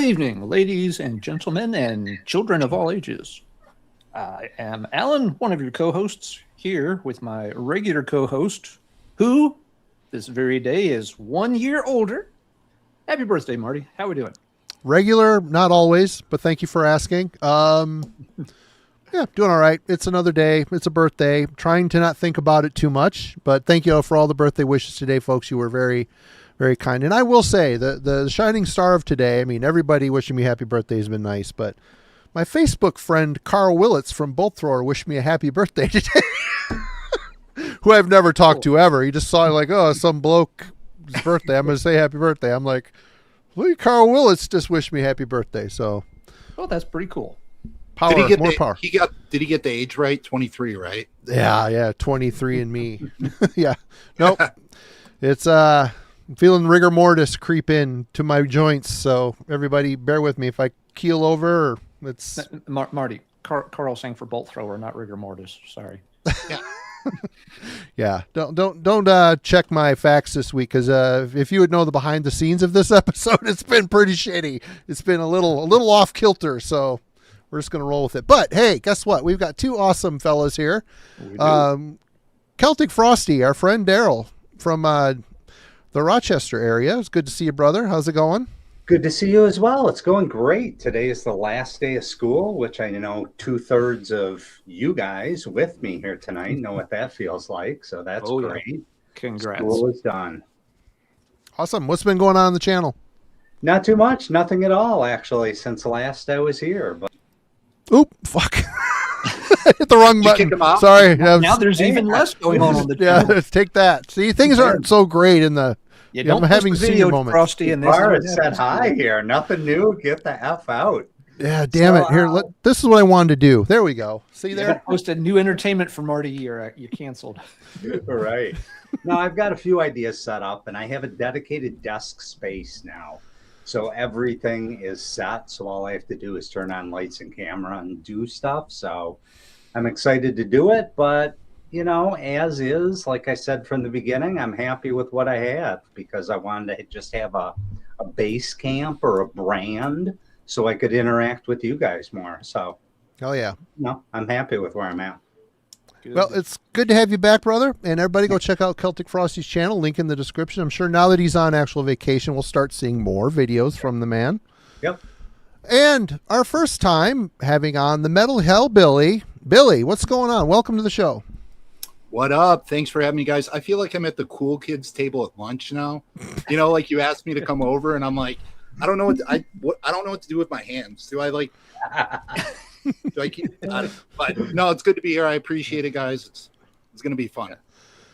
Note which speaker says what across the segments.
Speaker 1: evening, ladies and gentlemen and children of all ages. I am Alan, one of your co-hosts, here with my regular co-host, who this very day is 1 year older. Happy birthday, Marty. How are we doing?
Speaker 2: Regular, not always, but thank you for asking. Yeah, doing all right. It's another day. It's a birthday. Trying to not think about it too much, but thank you for all the birthday wishes today, folks. You were very, very kind. And I will say the shining star of today, I mean, everybody wishing me happy birthday has been nice, but my Facebook friend, Carl Willits from Bolt Thrower, wished me a happy birthday today, who I've never talked to ever. He just saw like, oh, some bloke's birthday. I'm going to say happy birthday. I'm like, well, Carl Willits just wished me happy birthday. So,
Speaker 1: oh, that's pretty cool.
Speaker 2: Power,
Speaker 3: did he get
Speaker 2: more power.
Speaker 3: Did he get the age right? 23, right?
Speaker 2: Yeah, 23 and me. Yeah, nope. It's feeling rigor mortis creep in to my joints. So everybody, bear with me if I keel over. It's
Speaker 1: Marty. Carl sang for Bolt Thrower, not rigor mortis. Sorry.
Speaker 3: Yeah.
Speaker 2: Yeah, don't check my facts this week, because if you would know the behind the scenes of this episode, it's been pretty shitty. It's been a little off kilter, so we're just gonna roll with it. But hey, guess what? We've got two awesome fellas here. Celtic Frosty, our friend Daryl from the Rochester area. It's good to see you, brother. How's it going?
Speaker 4: Good to see you as well. It's going great. Today is the last day of school, which I know 2/3 of you guys with me here tonight know what that feels like. So that's great. Yeah.
Speaker 1: Congrats.
Speaker 4: School is done.
Speaker 2: Awesome. What's been going on the channel?
Speaker 4: Not too much. Nothing at all, actually, since last I was here. But
Speaker 2: oop, fuck. Hit the wrong button. Sorry.
Speaker 1: Now there's even less going on the channel.
Speaker 2: Yeah, take that. See, things aren't so great in the...
Speaker 1: Yeah,
Speaker 2: I'm having senior moments.
Speaker 1: Frosty and this
Speaker 4: said hi here. Nothing new. Get the F out.
Speaker 2: Yeah, damn it. Here, this is what I wanted to do. There we go. See there?
Speaker 1: Posted new entertainment for Marty. You're canceled.
Speaker 4: Right. No, I've got a few ideas set up, and I have a dedicated desk space now. So everything is set. So all I have to do is turn on lights and camera and do stuff. So I'm excited to do it, but you know, as is, like I said from the beginning, I'm happy with what I have, because I wanted to just have a base camp or a brand so I could interact with you guys more. So,
Speaker 2: oh yeah,
Speaker 4: no, I'm happy with where I'm at.
Speaker 1: Good.
Speaker 2: Well, it's good to have you back, brother. And everybody go check out Celtic Frosty's channel, link in the description. I'm sure now that he's on actual vacation, we'll start seeing more videos from the man.
Speaker 4: Yep.
Speaker 2: And our first time having on the Metal Hellbilly. Billy, what's going on? Welcome to the show.
Speaker 3: What up? Thanks for having me, guys. I feel like I'm at the cool kids table at lunch now. You know, like you asked me to come over, and I'm like, I don't know I don't know what to do with my hands. Do I like? Do I keep? But no, it's good to be here. I appreciate it, guys. It's gonna be fun.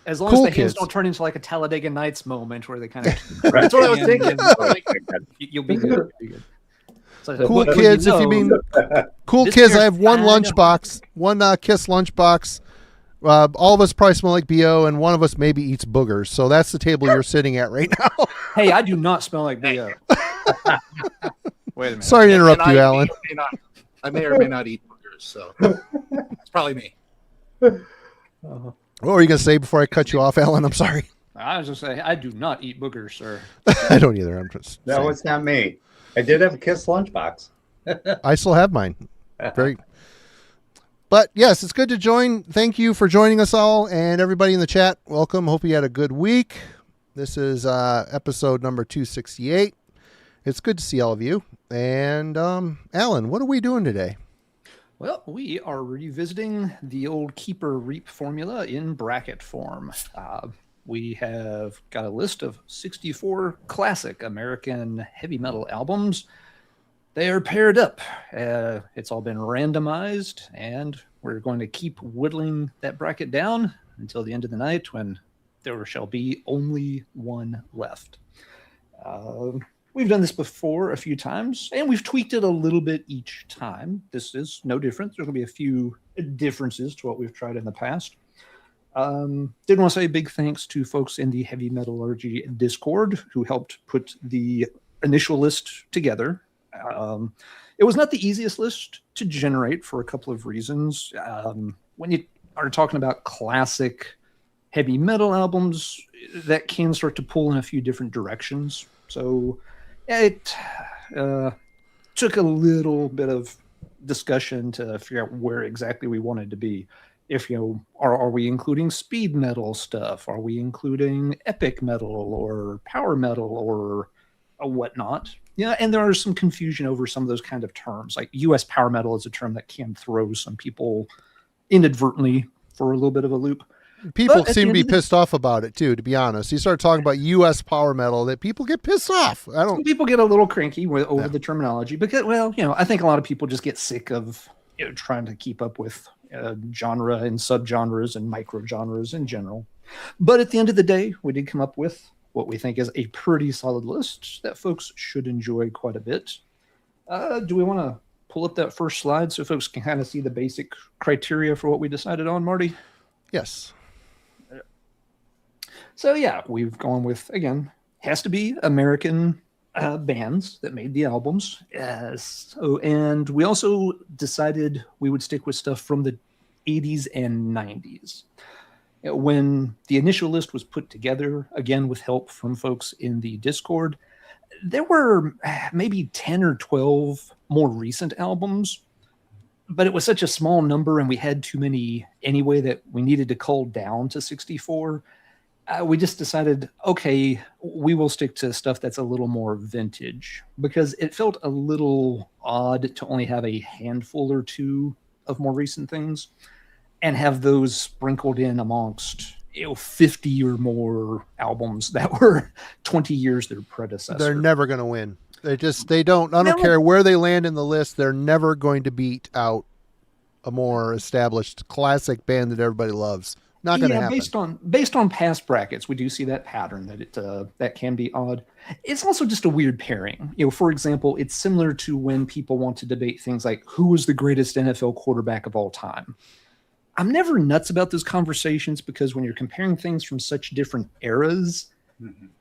Speaker 1: As long as the hands don't turn into like a Talladega Nights moment where they kind of.
Speaker 3: That's what I was thinking.
Speaker 1: You'll be good. You'll be good. So
Speaker 2: cool kids, if you mean cool kids, I have one lunchbox, one Kiss lunchbox. All of us probably smell like BO, and one of us maybe eats boogers. So that's the table you're sitting at right now.
Speaker 1: Hey, I do not smell like BO. Wait a minute.
Speaker 2: Sorry to interrupt you, Alan.
Speaker 3: I may or may not eat boogers, so it's probably me.
Speaker 2: What were you going to say before I cut you off, Alan? I'm sorry.
Speaker 1: I was going to say, I do not eat boogers, sir.
Speaker 2: I don't either. I'm just
Speaker 4: that was not me. I did have a Kiss lunchbox.
Speaker 2: I still have mine. But yes, it's good to join. Thank you for joining us all, and everybody in the chat. Welcome. Hope you had a good week. This is episode number 268. It's good to see all of you. And Alan, what are we doing today?
Speaker 1: Well, we are revisiting the old Keeper Reap formula in bracket form. We have got a list of 64 classic American heavy metal albums. They are paired up. It's all been randomized, and we're going to keep whittling that bracket down until the end of the night, when there shall be only one left. We've done this before a few times, and we've tweaked it a little bit each time. This is no different. There's going to be a few differences to what we've tried in the past. Did want to say big thanks to folks in the Heavy Metallurgy Discord who helped put the initial list together. It was not the easiest list to generate for a couple of reasons. When you are talking about classic heavy metal albums, that can start to pull in a few different directions. So it took a little bit of discussion to figure out where exactly we wanted to be. If, are we including speed metal stuff? Are we including epic metal or power metal or whatnot? Yeah, and there is some confusion over some of those kind of terms. Like US power metal is a term that can throw some people inadvertently for a little bit of a loop.
Speaker 2: People seem to be pissed off about it too, to be honest. You start talking about US power metal, that people get pissed off.
Speaker 1: Some people get a little cranky over the terminology because, I think a lot of people just get sick of trying to keep up with genre and subgenres and micro genres in general. But at the end of the day, we did come up with what we think is a pretty solid list that folks should enjoy quite a bit. Do we want to pull up that first slide so folks can kind of see the basic criteria for what we decided on, Marty?
Speaker 2: Yes.
Speaker 1: So yeah, we've gone with, again, has to be American bands that made the albums. And we also decided we would stick with stuff from the 80s and 90s. When the initial list was put together, again, with help from folks in the Discord, there were maybe 10 or 12 more recent albums, but it was such a small number and we had too many anyway that we needed to cull down to 64. We just decided, okay, we will stick to stuff that's a little more vintage because it felt a little odd to only have a handful or two of more recent things and have those sprinkled in amongst 50 or more albums that were 20 years their predecessor.
Speaker 2: They're never going to win. I don't care where they land in the list. They're never going to beat out a more established classic band that everybody loves. Not going to happen.
Speaker 1: Based on past brackets, we do see that pattern that can be odd. It's also just a weird pairing. For example, it's similar to when people want to debate things like who was the greatest NFL quarterback of all time. I'm never nuts about those conversations because when you're comparing things from such different eras,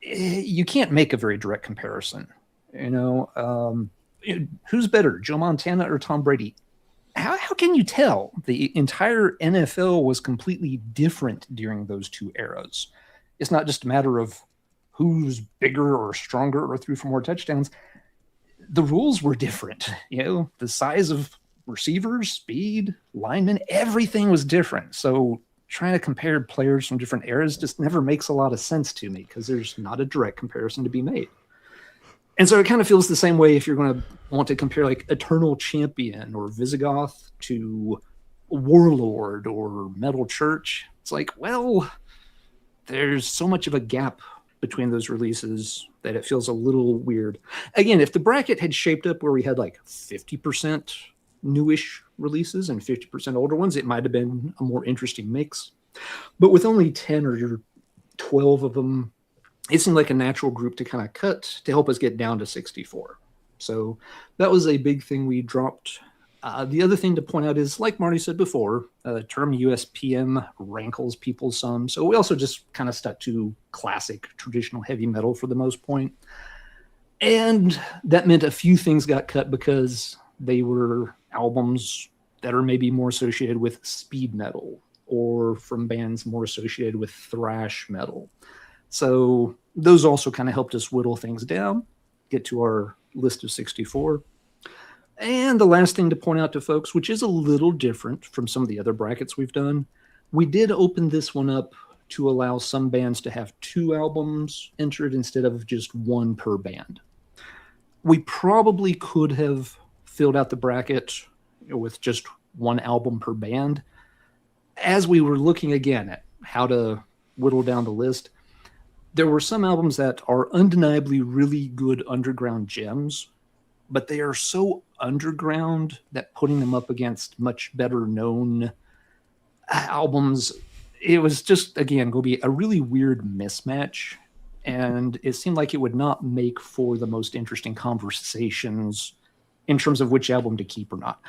Speaker 1: you can't make a very direct comparison. Who's better, Joe Montana or Tom Brady? How can you tell? The entire NFL was completely different during those two eras. It's not just a matter of who's bigger or stronger or threw for more touchdowns. The rules were different. The size of receivers, speed, linemen, everything was different. So trying to compare players from different eras just never makes a lot of sense to me because there's not a direct comparison to be made. And so it kind of feels the same way if you're going to want to compare like Eternal Champion or Visigoth to Warlord or Metal Church. It's like, well, there's so much of a gap between those releases that it feels a little weird. Again, if the bracket had shaped up where we had like 50% newish releases and 50% older ones, it might have been a more interesting mix. But with only 10 or 12 of them, it seemed like a natural group to kind of cut to help us get down to 64. So that was a big thing we dropped. The other thing to point out is, like Marty said before, the term USPM rankles people some. So we also just kind of stuck to classic traditional heavy metal for the most point. And that meant a few things got cut because they were albums that are maybe more associated with speed metal or from bands more associated with thrash metal. So those also kind of helped us whittle things down, get to our list of 64. And the last thing to point out to folks, which is a little different from some of the other brackets we've done, we did open this one up to allow some bands to have 2 albums entered instead of just 1 per band. We probably could have filled out the bracket with just 1 album per band. As we were looking again at how to whittle down the list, there were some albums that are undeniably really good underground gems, but they are so underground that putting them up against much better known albums, it was just, again, going to be a really weird mismatch. And it seemed like it would not make for the most interesting conversations in terms of which album to keep or not.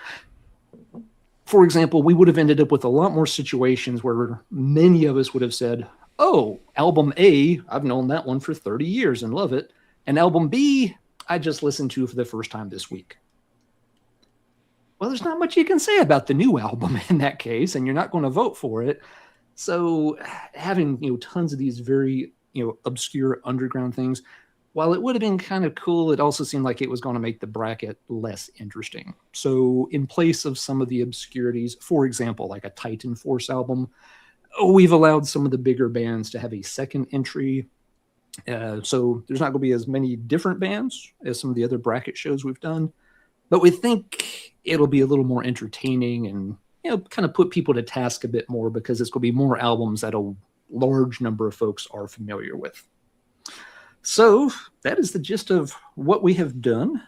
Speaker 1: For example, we would have ended up with a lot more situations where many of us would have said, oh, album A, I've known that one for 30 years and love it. And album B, I just listened to for the first time this week. Well, there's not much you can say about the new album in that case, and you're not going to vote for it. So having tons of these very obscure underground things, while it would have been kind of cool, it also seemed like it was going to make the bracket less interesting. So in place of some of the obscurities, for example, like a Titan Force album, we've allowed some of the bigger bands to have a second entry. So there's not going to be as many different bands as some of the other bracket shows we've done, but we think it'll be a little more entertaining and, kind of put people to task a bit more, because it's going to be more albums that a large number of folks are familiar with. So that is the gist of what we have done.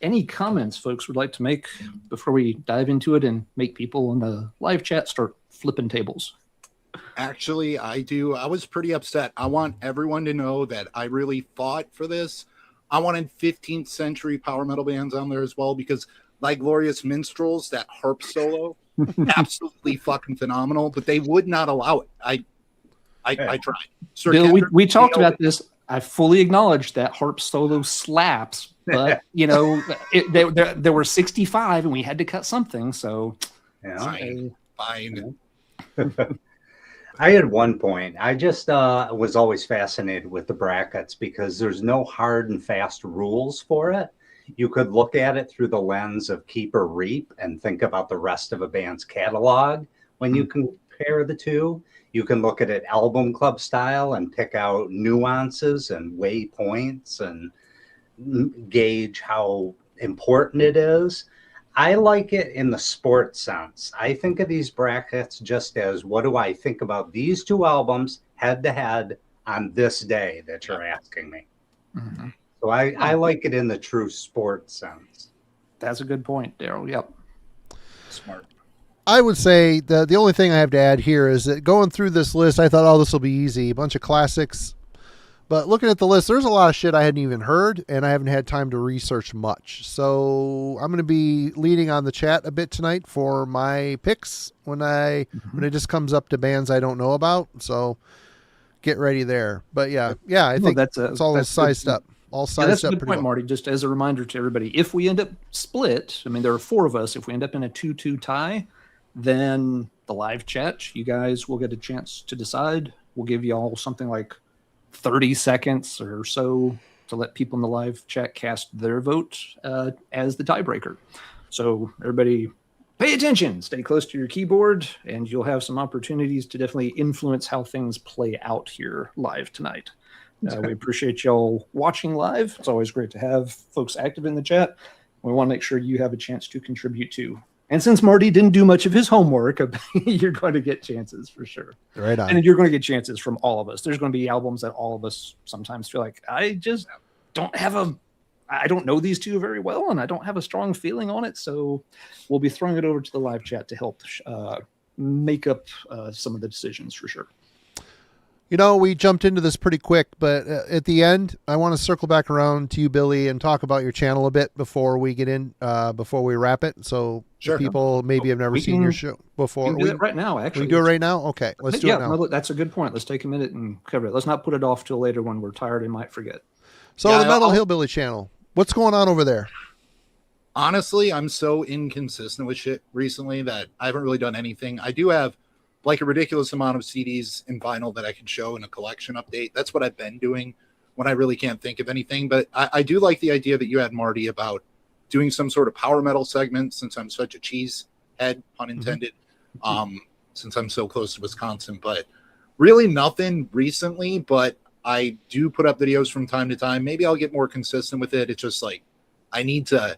Speaker 1: Any comments folks would like to make before we dive into it and make people in the live chat start flipping tables?
Speaker 3: Actually, I do. I was pretty upset. I want everyone to know that I really fought for this. I wanted 15th century power metal bands on there as well, because like Glorious Minstrels, that harp solo, absolutely fucking phenomenal, but they would not allow it. I tried. Sir
Speaker 1: Bill,
Speaker 3: Kendrick,
Speaker 1: we talked about this. I fully acknowledge that harp solo slaps, but there were 65 and we had to cut something. So
Speaker 3: fine.
Speaker 4: I had one point. I just was always fascinated with the brackets because there's no hard and fast rules for it. You could look at it through the lens of keep or reap and think about the rest of a band's catalog when you compare the two. You can look at it album club style and pick out nuances and weigh points and gauge how important it is. I like it in the sports sense. I think of these brackets just as, what do I think about these two albums head to head on this day that you're asking me?
Speaker 1: Mm-hmm.
Speaker 4: So I like it in the true sports sense.
Speaker 1: That's a good point, Daryl. Yep.
Speaker 3: Smart.
Speaker 2: I would say the only thing I have to add here is that going through this list, I thought, oh, this will be easy. A bunch of classics. But looking at the list, there's a lot of shit I hadn't even heard, and I haven't had time to research much. So I'm going to be leading on the chat a bit tonight for my picks when it just comes up to bands I don't know about. So get ready there. But I think it's all sized up. All sized
Speaker 1: that's
Speaker 2: up
Speaker 1: a good
Speaker 2: pretty
Speaker 1: point,
Speaker 2: well.
Speaker 1: Marty. Just as a reminder to everybody, if we end up split, I mean, there are 4 of us. If we end up in a 2-2 tie, then the live chat, you guys will get a chance to decide. We'll give you all something like 30 seconds or so to let people in the live chat cast their vote as the tiebreaker. So everybody pay attention, stay close to your keyboard, and you'll have some opportunities to definitely influence how things play out here live tonight. We appreciate y'all watching live. It's always great to have folks active in the chat. We want to make sure you have a chance to contribute too. And since Marty didn't do much of his homework, you're going to get chances for sure.
Speaker 2: Right on.
Speaker 1: And you're going to get chances from all of us. There's going to be albums that all of us sometimes feel like, I just I don't know these two very well, and I don't have a strong feeling on it. So we'll be throwing it over to the live chat to help make up some of the decisions for sure.
Speaker 2: We jumped into this pretty quick, but at the end, I want to circle back around to you, Billy, and talk about your channel a bit before we get in, before we wrap it. So people maybe have never seen your show before.
Speaker 1: We can do it right now, actually.
Speaker 2: We do it right now? Okay, let's do it now.
Speaker 1: No, that's a good point. Let's take a minute and cover it. Let's not put it off till later when we're tired and might forget.
Speaker 2: So the Metal Hillbilly channel, what's going on over there?
Speaker 3: Honestly, I'm so inconsistent with shit recently that I haven't really done anything. I do have like a ridiculous amount of CDs and vinyl that I can show in a collection update. That's what I've been doing when I really can't think of anything. But I do like the idea that you had, Marty, about doing some sort of power metal segment, since I'm such a cheese head, pun intended, since I'm so close to Wisconsin. But really nothing recently, but I do put up videos from time to time. Maybe I'll get more consistent with it. It's just like I need to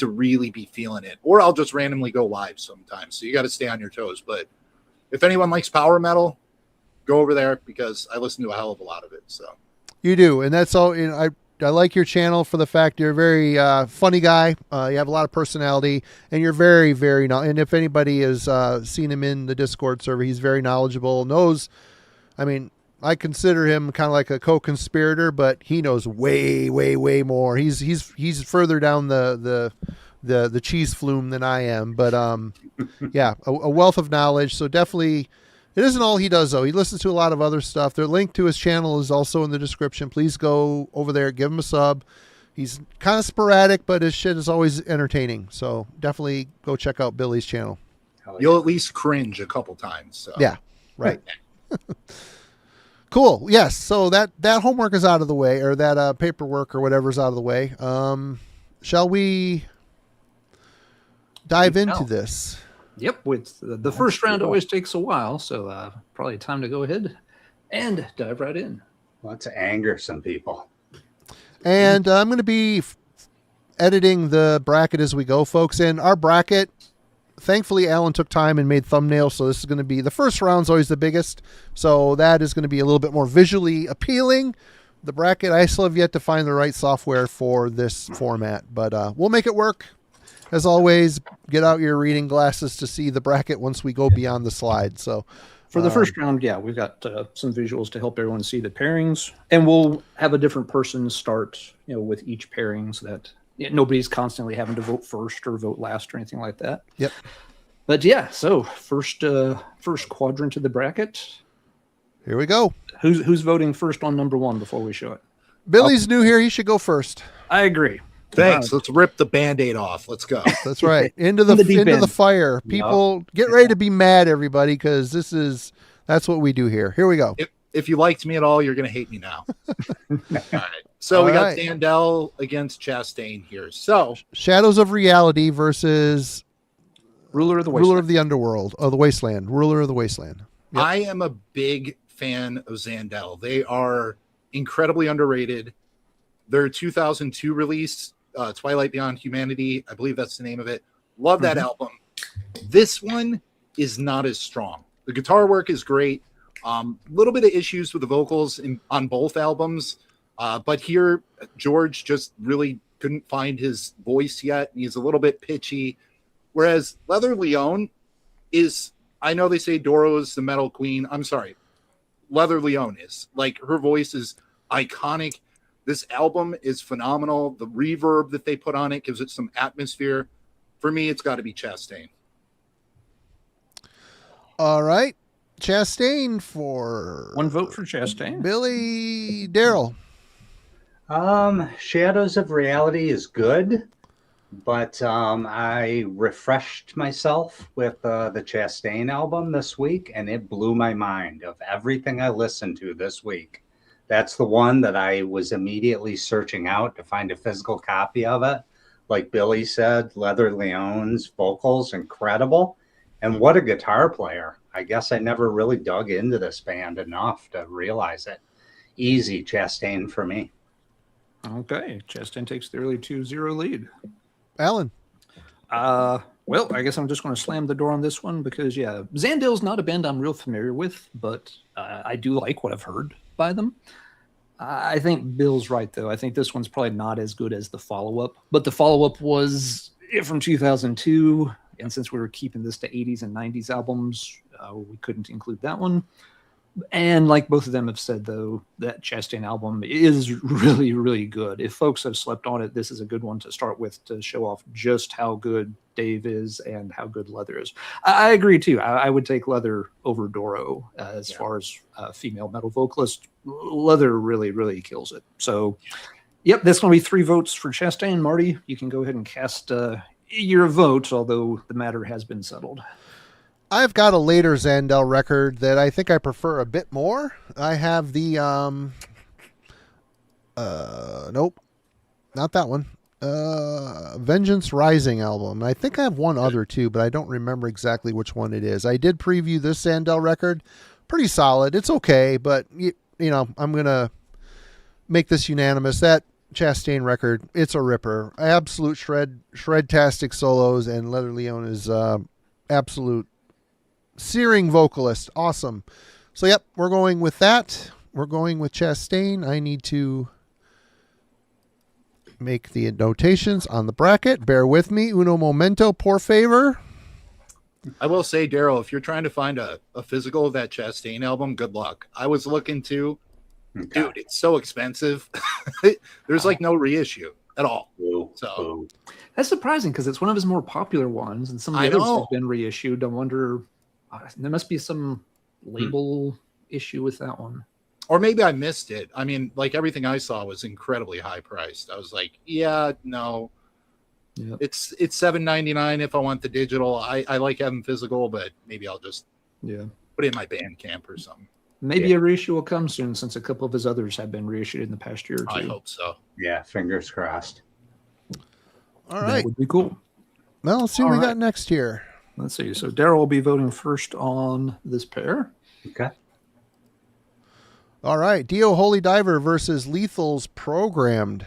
Speaker 3: really be feeling it, or I'll just randomly go live sometimes. So you got to stay on your toes. But if anyone likes power metal, go over there because I listen to a hell of a lot of it. So
Speaker 2: you do, and that's all. I like your channel for the fact you're a very funny guy. You have a lot of personality, and you're very, very. And if anybody has seen him in the Discord server, he's very knowledgeable. Knows, I mean, I consider him kind of like a co-conspirator, but he knows way, way, way more. He's further down the cheese flume than I am, but a wealth of knowledge. So definitely, it isn't all he does though. He listens to a lot of other stuff. The link to his channel is also in the description. Please go over there, give him a sub. He's kind of sporadic, but his shit is always entertaining. So definitely go check out Billy's channel.
Speaker 3: You'll at least cringe a couple times. So.
Speaker 2: Yeah, right. Cool. Yes. So that homework is out of the way, or that paperwork or whatever is out of the way. Shall we dive into this?
Speaker 1: Yep. With the first round always takes a while, so probably time to go ahead and dive right in.
Speaker 4: Let's anger some people.
Speaker 2: And I'm going to be editing the bracket as we go, folks. And our bracket, thankfully, Alan took time and made thumbnails, so this is going to be, the first round's always the biggest, so that is going to be a little bit more visually appealing. The bracket, I still have yet to find the right software for this format, but we'll make it work. As always, get out your reading glasses to see the bracket once we go beyond the slide. So
Speaker 1: for the first round, yeah, we've got some visuals to help everyone see the pairings, and we'll have a different person start, with each pairing so that nobody's constantly having to vote first or vote last or anything like that.
Speaker 2: Yep.
Speaker 1: But yeah, so first quadrant of the bracket.
Speaker 2: Here we go.
Speaker 1: Who's voting first on number 1 before we show it?
Speaker 2: Billy's new here. He should go first.
Speaker 1: I agree.
Speaker 3: Thanks. Let's rip the Band-Aid off. Let's go.
Speaker 2: That's right. Into the fire. People, get ready to be mad, everybody, because that's what we do here. Here we go.
Speaker 3: If you liked me at all, you're going to hate me now. All right. So we got Xandelle against Chastain here. So
Speaker 2: Shadows of Reality versus
Speaker 1: Ruler of the
Speaker 2: Underworld. Oh, the Wasteland. Ruler of the Wasteland.
Speaker 3: Yep. I am a big fan of Xandelle. They are incredibly underrated. Their 2002 release, Twilight Beyond Humanity, I believe that's the name of it. Love that album. This one is not as strong. The guitar work is great. Little bit of issues with the vocals on both albums. But here, George just really couldn't find his voice yet. And he's a little bit pitchy. Whereas Leather Leone is, I know they say Doro is the metal queen. I'm sorry. Leather Leone is. Like, her voice is iconic. This album is phenomenal. The reverb that they put on it gives it some atmosphere. For me, it's got to be Chastain.
Speaker 2: All right. Chastain for...
Speaker 1: 1 vote for Chastain.
Speaker 2: Billy. Daryl.
Speaker 4: Shadows of Reality is good, but I refreshed myself with the Chastain album this week, and it blew my mind. Of everything I listened to this week, that's the one that I was immediately searching out to find a physical copy of it. Like Billy said, Leather Leone's vocals, incredible. And what a guitar player. I guess I never really dug into this band enough to realize it. Easy Chastain for me.
Speaker 1: Okay. Chastain takes the early 2-0 lead.
Speaker 2: Alan.
Speaker 1: Well, I guess I'm just going to slam the door on this one because, yeah, Xandelle's not a band I'm real familiar with, but I do like what I've heard by them. I think Bill's right, though. I think this one's probably not as good as the follow-up, but the follow-up was from 2002, and since we were keeping this to 80s and 90s albums, we couldn't include that one. And like both of them have said, though, that Chastain album is really, really good. If folks have slept on it, this is a good one to start with to show off just how good Dave is and how good Leather is. I agree, too. I would take Leather over Doro as far as female metal vocalist. Leather really, really kills it. So, yep, that's going to be 3 votes for Chastain. Marty, you can go ahead and cast your vote, although the matter has been settled.
Speaker 2: I've got a later Xandelle record that I think I prefer a bit more. I have the, nope, not that one. Vengeance Rising album. I think I have one other too, but I don't remember exactly which one it is. I did preview this Xandelle record. Pretty solid. It's okay, but I'm going to make this unanimous. That Chastain record, it's a ripper. Absolute shred-tastic solos, and Leather Leone is absolute searing vocalist. Awesome. So, yep, we're going with that. We're going with Chastain. I need to make the notations on the bracket. Bear with me. Uno momento, por favor.
Speaker 3: I will say, Daryl, if you're trying to find a physical of that Chastain album, good luck. I was looking to, dude, it's so expensive. There's like no reissue at all. So
Speaker 1: that's surprising because it's one of his more popular ones, and some of the others have been reissued. I wonder, there must be some label issue with that one.
Speaker 3: Or maybe I missed it. I mean, like everything I saw was incredibly high priced. I was like, yeah, no. Yep. It's $7.99 if I want the digital. I like having physical, but maybe I'll just put it in my Bandcamp or something.
Speaker 1: maybe a reissue will come soon, since a couple of his others have been reissued in the past year or two.
Speaker 3: I hope so.
Speaker 4: Yeah, fingers crossed.
Speaker 2: All
Speaker 1: That
Speaker 2: right.
Speaker 1: would be cool.
Speaker 2: Well, let's see what we got next here.
Speaker 1: Let's see. So Daryl will be voting first on this pair.
Speaker 4: Okay.
Speaker 2: All right. Dio Holy Diver versus Lethal's Programmed.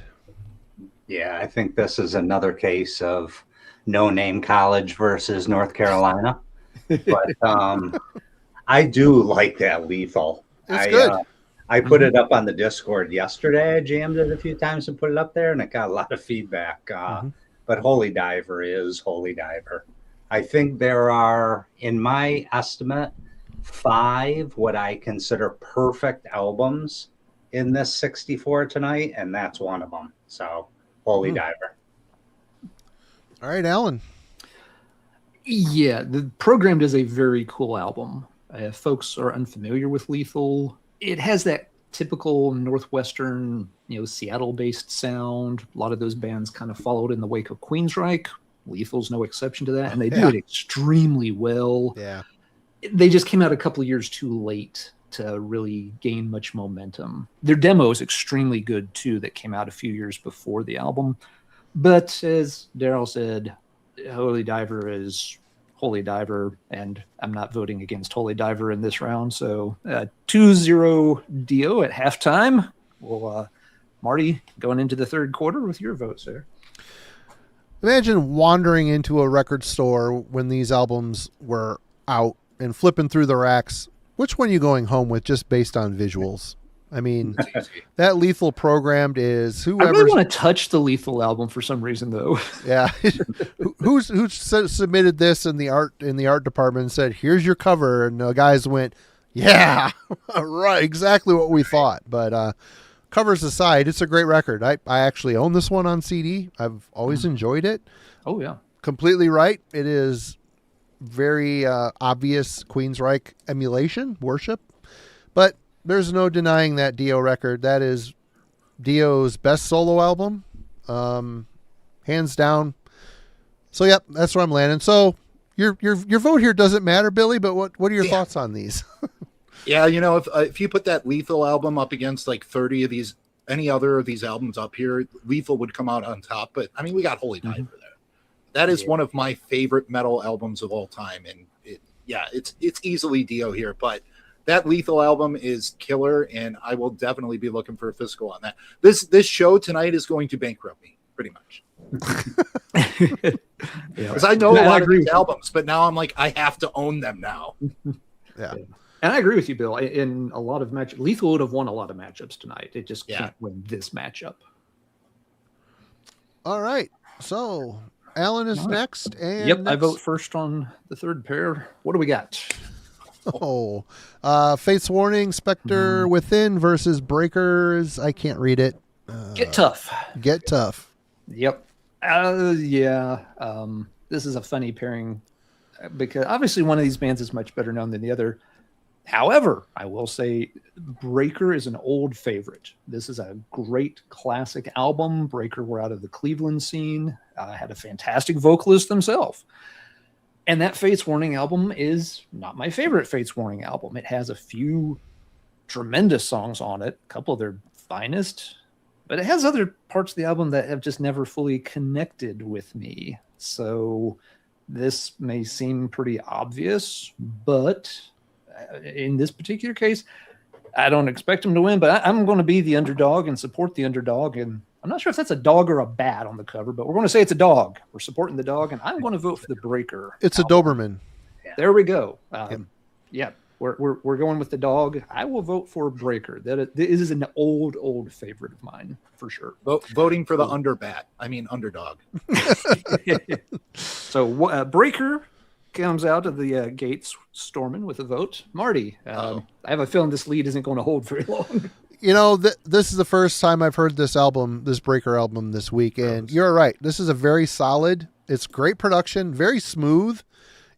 Speaker 4: Yeah, I think this is another case of no-name college versus North Carolina. But I do like that Lethal.
Speaker 2: It's good.
Speaker 4: I put it up on the Discord yesterday. I jammed it a few times and put it up there, and it got a lot of feedback. But Holy Diver is Holy Diver. I think there are, in my estimate, 5 what I consider perfect albums in this 64 tonight, and that's one of them. So, Holy Diver.
Speaker 2: All right, Alan.
Speaker 1: Yeah, the Programmed is a very cool album. If folks are unfamiliar with Lethal, it has that typical Northwestern, Seattle-based sound. A lot of those bands kind of followed in the wake of Queensryche. Lethal's no exception to that, and they do it extremely well.
Speaker 2: Yeah.
Speaker 1: They just came out a couple of years too late to really gain much momentum. Their demo is extremely good, too, that came out a few years before the album. But as Daryl said, Holy Diver is Holy Diver, and I'm not voting against Holy Diver in this round. So 2-0 Dio at halftime. Well, Marty, going into the third quarter with your vote, sir.
Speaker 2: Imagine wandering into a record store when these albums were out and flipping through the racks. Which one are you going home with just based on visuals? I mean, that Lethal Programmed is whoever.
Speaker 1: I really want to touch the Lethal album for some reason, though.
Speaker 2: Yeah, who submitted this in the art department and said, "Here's your cover," and the guys went, "Yeah, right, exactly what we thought." But covers aside, it's a great record. I actually own this one on CD. I've always enjoyed it.
Speaker 1: Oh yeah,
Speaker 2: completely right. It is very obvious Queensryche emulation worship, but there's no denying that Dio record. That is Dio's best solo album, hands down. So yep, that's where I'm landing. So your vote here doesn't matter, Billy. But what are your thoughts on these?
Speaker 3: Yeah, if you put that Lethal album up against like 30 of these, any other of these albums up here, Lethal would come out on top. But I mean, we got Holy Diver there. That is one of my favorite metal albums of all time, and it's easily Dio here, but. That Lethal album is killer, and I will definitely be looking for a physical on that. This show tonight is going to bankrupt me, pretty much. Because I know a lot of these albums, but now I'm like, I have to own them now.
Speaker 2: Yeah.
Speaker 1: And I agree with you, Bill. In a lot of matchups, Lethal would have won a lot of matchups tonight. It just can't win this matchup.
Speaker 2: All right. So Alan is next. And
Speaker 1: yep, I vote first on the third pair. What do we got?
Speaker 2: Fate's Warning, Spectre Within versus Breakers. I can't read it.
Speaker 1: Get Tough.
Speaker 2: Get Tough.
Speaker 1: Yep. This is a funny pairing because obviously one of these bands is much better known than the other. However, I will say Breaker is an old favorite. This is a great classic album. Breaker were out of the Cleveland scene, had a fantastic vocalist themselves. And that Fates Warning album is not my favorite Fates Warning album. It has a few tremendous songs on it, a couple of their finest, but it has other parts of the album that have just never fully connected with me. So this may seem pretty obvious, but in this particular case, I don't expect him to win, but I'm going to be the underdog and support the underdog. And I'm not sure if that's a dog or a bat on the cover, but we're going to say it's a dog. We're supporting the dog, and I'm going to vote for the Breaker.
Speaker 2: It's album. A Doberman.
Speaker 1: There we go. Yeah, we're going with the dog. I will vote for Breaker. That is an old favorite of mine for sure.
Speaker 3: Voting for the underdog.
Speaker 1: So Breaker comes out of the gates storming with a vote. Marty, I have a feeling this lead isn't going to hold very long.
Speaker 2: This is the first time I've heard this Breaker album this week, and you're right. This is a very solid, it's great production, very smooth.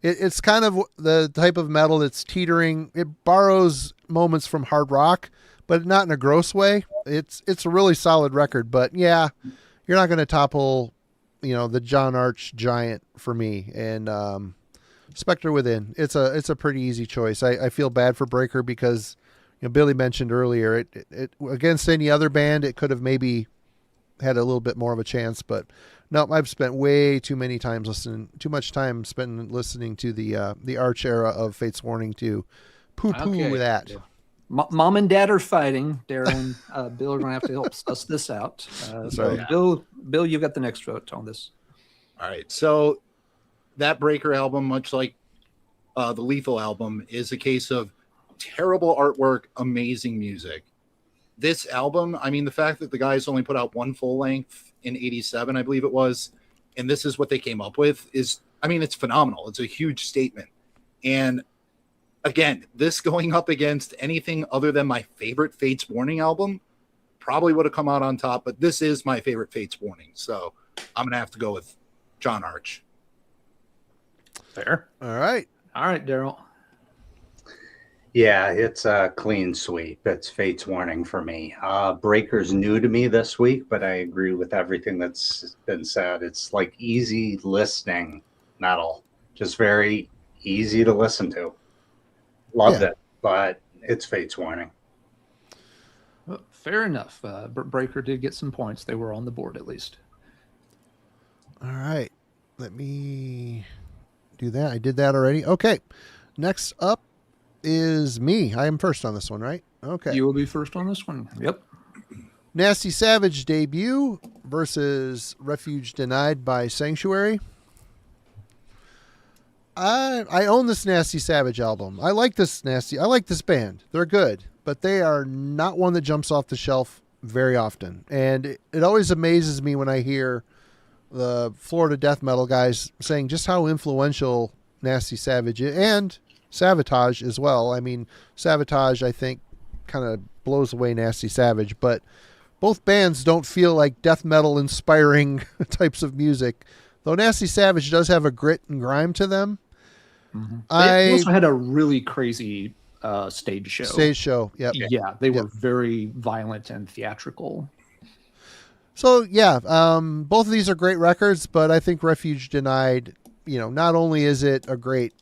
Speaker 2: It's kind of the type of metal that's teetering. It borrows moments from hard rock, but not in a gross way. It's a really solid record, but yeah, you're not going to topple, the John Arch giant for me. And Spectre Within, it's a pretty easy choice. I feel bad for Breaker because Billy mentioned earlier, it against any other band, it could have maybe had a little bit more of a chance, but no, I've spent way too much time listening to the Arch era of Fate's Warning to poo-poo that.
Speaker 1: Yeah. Mom and Dad are fighting. Daryl and Bill are going to have to help suss this out.
Speaker 2: Right.
Speaker 1: Bill, you got the next vote on this.
Speaker 3: All right. So that Breaker album, much like the Lethal album, is a case of terrible artwork, amazing music. This album, I mean, the fact that the guys only put out one full length in 87, I believe it was, and this is what they came up with is, I mean, it's phenomenal. It's a huge statement. And again, this going up against anything other than my favorite Fate's Warning album probably would have come out on top, but this is my favorite Fate's Warning. So I'm going to have to go with John Arch.
Speaker 1: Fair.
Speaker 2: All right,
Speaker 1: Daryl.
Speaker 4: Yeah, it's a clean sweep. It's Fate's Warning for me. Breaker's new to me this week, but I agree with everything that's been said. It's like easy listening metal, just very easy to listen to. Loved it, but it's Fate's Warning.
Speaker 1: Well, fair enough. Breaker did get some points. They were on the board at least.
Speaker 2: all right. Let me do that. I did that already. Okay, next up is me. I am first on this one, right? Okay.
Speaker 1: You will be first on this one. Yep.
Speaker 2: Nasty Savage debut versus Refuge Denied by Sanctuary. I own this Nasty Savage album. I like this band. They're good, but they are not one that jumps off the shelf very often. And it always amazes me when I hear the Florida death metal guys saying just how influential Nasty Savage is, and Sabotage as well. I mean, Sabotage, I think, kind of blows away Nasty Savage, but both bands don't feel like death metal inspiring types of music, though Nasty Savage does have a grit and grime to them.
Speaker 1: Mm-hmm. They also had a really crazy stage show.
Speaker 2: Yep.
Speaker 1: Yeah, they were very violent and theatrical.
Speaker 2: So yeah, both of these are great records, but I think Refuge Denied, not only is it a great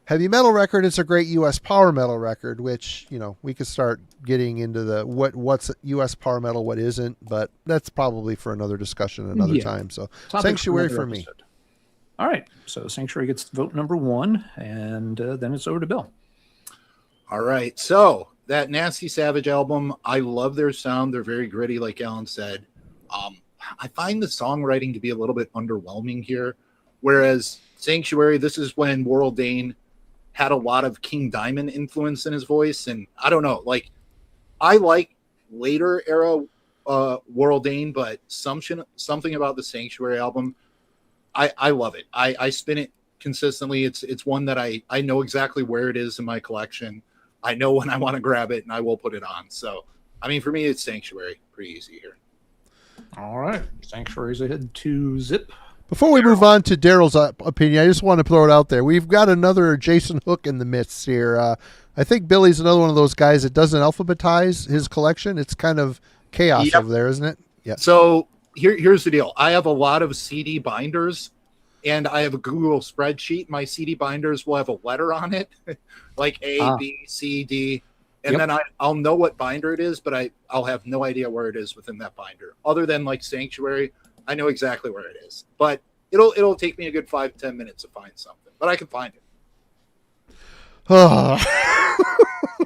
Speaker 2: heavy metal record, it's a great U.S. power metal record, which, we could start getting into the what's U.S. power metal, what isn't, but that's probably for another discussion another time. So Sanctuary for me.
Speaker 1: All right, so Sanctuary gets vote number 1, and then it's over to Bill.
Speaker 3: All right, so that Nasty Savage album, I love their sound. They're very gritty, like Alan said. I find the songwriting to be a little bit underwhelming here, whereas Sanctuary, this is when Warlord Dane had a lot of King Diamond influence in his voice, and I don't know, I like later era Warlord Dane, but something about the Sanctuary album, I love it. I spin it consistently. It's one that I know exactly where it is in my collection. I know when I want to grab it, and I will put it on. So, I mean, for me, it's Sanctuary. Pretty easy here.
Speaker 1: All right, Sanctuary's ahead to Zip.
Speaker 2: Before we move on to Daryl's opinion, I just want to throw it out there. We've got another Jason Hook in the midst here. I think Billy's another one of those guys that doesn't alphabetize his collection. It's kind of chaos over there, isn't it? Yeah.
Speaker 3: So here's the deal. I have a lot of CD binders, and I have a Google spreadsheet. My CD binders will have a letter on it, like A, B, C, D. And then I'll know what binder it is, but I'll have no idea where it is within that binder. Other than like Sanctuary, I know exactly where it is. But it'll take me a good 5 to 10 minutes to find something. But I can find it.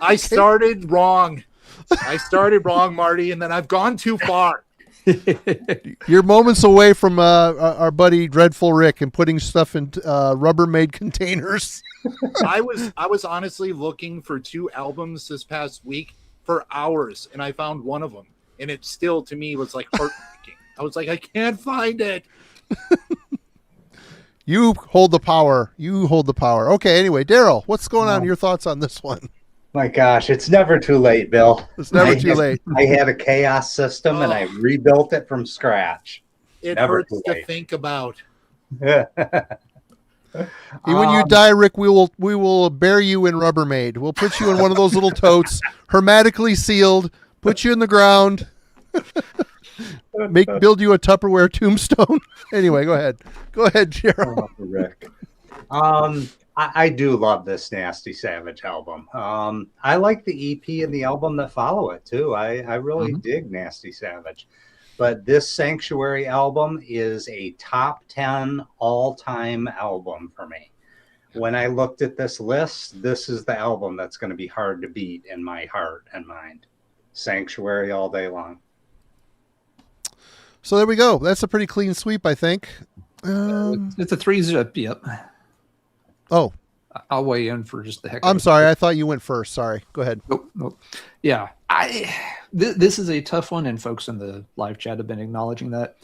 Speaker 3: I started wrong. Marty, and then I've gone too far.
Speaker 2: You're moments away from our buddy Dreadful Rick and putting stuff in Rubbermaid containers.
Speaker 3: I was honestly looking for 2 albums this past week for hours, and I found one of them, and it still to me was like heartbreaking. I was like, I can't find it.
Speaker 2: You hold the power. Okay, anyway, Daryl, what's going on? Your thoughts on this one?
Speaker 4: My gosh, it's never too late, Bill.
Speaker 2: It's never too late.
Speaker 4: I had a chaos system and I rebuilt it from scratch.
Speaker 3: It hurts to think about.
Speaker 2: When you die, Rick, we will bury you in Rubbermaid. We'll put you in one of those little totes, hermetically sealed, put you in the ground, build you a Tupperware tombstone. Anyway, go ahead, Daryl.
Speaker 4: Rick. I do love this Nasty Savage album. I like the EP and the album that follow it too. I really dig Nasty Savage. But this Sanctuary album is a top 10 all-time album for me. When I looked at this list, this is the album that's going to be hard to beat in my heart and mind. Sanctuary all day long.
Speaker 2: So there we go. That's a pretty clean sweep, I think.
Speaker 1: It's a 3-zip. Yep.
Speaker 2: Oh,
Speaker 1: I'll weigh in for just the heck.
Speaker 2: I'm sorry. I thought you went first. Sorry. Go ahead.
Speaker 1: Nope. Yeah, this is a tough one, and folks in the live chat have been acknowledging that.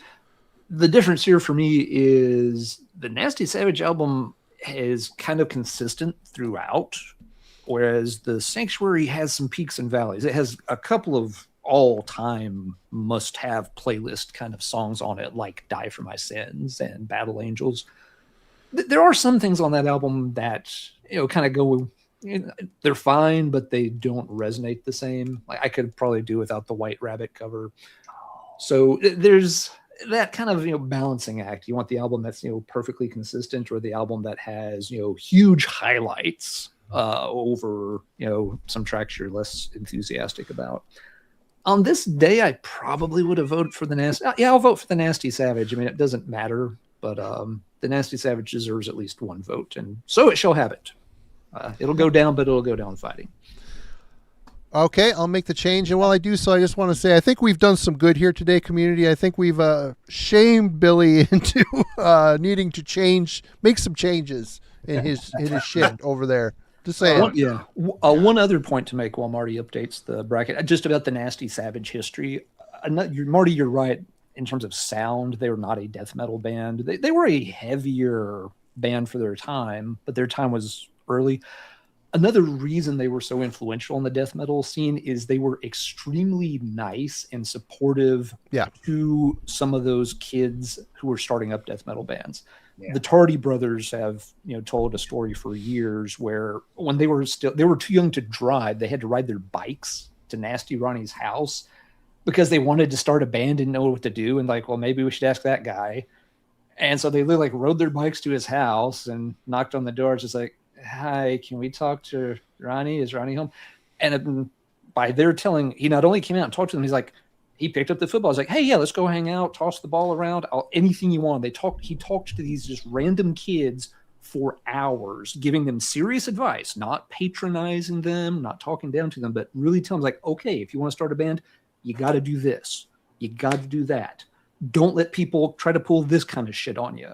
Speaker 1: The difference here for me is the Nasty Savage album is kind of consistent throughout, whereas the Sanctuary has some peaks and valleys. It has a couple of all-time must-have playlist kind of songs on it, like Die for My Sins and Battle Angels. There are some things on that album that, kind of go, they're fine, but they don't resonate the same. Like I could probably do without the White Rabbit cover. So there's that kind of, balancing act. You want the album that's, perfectly consistent, or the album that has, huge highlights over, some tracks you're less enthusiastic about. On this day, I probably would have voted for the Nasty. Yeah, I'll vote for the Nasty Savage. I mean, it doesn't matter, but the Nasty Savage deserves at least one vote, and so it shall have it. It'll go down, but it'll go down fighting.
Speaker 2: Okay, I'll make the change. And while I do so, I just want to say I think we've done some good here today, community. I think we've shamed Billy into needing to make some changes in his shit over there. Just saying.
Speaker 1: One other point to make while Marty updates the bracket, just about the Nasty Savage history. Marty, you're right. In terms of sound, they were not a death metal band. They were a heavier band for their time, but their time was early. Another reason they were so influential in the death metal scene is they were extremely nice and supportive to some of those kids who were starting up death metal bands. Yeah. The Tardy brothers have, told a story for years where when they were too young to drive, they had to ride their bikes to Nasty Ronnie's house because they wanted to start a band, didn't know what to do, and like, well, maybe we should ask that guy. And so they rode their bikes to his house and knocked on the door, just like, hi, can we talk to Ronnie? Is Ronnie home? And by their telling, he not only came out and talked to them, he picked up the football. He's like, hey, yeah, let's go hang out, toss the ball around, anything you want. He talked to these just random kids for hours, giving them serious advice, not patronizing them, not talking down to them, but really telling them, okay, if you want to start a band, you got to do this. You got to do that. Don't let people try to pull this kind of shit on you.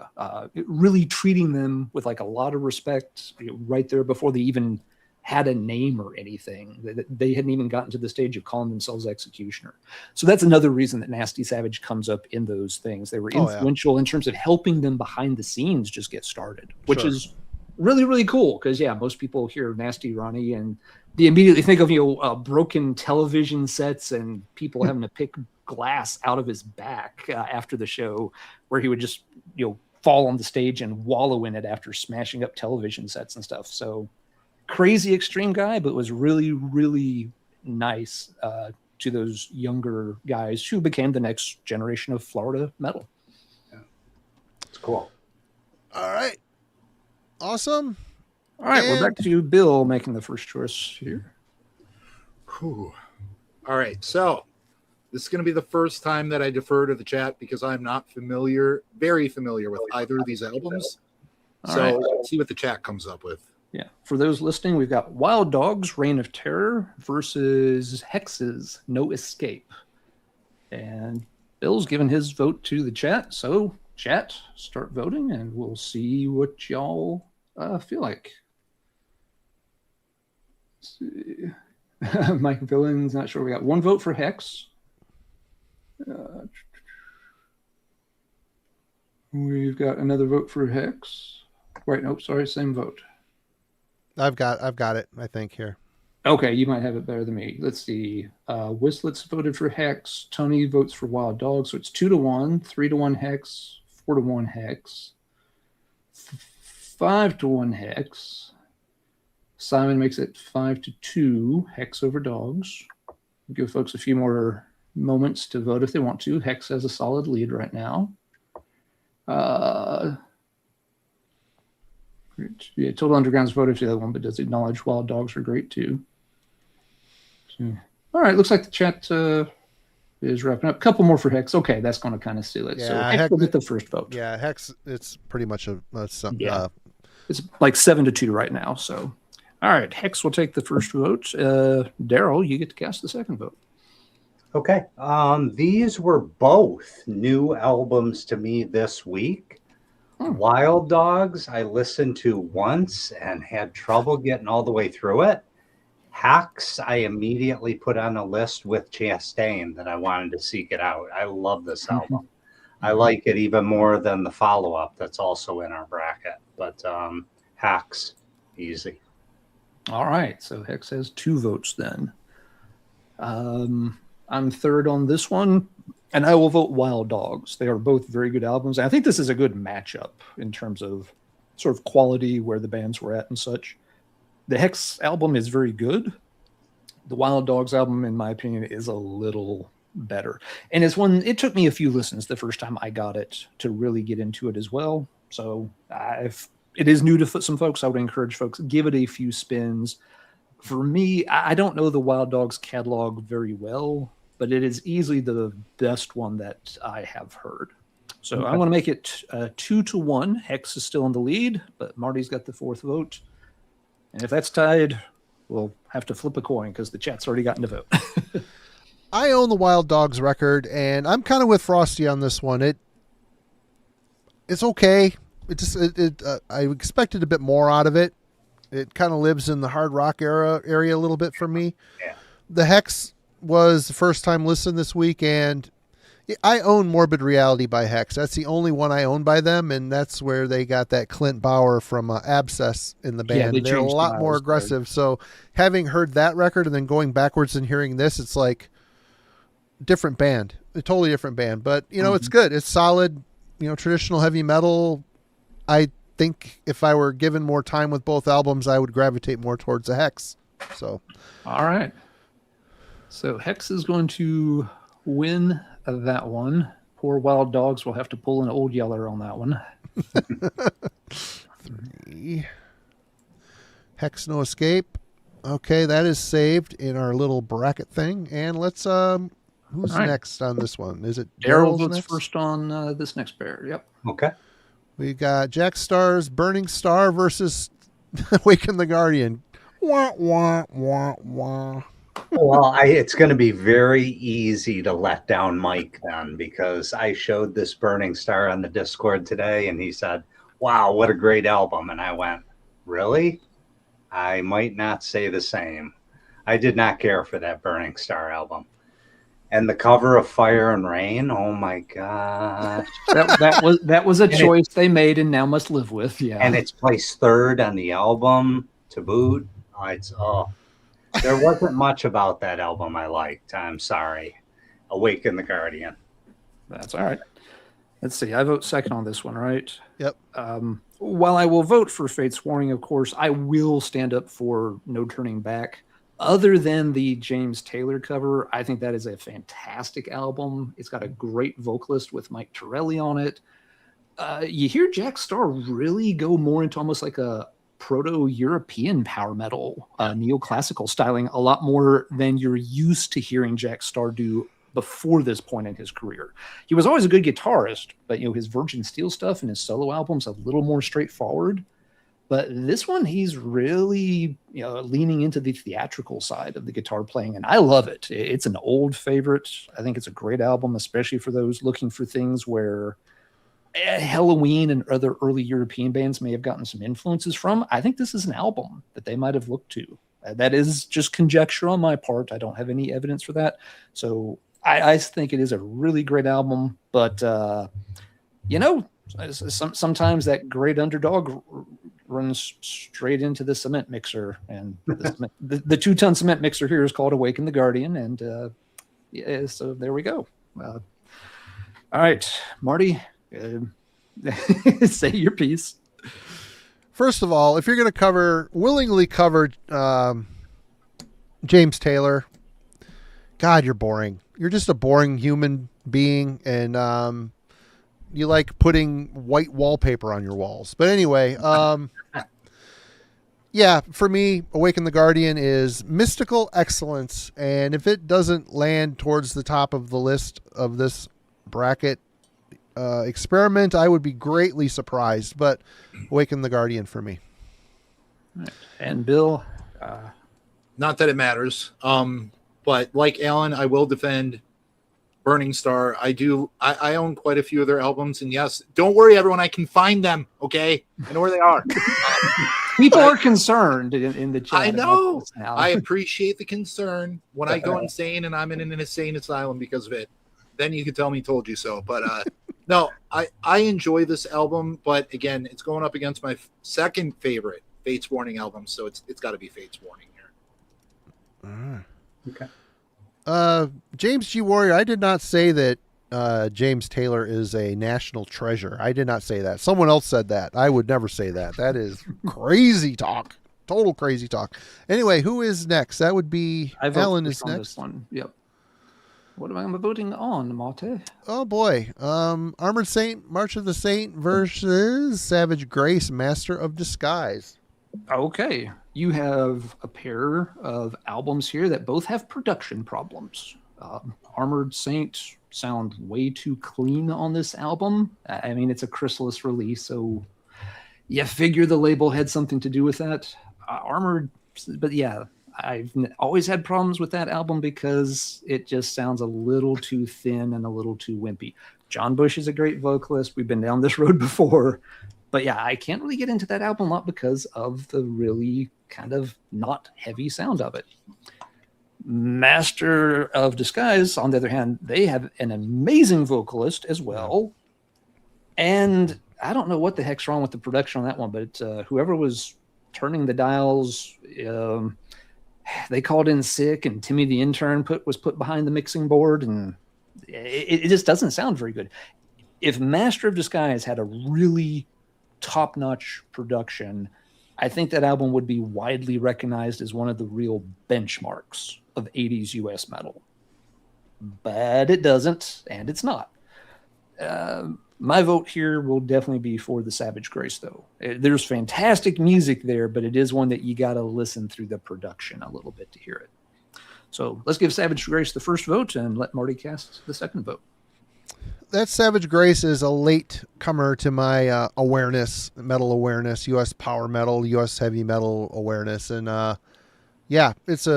Speaker 1: Really treating them with a lot of respect right there before they even had a name or anything. They hadn't even gotten to the stage of calling themselves Executioner. So that's another reason that Nasty Savage comes up in those things. They were influential in terms of helping them behind the scenes just get started, which is really, really cool. Because, most people hear Nasty Ronnie and they immediately think of, broken television sets and people having to pick glass out of his back after the show, where he would just fall on the stage and wallow in it after smashing up television sets and stuff. So crazy extreme guy, but was really, really nice to those younger guys who became the next generation of Florida metal.
Speaker 4: It's cool.
Speaker 2: All right, awesome.
Speaker 1: All right, we're back to Bill making the first choice here.
Speaker 3: Whew. All right, so this is going to be the first time that I defer to the chat because I'm not very familiar with either of these albums. Let's see what the chat comes up with.
Speaker 1: Yeah. For those listening, we've got Wild Dogs, Reign of Terror versus Hexes, No Escape. And Bill's given his vote to the chat. So, chat, start voting, and we'll see what y'all feel like. Let's see. Mike Villain's not sure. We got one vote for Hex. We've got another vote for Hex. Wait, nope, sorry, same vote.
Speaker 2: I've got it, I think, here.
Speaker 1: Okay, you might have it better than me. Let's see. Whistlet's voted for Hex. Tony votes for Wild Dogs, so it's 2-1, 3-1 Hex, 4-1 Hex, 5-1 Hex. Simon makes it 5-2, Hex over Dogs. Give folks a few more moments to vote if they want to. Hex has a solid lead right now. Yeah, Total Underground's voted for the other one, but does acknowledge wild dogs are great too. So, all right, looks like the chat is wrapping up. A couple more for Hex. Okay, that's going to kind of seal it. So Hex will get the first vote.
Speaker 2: Yeah, Hex. It's pretty much
Speaker 1: it's like 7-2 right now. So, all right, Hex will take the first vote. Daryl, you get to cast the second vote.
Speaker 4: Okay. These were both new albums to me this week. Wild Dogs, I listened to once and had trouble getting all the way through it. Hacks, I immediately put on a list with Chastain that I wanted to seek it out. I love this album. I like it even more than the follow-up that's also in our bracket. But Hacks, easy.
Speaker 1: All right, so Hex has 2 votes then. I'm third on this one, and I will vote Wild Dogs. They are both very good albums. And I think this is a good matchup in terms of sort of quality, where the bands were at and such. The Hex album is very good. The Wild Dogs album, in my opinion, is a little better. And it's one, it took me a few listens the first time I got it to really get into it as well. So if it is new to some folks, I would encourage folks, give it a few spins. For me, I don't know the Wild Dogs catalog very well, but it is easily the best one that I have heard. So I want to make it 2-1. Hex is still in the lead, but Marty's got the 4th vote. And if that's tied, we'll have to flip a coin because the chat's already gotten to vote.
Speaker 2: I own the Wild Dogs record, and I'm kind of with Frosty on this one. It's okay. I expected a bit more out of it. It kind of lives in the hard rock area a little bit for me.
Speaker 4: Yeah.
Speaker 2: The Hex was the first time listen this week, and I own Morbid Reality by Hex. That's the only one I own by them, and that's where they got that Clint Bauer from Abscess in the band.
Speaker 1: Yeah,
Speaker 2: they're a lot more aggressive. So having heard that record and then going backwards and hearing this, it's like different band, a totally different band. But, it's good. It's solid, traditional heavy metal. I think if I were given more time with both albums, I would gravitate more towards the Hex. So,
Speaker 1: all right. So Hex is going to win that one. Poor Wild Dogs will have to pull an Old Yeller on that one.
Speaker 2: 3. Hex no escape. Okay, that is saved in our little bracket thing. And let's who's next on this one? Is it
Speaker 1: Daryl votes first on this next pair? Yep.
Speaker 4: Okay.
Speaker 2: We got Jack Starr's Burning Star versus Awaken the Guardian. Wah, wah, wah, wah.
Speaker 4: Well, it's going to be very easy to let down Mike then, because I showed this Burning Star on the Discord today, and he said, wow, what a great album. And I went, really? I might not say the same. I did not care for that Burning Star album. And the cover of Fire and Rain, oh my gosh.
Speaker 1: that was a choice they made and now must live with. Yeah.
Speaker 4: And it's placed 3rd on the album to boot. There wasn't much about that album I liked. I'm sorry. Awaken the Guardian.
Speaker 1: That's all right. Let's see. I vote second on this one, right?
Speaker 2: Yep.
Speaker 1: While I will vote for Fate's Warning, of course, I will stand up for No Turning Back. Other than the James Taylor cover, I think that is a fantastic album. It's got a great vocalist with Mike Torelli on it. You hear Jack Starr really go more into almost like a proto-European power metal, neoclassical styling, a lot more than you're used to hearing Jack Starr do before this point in his career. He was always a good guitarist, but his Virgin Steel stuff and his solo albums a little more straightforward. But this one, he's really leaning into the theatrical side of the guitar playing, and I love it. It's an old favorite. I think it's a great album, especially for those looking for things where Halloween and other early European bands may have gotten some influences from. I think this is an album that they might have looked to. That is just conjecture on my part. I don't have any evidence for that. So I think it is a really great album, but sometimes that great underdog runs straight into the cement mixer, and the 2-ton cement mixer here is called Awaken the Guardian, and so there we go. All right, Marty, say your piece.
Speaker 2: First of all, if you're going to willingly cover James Taylor, God, you're boring. You're just a boring human being, and you like putting white wallpaper on your walls. But anyway, Yeah, for me, Awaken the Guardian is mystical excellence, and if it doesn't land towards the top of the list of this bracket experiment, I would be greatly surprised. But Awaken the Guardian for me.
Speaker 1: And Bill,
Speaker 3: Not that it matters. But like Alan, I will defend Burning Star. I own quite a few of their albums, and yes, don't worry, everyone. I can find them. Okay, I know where they are.
Speaker 1: people are concerned in the chat.
Speaker 3: I know.
Speaker 1: About this now.
Speaker 3: I appreciate the concern. When I go insane and I'm in an insane asylum because of it, then you can tell me told you so. But no, I enjoy this album. But again, it's going up against my second favorite Fates Warning album, so it's got to be Fates Warning here.
Speaker 4: Okay.
Speaker 2: James G. Warrior, I did not say that James Taylor is a national treasure. I did not say that. Someone else said that. I would never say that. That is crazy talk. Total crazy talk. Anyway, who is next? That would be Alan is
Speaker 1: on
Speaker 2: next.
Speaker 1: This one. Yep. What am I voting on, Mate?
Speaker 2: Oh boy. Armored Saint, March of the Saint versus Savage Grace, Master of Disguise.
Speaker 1: Okay. You have a pair of albums here that both have production problems. Armored Saint sound way too clean on this album. I mean, it's a Chrysalis release, so you figure the label had something to do with that. Armored, but yeah, I've always had problems with that album because it just sounds a little too thin and a little too wimpy. John Bush is a great vocalist. We've been down this road before. But yeah, I can't really get into that album a lot because of the really kind of not heavy sound of it. Master of Disguise, on the other hand, they have an amazing vocalist as well. And I don't know what the heck's wrong with the production on that one, but whoever was turning the dials, they called in sick, and Timmy the intern was put behind the mixing board, and it just doesn't sound very good. If Master of Disguise had a really top-notch production, I think that album would be widely recognized as one of the real benchmarks of 80s US metal. But it doesn't, and it's not. My vote here will definitely be for the Savage Grace, though. There's fantastic music there, but it is one that you got to listen through the production a little bit to hear it. So let's give Savage Grace the first vote and let Marty cast the second vote.
Speaker 2: That Savage Grace is a late comer to my awareness, metal awareness, U.S. power metal, U.S. heavy metal awareness. And yeah, it's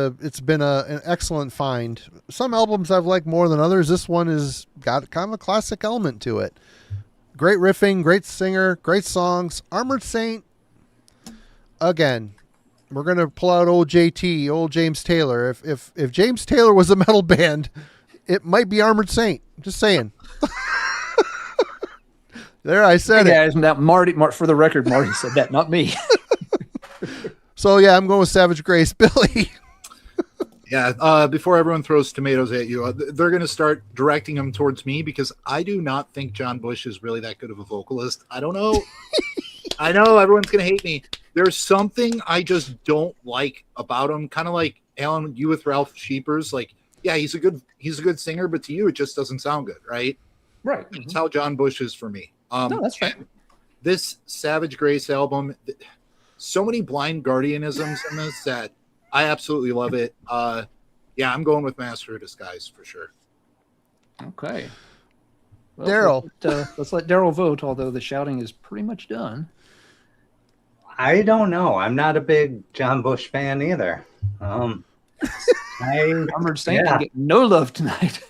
Speaker 2: been an excellent find. Some albums I've liked more than others. This one has got kind of a classic element to it. Great riffing, great singer, great songs. Armored Saint, again, we're going to pull out old JT, old James Taylor. If James Taylor was a metal band, it might be Armored Saint. Just saying. There, I said
Speaker 1: hey guys, now Marty, for the record, Marty said that, not me.
Speaker 2: So yeah, I'm going with Savage Grace. Billy.
Speaker 3: Yeah, before everyone throws tomatoes at you, they're going to start directing them towards me because I do not think John Bush is really that good of a vocalist. I don't know. I know everyone's going to hate me. There's something I just don't like about him. Kind of like Alan, you with Ralph Sheepers. Like, yeah, he's a good singer, but to you, it just doesn't sound good, right?
Speaker 1: Right.
Speaker 3: That's how John Bush is for me.
Speaker 1: No, that's right.
Speaker 3: This Savage Grace album, so many blind guardianisms in this that I absolutely love it. Yeah, I'm going with Master of Disguise for sure.
Speaker 1: Okay. Well,
Speaker 2: Daryl.
Speaker 1: Let's let Daryl vote, although the shouting is pretty much done.
Speaker 4: I don't know. I'm not a big John Bush fan either.
Speaker 1: Armored Saint can get no love tonight.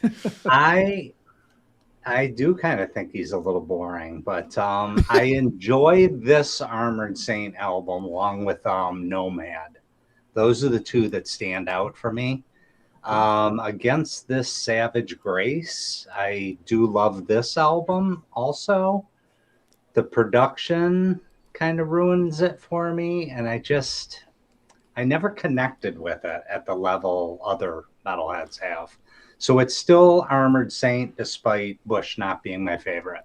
Speaker 4: I do kind of think he's a little boring, but I enjoyed this Armored Saint album along with Nomad. Those are the two that stand out for me. Against this Savage Grace, I do love this album also. The production kind of ruins it for me, and I never connected with it at the level other metalheads have. So it's still Armored Saint, despite Bush not being my favorite.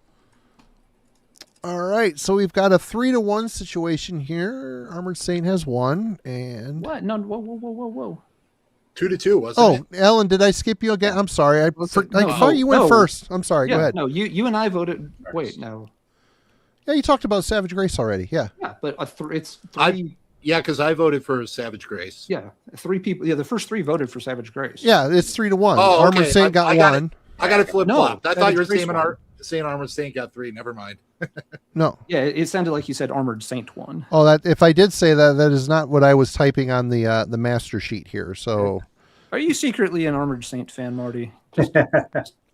Speaker 2: All right, so we've got a 3-1 situation here. Armored Saint has won, and
Speaker 1: What? No, whoa.
Speaker 3: 2-2, wasn't it?
Speaker 2: Ellen, did I skip you again? I'm sorry. I thought you went first. I'm sorry.
Speaker 1: Yeah,
Speaker 2: Go ahead.
Speaker 1: No, you and I voted.
Speaker 4: First.
Speaker 1: Wait, no.
Speaker 2: Yeah, you talked about Savage Grace already. Yeah.
Speaker 1: Yeah, but it's three.
Speaker 3: Yeah, because I voted for Savage Grace.
Speaker 1: Yeah, 3 people. Yeah, the first 3 voted for Savage Grace.
Speaker 2: Yeah, it's 3-1.
Speaker 3: Oh,
Speaker 2: Armored
Speaker 3: okay.
Speaker 2: Saint got
Speaker 3: got
Speaker 2: one.
Speaker 3: I got it flip flopped.
Speaker 1: No,
Speaker 3: I thought you were
Speaker 1: Savage Grace
Speaker 3: saying Armored Saint got 3. Never mind.
Speaker 2: No.
Speaker 1: Yeah, it sounded like you said Armored Saint won.
Speaker 2: Oh, that if I did say that, that is not what I was typing on the master sheet here. So,
Speaker 1: Are you secretly an Armored Saint fan, Marty? Just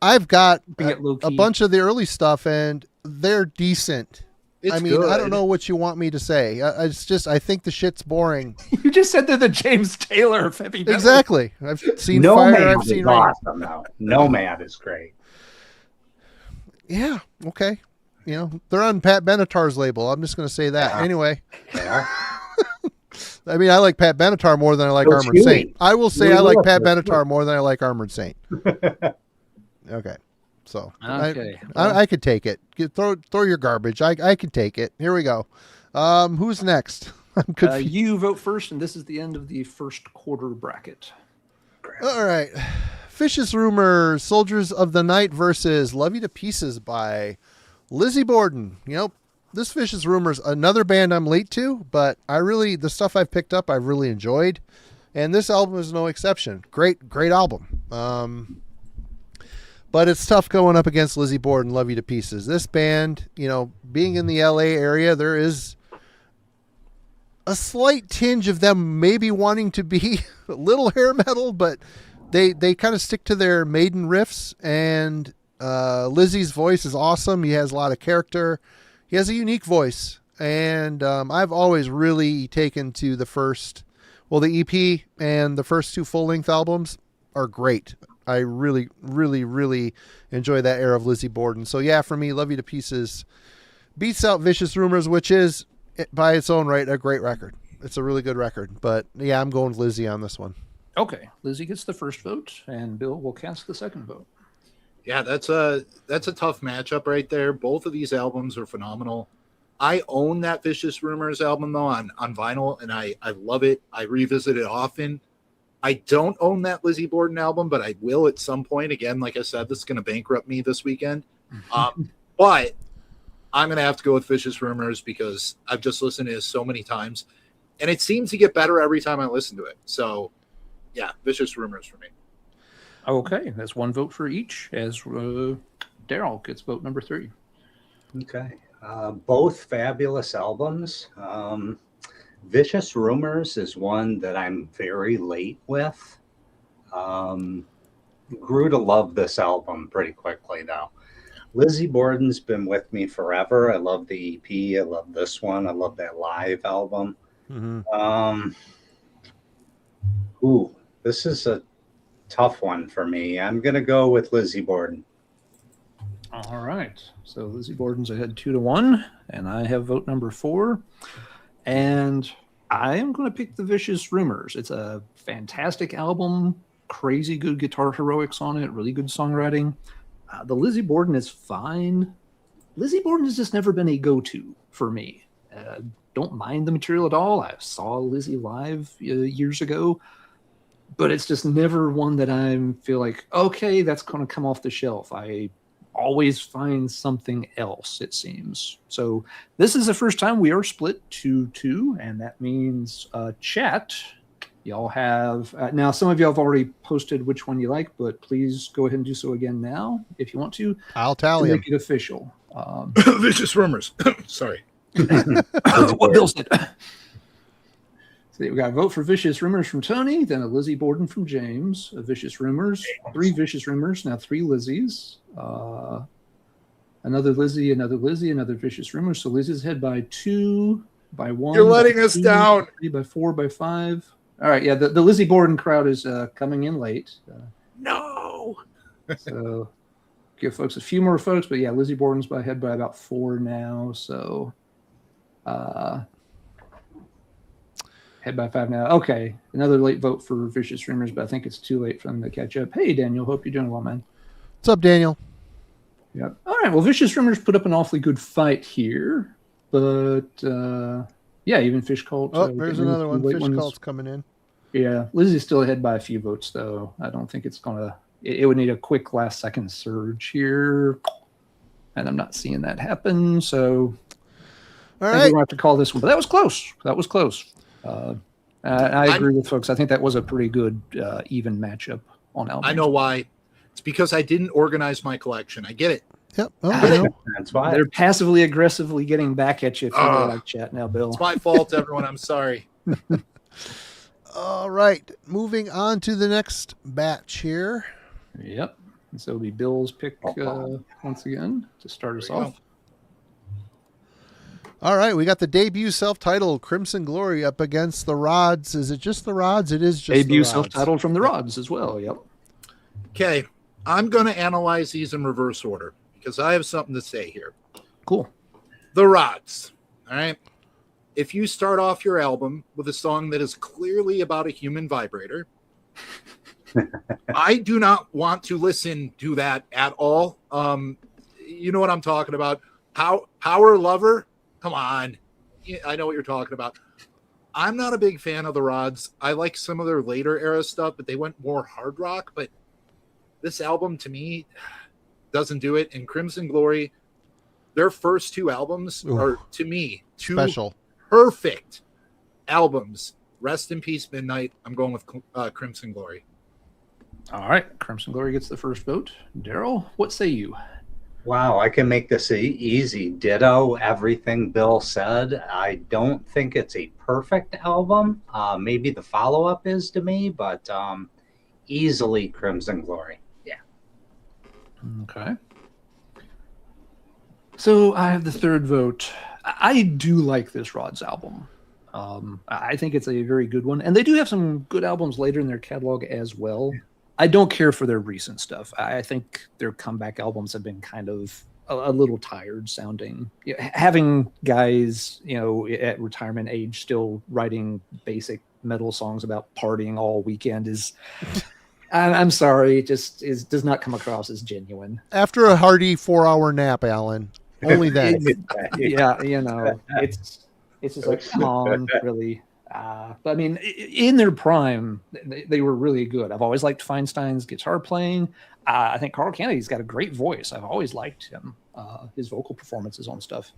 Speaker 2: I've got
Speaker 1: Be it low
Speaker 2: a
Speaker 1: key.
Speaker 2: bunch of the early stuff, and they're decent.
Speaker 3: It's
Speaker 2: I mean, I
Speaker 3: good.
Speaker 2: don't know what you want me to say. It's just I think the shit's boring.
Speaker 1: you just said they're the James Taylor of heavy metal.
Speaker 2: Exactly. I've seen
Speaker 4: Nomad
Speaker 2: Fire. I've
Speaker 4: is
Speaker 2: seen Rain.
Speaker 4: awesome now. Nomad is great.
Speaker 2: Yeah. Okay. You know, they're on Pat Benatar's label. I'm just going to say that.
Speaker 4: Yeah.
Speaker 2: Anyway,
Speaker 4: Yeah.
Speaker 2: I mean, I like Pat Benatar more than I like
Speaker 4: So
Speaker 2: Armored
Speaker 4: Huey.
Speaker 2: Saint. I will say
Speaker 4: Huey
Speaker 2: I like
Speaker 4: Lewis,
Speaker 2: Pat
Speaker 4: that's
Speaker 2: Benatar more than I like Armored Saint. Okay. So
Speaker 1: Okay.
Speaker 2: I could take it. Throw your garbage. I could take it. Here we go. Who's next? I'm confused.
Speaker 1: You vote first, and this is the end of the first quarter bracket.
Speaker 2: All right. Fish's Rumor, Soldiers of the Night versus Love You to Pieces by Lizzy Bordon. You know, this Fish's Rumor's another band I'm late to, but the stuff I've picked up I've really enjoyed. And this album is no exception. Great album. But it's tough going up against Lizzy Bordon, Love You to Pieces. This band, you know, being in the LA area, there is a slight tinge of them maybe wanting to be a little hair metal, but they kind of stick to their maiden riffs. And Lizzy's voice is awesome. He has a lot of character. He has a unique voice. And I've always really taken to the EP and the first 2 full-length albums are great. I really, really, really enjoy that era of Lizzy Bordon. So yeah, for me, Love You to Pieces beats out Vicious Rumors, which is by its own right a great record. It's a really good record. But yeah, I'm going with Lizzy on this one.
Speaker 1: Okay. Lizzy gets the first vote, and Bill will cast the second vote.
Speaker 3: Yeah, that's a tough matchup right there. Both of these albums are phenomenal. I own that Vicious Rumors album though on vinyl, and I love it. I revisit it often. I don't own that Lizzy Bordon album, but I will at some point. Again, like I said, this is going to bankrupt me this weekend. But I'm going to have to go with Vicious Rumors because I've just listened to it so many times, and it seems to get better every time I listen to it. So, yeah, Vicious Rumors for me.
Speaker 1: Okay. That's 1 vote for each, as Daryl gets vote number 3.
Speaker 4: Okay. Both fabulous albums. Vicious Rumors is one that I'm very late with. Grew to love this album pretty quickly, though. Lizzy Bordon's been with me forever. I love the EP. I love this one. I love that live album.
Speaker 2: Mm-hmm.
Speaker 4: This is a tough one for me. I'm going to go with Lizzy Bordon.
Speaker 1: All right. So Lizzy Bordon's ahead 2-1, and I have vote number 4. And I am going to pick the Vicious Rumors. It's a fantastic album, crazy good guitar heroics on it, really good songwriting. The Lizzy Bordon is fine. Lizzy Bordon has just never been a go-to for me. Don't mind the material at all. I saw Lizzy live years ago, but it's just never one that I feel like, okay, that's going to come off the shelf. I always find something else, it seems. So this is the first time we are split 2-2, and that means chat. Y'all have now some of y'all have already posted which one you like, but please go ahead and do so again now if you want to.
Speaker 2: I'll tally
Speaker 1: to
Speaker 2: him.
Speaker 1: make it official.
Speaker 3: Vicious Rumors. Sorry.
Speaker 1: What Bill said. So we got a vote for Vicious Rumors from Tony, then a Lizzy Bordon from James, a Vicious Rumors, 3 Vicious Rumors, now 3 Lizzys, another Lizzy, another Vicious Rumors. So Lizzy's ahead by 2, by 1.
Speaker 3: You're letting
Speaker 1: by
Speaker 3: us
Speaker 1: 2,
Speaker 3: down.
Speaker 1: 3, by 4, by 5. All right, yeah, the Lizzy Bordon crowd is coming in late.
Speaker 3: No.
Speaker 1: So give folks a few more folks, but yeah, Lizzy Bordon's ahead by about 4 now. So head by 5 now. Okay, another late vote for Vicious Rumors, but I think it's too late for them to catch up. Hey, Daniel, hope you're doing well, man.
Speaker 2: What's up, Daniel?
Speaker 1: Yep. All right, well, Vicious Rumors put up an awfully good fight here, but yeah, even Fish Cult.
Speaker 2: Oh, there's another one. Fish Cult's coming in.
Speaker 1: Yeah, Lizzy's still ahead by a few votes, though. I don't think it's going to... It would need a quick last-second surge here, and I'm not seeing that happen, so...
Speaker 2: All
Speaker 1: I think
Speaker 2: right.
Speaker 1: we're going to have to call this one. But that was close. I agree with folks. I think that was a pretty good even matchup on albums.
Speaker 3: I know why. It's because I didn't organize my collection. I get it.
Speaker 2: Yep. Oh, I know.
Speaker 4: That's why.
Speaker 1: They're passively aggressively getting back at you if you don't like chat now, Bill.
Speaker 3: It's my fault, everyone. I'm sorry.
Speaker 2: All right. Moving on to the next batch here.
Speaker 1: Yep. So it'll be Bill's pick once again to start us off.
Speaker 2: All right. We got the debut self-titled Crimson Glory up against the Rods. Is it just the Rods? It is just
Speaker 1: debut
Speaker 2: the Rods.
Speaker 1: self-titled from the Rods as well. Yep.
Speaker 3: Okay. I'm going to analyze these in reverse order because I have something to say here.
Speaker 1: Cool.
Speaker 3: The Rods. All right. If you start off your album with a song that is clearly about a human vibrator, I do not want to listen to that at all. You know what I'm talking about. Power Lover. Come on. I know what you're talking about. I'm not a big fan of the Rods. I like some of their later era stuff, but they went more hard rock. But this album to me doesn't do it. And Crimson Glory, their first two albums are, to me, two
Speaker 2: special,
Speaker 3: perfect albums. Rest in peace, Midnight. I'm going with Crimson Glory.
Speaker 1: All right. Crimson Glory gets the first vote. Daryl, what say you?
Speaker 4: Wow, I can make this easy. Ditto everything Bill said. I don't think it's a perfect album. Maybe the follow-up is to me, but easily Crimson Glory. Yeah.
Speaker 1: Okay. So I have the third vote. I do like this Rods album. I think it's a very good one. And they do have some good albums later in their catalog as well. I don't care for their recent stuff. I think their comeback albums have been kind of a little tired sounding. Having guys, at retirement age still writing basic metal songs about partying all weekend is, I'm sorry, it just does not come across as genuine.
Speaker 2: After a hearty 4-hour nap, Alan, only then.
Speaker 1: Yeah, it's just like, come on, really. But I mean, in their prime, they were really good. I've always liked Feinstein's guitar playing. I think Carl Kennedy's got a great voice. I've always liked him, his vocal performances on stuff.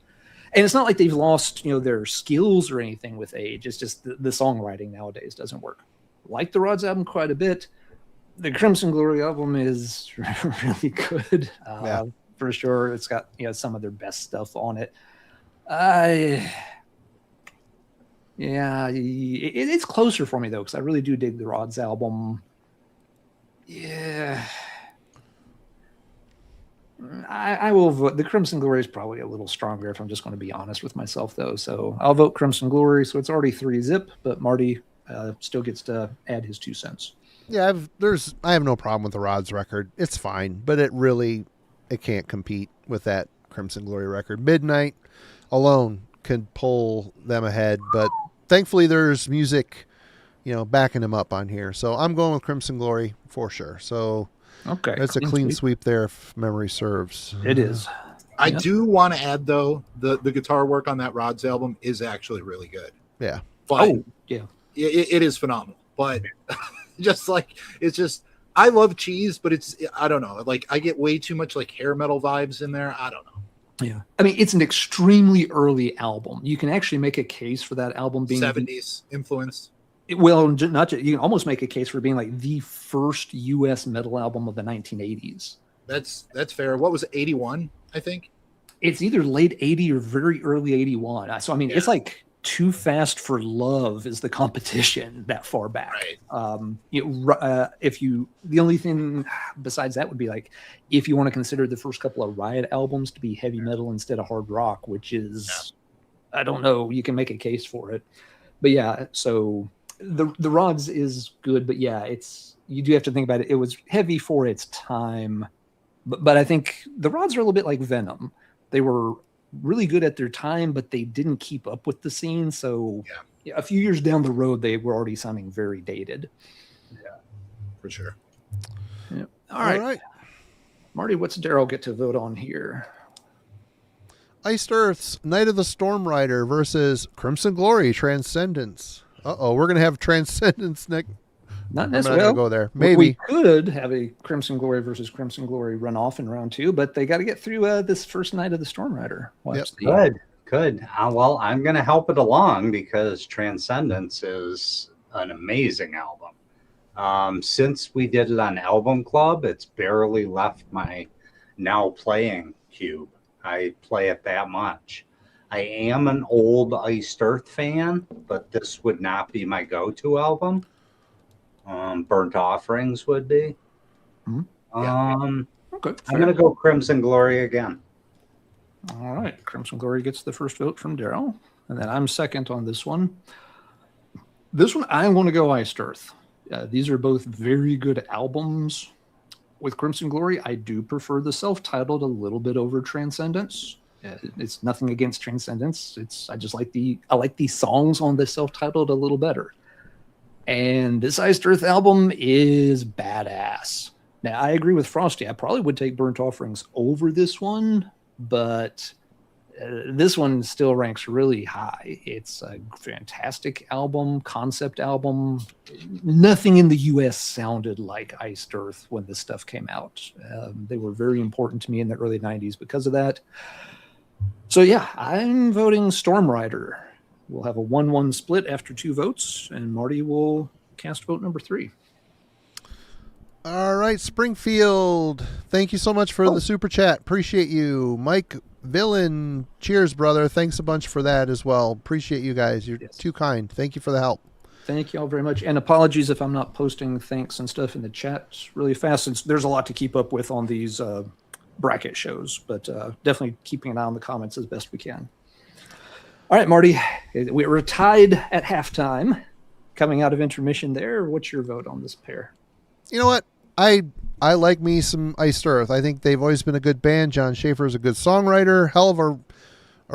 Speaker 1: And it's not like they've lost, their skills or anything with age. It's just the songwriting nowadays doesn't work. Like the Rods album quite a bit. The Crimson Glory album is really good, for sure. It's got some of their best stuff on it. Yeah, it's closer for me, though, because I really do dig the Rods album. Yeah. I will vote. The Crimson Glory is probably a little stronger if I'm just going to be honest with myself, though. So I'll vote Crimson Glory. So it's already 3-zip, but Marty still gets to add his 2 cents.
Speaker 2: Yeah, I have no problem with the Rods record. It's fine, but it can't compete with that Crimson Glory record. Midnight alone can pull them ahead, but thankfully there's music, backing them up on here. So I'm going with Crimson Glory for sure. So
Speaker 1: okay,
Speaker 2: that's a clean sweep there if memory serves.
Speaker 1: It is.
Speaker 3: I do want to add, though, the guitar work on that Rods album is actually really good.
Speaker 2: Yeah.
Speaker 3: But
Speaker 1: yeah.
Speaker 3: It is phenomenal. But I love cheese, but I don't know. Like, I get way too much like hair metal vibes in there. I don't know.
Speaker 1: Yeah. I mean, it's an extremely early album. You can actually make a case for that album being
Speaker 3: 70s influence.
Speaker 1: You can almost make a case for being like the first US metal album of the 1980s.
Speaker 3: That's fair. What was it, 81, I think?
Speaker 1: It's either late 80 or very early 81. So, I mean, it's like Too Fast for Love is the competition that far back.
Speaker 3: Right.
Speaker 1: The only thing besides that would be like, if you want to consider the first couple of Riot albums to be heavy metal instead of hard rock, which is, I don't know, you can make a case for it. But yeah, so the Rods is good, but yeah, you do have to think about it. It was heavy for its time, but I think the Rods are a little bit like Venom. They were really good at their time, but they didn't keep up with the scene. So a few years down the road, they were already sounding very dated.
Speaker 3: Yeah, for sure.
Speaker 1: Yeah. All right. Marty, what's Daryl get to vote on here?
Speaker 2: Iced Earth's Night of the Storm Rider versus Crimson Glory Transcendence. We're going to have Transcendence next.
Speaker 1: Not necessarily.
Speaker 2: Go there. Maybe
Speaker 1: we could have a Crimson Glory versus Crimson Glory runoff in round 2, but they got to get through this first Night of the Storm Rider.
Speaker 4: Good. Good. Well, I'm going to help it along because Transcendence is an amazing album. Since we did it on Album Club, it's barely left my now playing cube. I play it that much. I am an old Iced Earth fan, but this would not be my go-to album. Burnt Offerings would be.
Speaker 1: Yeah. Okay,
Speaker 4: I'm going to go Crimson Glory again.
Speaker 1: All right. Crimson Glory gets the first vote from Daryl. And then I'm second on this one. This one, I want to go Iced Earth. These are both very good albums. With Crimson Glory, I do prefer the self-titled a little bit over Transcendence. It's nothing against Transcendence. I like the songs on the self-titled a little better. And this Iced Earth album is badass. Now, I agree with Frosty. I probably would take Burnt Offerings over this one, but this one still ranks really high. It's a fantastic album, concept album. Nothing in the U.S. sounded like Iced Earth when this stuff came out. They were very important to me in the early 90s because of that. So, yeah, I'm voting Storm Rider. We'll have a 1-1 split after 2 votes, and Marty will cast vote number 3.
Speaker 2: All right, Springfield. Thank you so much for the super chat. Appreciate you. Mike Villain, cheers, brother. Thanks a bunch for that as well. Appreciate you guys. You're too kind. Thank you for the help.
Speaker 1: Thank you all very much. And apologies if I'm not posting thanks and stuff in the chat really fast, since there's a lot to keep up with on these bracket shows, but definitely keeping an eye on the comments as best we can. All right, Marty, we were tied at halftime. Coming out of intermission there, what's your vote on this pair?
Speaker 2: You know what? I like me some Iced Earth. I think they've always been a good band. John Schaefer is a good songwriter. Hell of a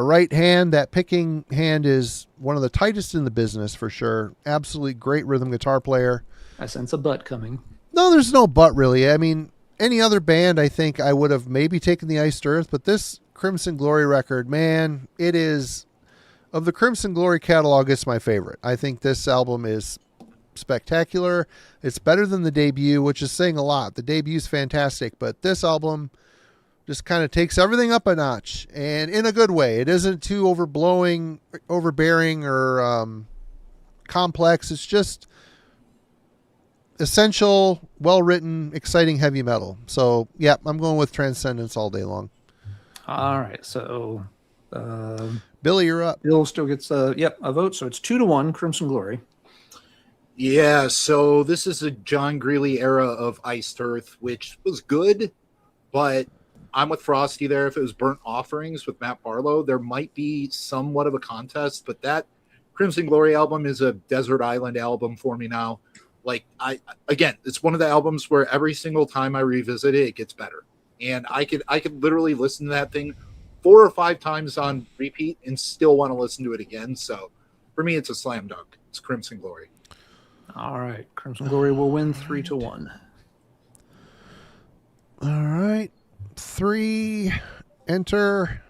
Speaker 2: right hand. That picking hand is one of the tightest in the business for sure. Absolutely great rhythm guitar player.
Speaker 1: I sense a butt coming.
Speaker 2: No, there's no but really. I mean, any other band, I think I would have maybe taken the Iced Earth, but this Crimson Glory record, man, it is, of the Crimson Glory catalog, it's my favorite. I think this album is spectacular. It's better than the debut, which is saying a lot. The debut is fantastic, but this album just kind of takes everything up a notch, and in a good way. It isn't too overbearing, or complex. It's just essential, well-written, exciting heavy metal. So, yeah, I'm going with Transcendence all day long.
Speaker 1: All right, so
Speaker 2: Billy, you're up.
Speaker 1: Bill still gets a vote, so it's 2-1 Crimson Glory.
Speaker 3: Yeah, so this is a John Greeley era of Iced Earth, which was good, but I'm with Frosty there. If it was Burnt Offerings with Matt Barlow, there might be somewhat of a contest, but that Crimson Glory album is a desert island album for me now. Like, it's one of the albums where every single time I revisit it, it gets better. And I could literally listen to that thing 4 or 5 times on repeat and still want to listen to it again. So for me, it's a slam dunk. It's Crimson Glory.
Speaker 1: All right. Crimson Glory will win 3-1.
Speaker 2: All right. 3, enter.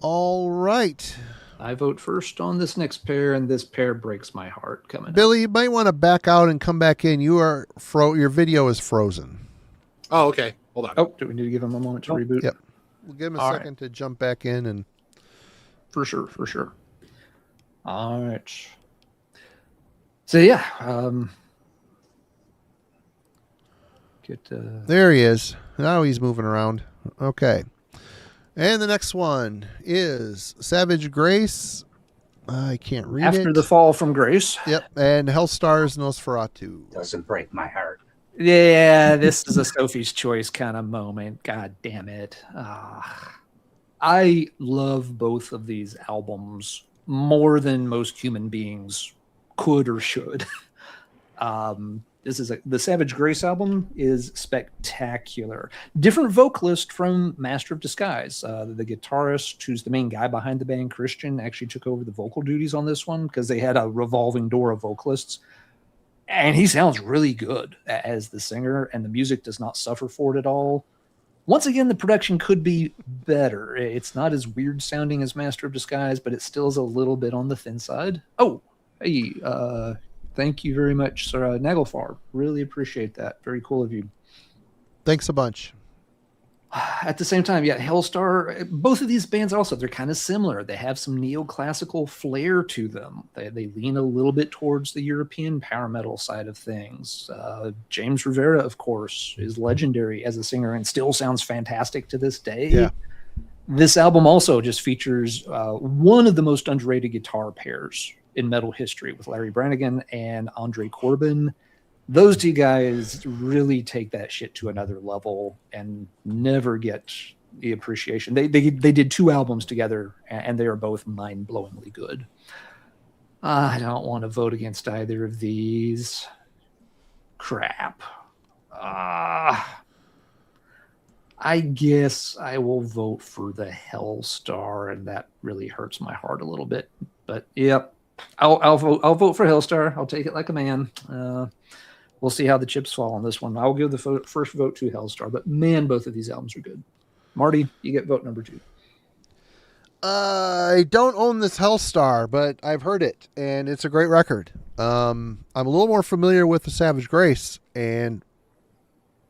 Speaker 2: All right.
Speaker 1: I vote first on this next pair, and this pair breaks my heart coming
Speaker 2: Billy, you might want to back out and come back in. Your video is frozen.
Speaker 3: Oh, okay. Hold on.
Speaker 1: Oh, do we need to give him a moment to reboot?
Speaker 2: Yep. We'll give him a second to jump back in. And
Speaker 1: For sure. All right. So, yeah.
Speaker 2: There he is. Now he's moving around. Okay. And the next one is Savage Grace. I can't read it.
Speaker 1: After the Fall from Grace.
Speaker 2: Yep. And Hellstar's Nosferatu.
Speaker 4: Doesn't break my heart.
Speaker 1: Yeah, this is a Sophie's Choice kind of moment. God damn it. I love both of these albums more than most human beings could or should. The Savage Grace album is spectacular. Different vocalist from Master of Disguise. The guitarist, who's the main guy behind the band, Christian, actually took over the vocal duties on this one because they had a revolving door of vocalists. And he sounds really good as the singer, and the music does not suffer for it at all. Once again, the production could be better. It's not as weird sounding as Master of Disguise, but it still is a little bit on the thin side. Oh, hey, thank you very much, Sir Nagelfar. Really appreciate that. Very cool of you.
Speaker 2: Thanks a bunch.
Speaker 1: At the same time, yeah, Hellstar, both of these bands also, they're kind of similar. They have some neoclassical flair to them. They lean a little bit towards the European power metal side of things. James Rivera, of course, is legendary as a singer and still sounds fantastic to this day.
Speaker 2: Yeah.
Speaker 1: This album also just features one of the most underrated guitar pairs in metal history with Larry Brannigan and Andre Corbin. Those two guys really take that shit to another level and never get the appreciation. They did 2 albums together, and they are both mind-blowingly good. I don't want to vote against either of these. Crap. I guess I will vote for the Hellstar, and that really hurts my heart a little bit. But yep, I'll vote for Hellstar. I'll take it like a man. We'll see how the chips fall on this one. I'll give the first vote to Hellstar, but man, both of these albums are good. Marty, you get vote number 2.
Speaker 2: I don't own this Hellstar, but I've heard it, and it's a great record. I'm a little more familiar with the Savage Grace, and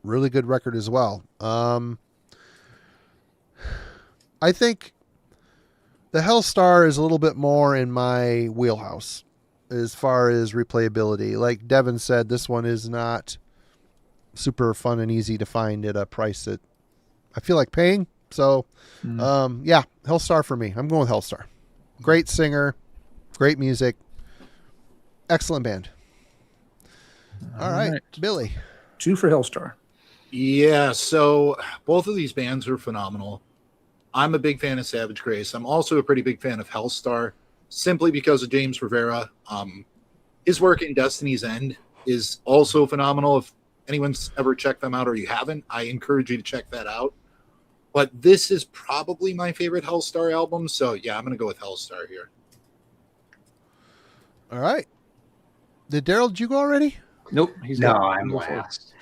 Speaker 2: really good record as well. I think the Hellstar is a little bit more in my wheelhouse as far as replayability. Like Devin said, this one is not super fun and easy to find at a price that I feel like paying. So, yeah, Hellstar for me. I'm going with Hellstar. Great singer, great music, excellent band. All right, Billy.
Speaker 1: 2 for Hellstar.
Speaker 3: Yeah, so both of these bands are phenomenal. I'm a big fan of Savage Grace. I'm also a pretty big fan of Hellstar, simply because of James Rivera. His work in Destiny's End is also phenomenal. If anyone's ever checked them out or you haven't, I encourage you to check that out. But this is probably my favorite Hellstar album, so yeah, I'm going to go with Hellstar here.
Speaker 2: All right. Daryl, did you go already?
Speaker 1: Nope.
Speaker 4: I'm last.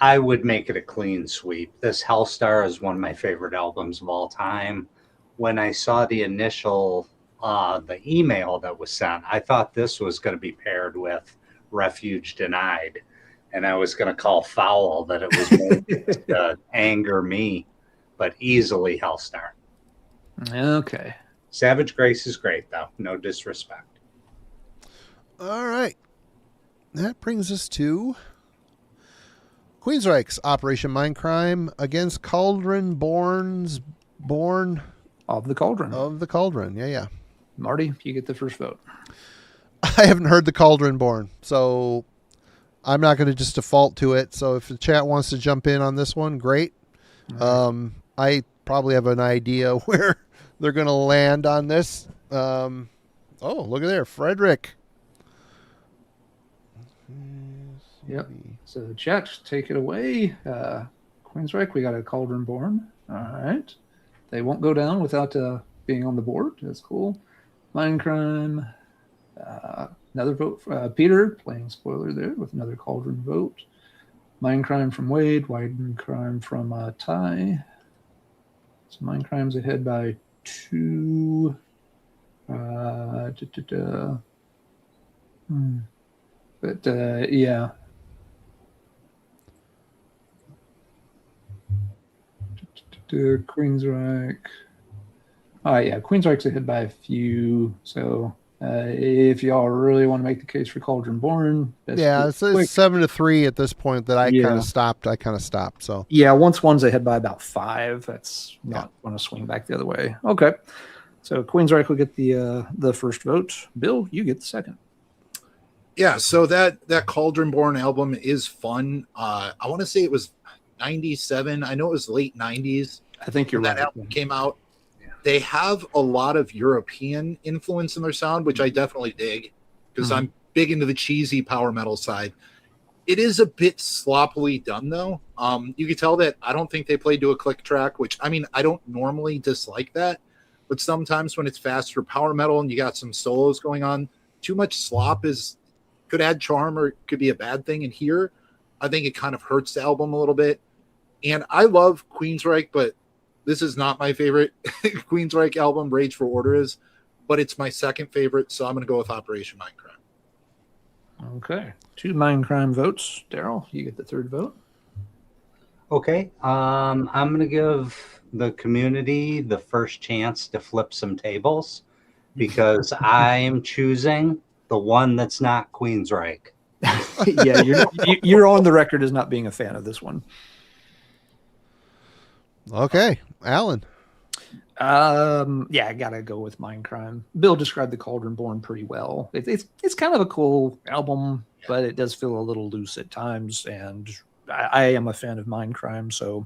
Speaker 4: I would make it a clean sweep. This Hellstar is one of my favorite albums of all time. When I saw the initial the email that was sent, I thought this was going to be paired with Refuge Denied, and I was going to call foul that it was made to anger me, but easily Hellstar.
Speaker 1: Okay.
Speaker 4: Savage Grace is great, though. No disrespect.
Speaker 2: All right. That brings us to Queensryche's Operation Mindcrime against Cauldron Born
Speaker 1: Of the Cauldron.
Speaker 2: of the Cauldron. Yeah.
Speaker 1: Marty, you get the first vote.
Speaker 2: I haven't heard the Cauldron Born, so I'm not going to just default to it. So if the chat wants to jump in on this one, great. I probably have an idea where they're going to land on this. Oh, look at there. Frederick.
Speaker 1: Yep. So chat, take it away. Queensryche, we got a Cauldron Born. All right. They won't go down without being on the board. That's cool. Mindcrime. Another vote for Peter, playing spoiler there with another Cauldron vote. Mindcrime from Wade. Mindcrime from Ty. So Mindcrime's ahead by 2. But yeah. Queensryche. Oh yeah, Queensryche's ahead by a few. So if y'all really want to make the case for Cauldron Born,
Speaker 2: It's 7-3 at this point that I kind of stopped. So
Speaker 1: yeah, once one's ahead by about 5, that's not going to swing back the other way. Okay, so Queensryche will get the first vote. Bill, you get the second.
Speaker 3: Yeah, so that Cauldron Born album is fun. I want to say it was 97. I know it was late 90s.
Speaker 1: I think you're right.
Speaker 3: That album came out. They have a lot of European influence in their sound, which I definitely dig because I'm big into the cheesy power metal side. It is a bit sloppily done, though. You can tell that I don't think they played to a click track, which, I mean, I don't normally dislike that. But sometimes when it's faster power metal and you got some solos going on, too much slop could add charm or it could be a bad thing. And here, I think it kind of hurts the album a little bit. And I love Queensryche, but this is not my favorite Queensryche album. Rage for Order is, but it's my second favorite, so I'm going to go with Operation Mindcrime.
Speaker 1: Okay. 2 Mindcrime votes. Daryl, you get the third vote.
Speaker 4: Okay. I'm going to give the community the first chance to flip some tables because I'm choosing the one that's not Queensryche.
Speaker 1: Yeah, you're on the record as not being a fan of this one.
Speaker 2: Okay, Alan.
Speaker 1: Yeah, I gotta go with Mindcrime. Bill described the Cauldron Born pretty well. It's kind of a cool album, but it does feel a little loose at times, and I am a fan of Mindcrime, so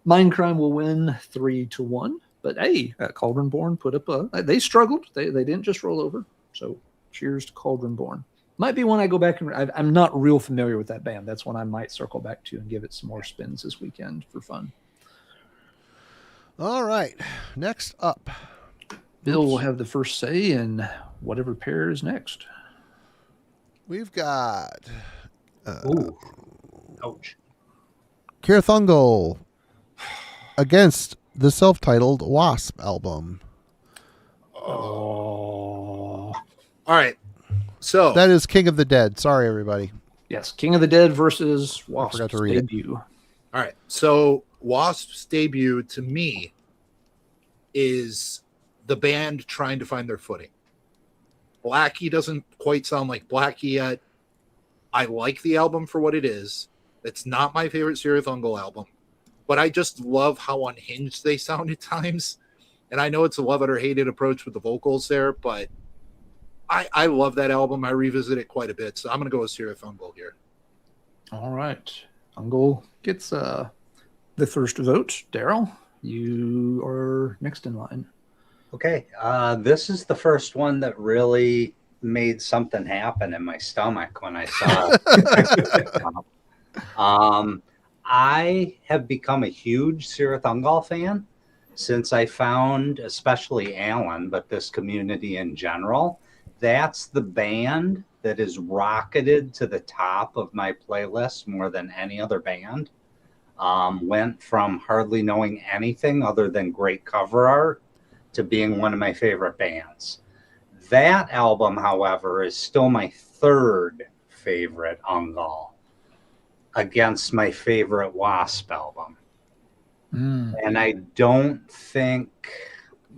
Speaker 1: Mindcrime will win 3-1. But hey, Cauldron Born put up they struggled. They didn't just roll over. So cheers to Cauldron Born. Might be one I go back and I'm not real familiar with that band. That's one I might circle back to and give it some more spins this weekend for fun.
Speaker 2: All right, next up,
Speaker 1: Bill will have the first say in whatever pair is next.
Speaker 2: we've got
Speaker 4: Ooh. Ouch.
Speaker 2: Kirthungal against the self-titled Wasp album.
Speaker 1: Oh,
Speaker 3: All right. So
Speaker 2: That is King of the Dead. Sorry, everybody.
Speaker 1: yes, King of the Dead versus Wasp's
Speaker 2: forgot to read it.
Speaker 1: debut.
Speaker 3: all right. So Wasp's debut to me is the band trying to find their footing. Blackie doesn't quite sound like Blackie yet. I like the album for what it is. It's not my favorite Cirithungal album, but I just love how unhinged they sound at times. And I know it's a love it or hate it approach with the vocals there, but I love that album. I revisit it quite a bit. So I'm going to go with Cirithungal here.
Speaker 1: All right, Ungle gets the first vote. Daryl, you are next in line.
Speaker 4: Okay. This is the first one that really made something happen in my stomach when I saw it. I have become a huge Cirithungal fan since I found, especially Alan, but this community in general, that's the band that is rocketed to the top of my playlist more than any other band. Went from hardly knowing anything other than great cover art to being one of my favorite bands. That album, however, is still my third favorite Ungal against my favorite Wasp album. And I don't think,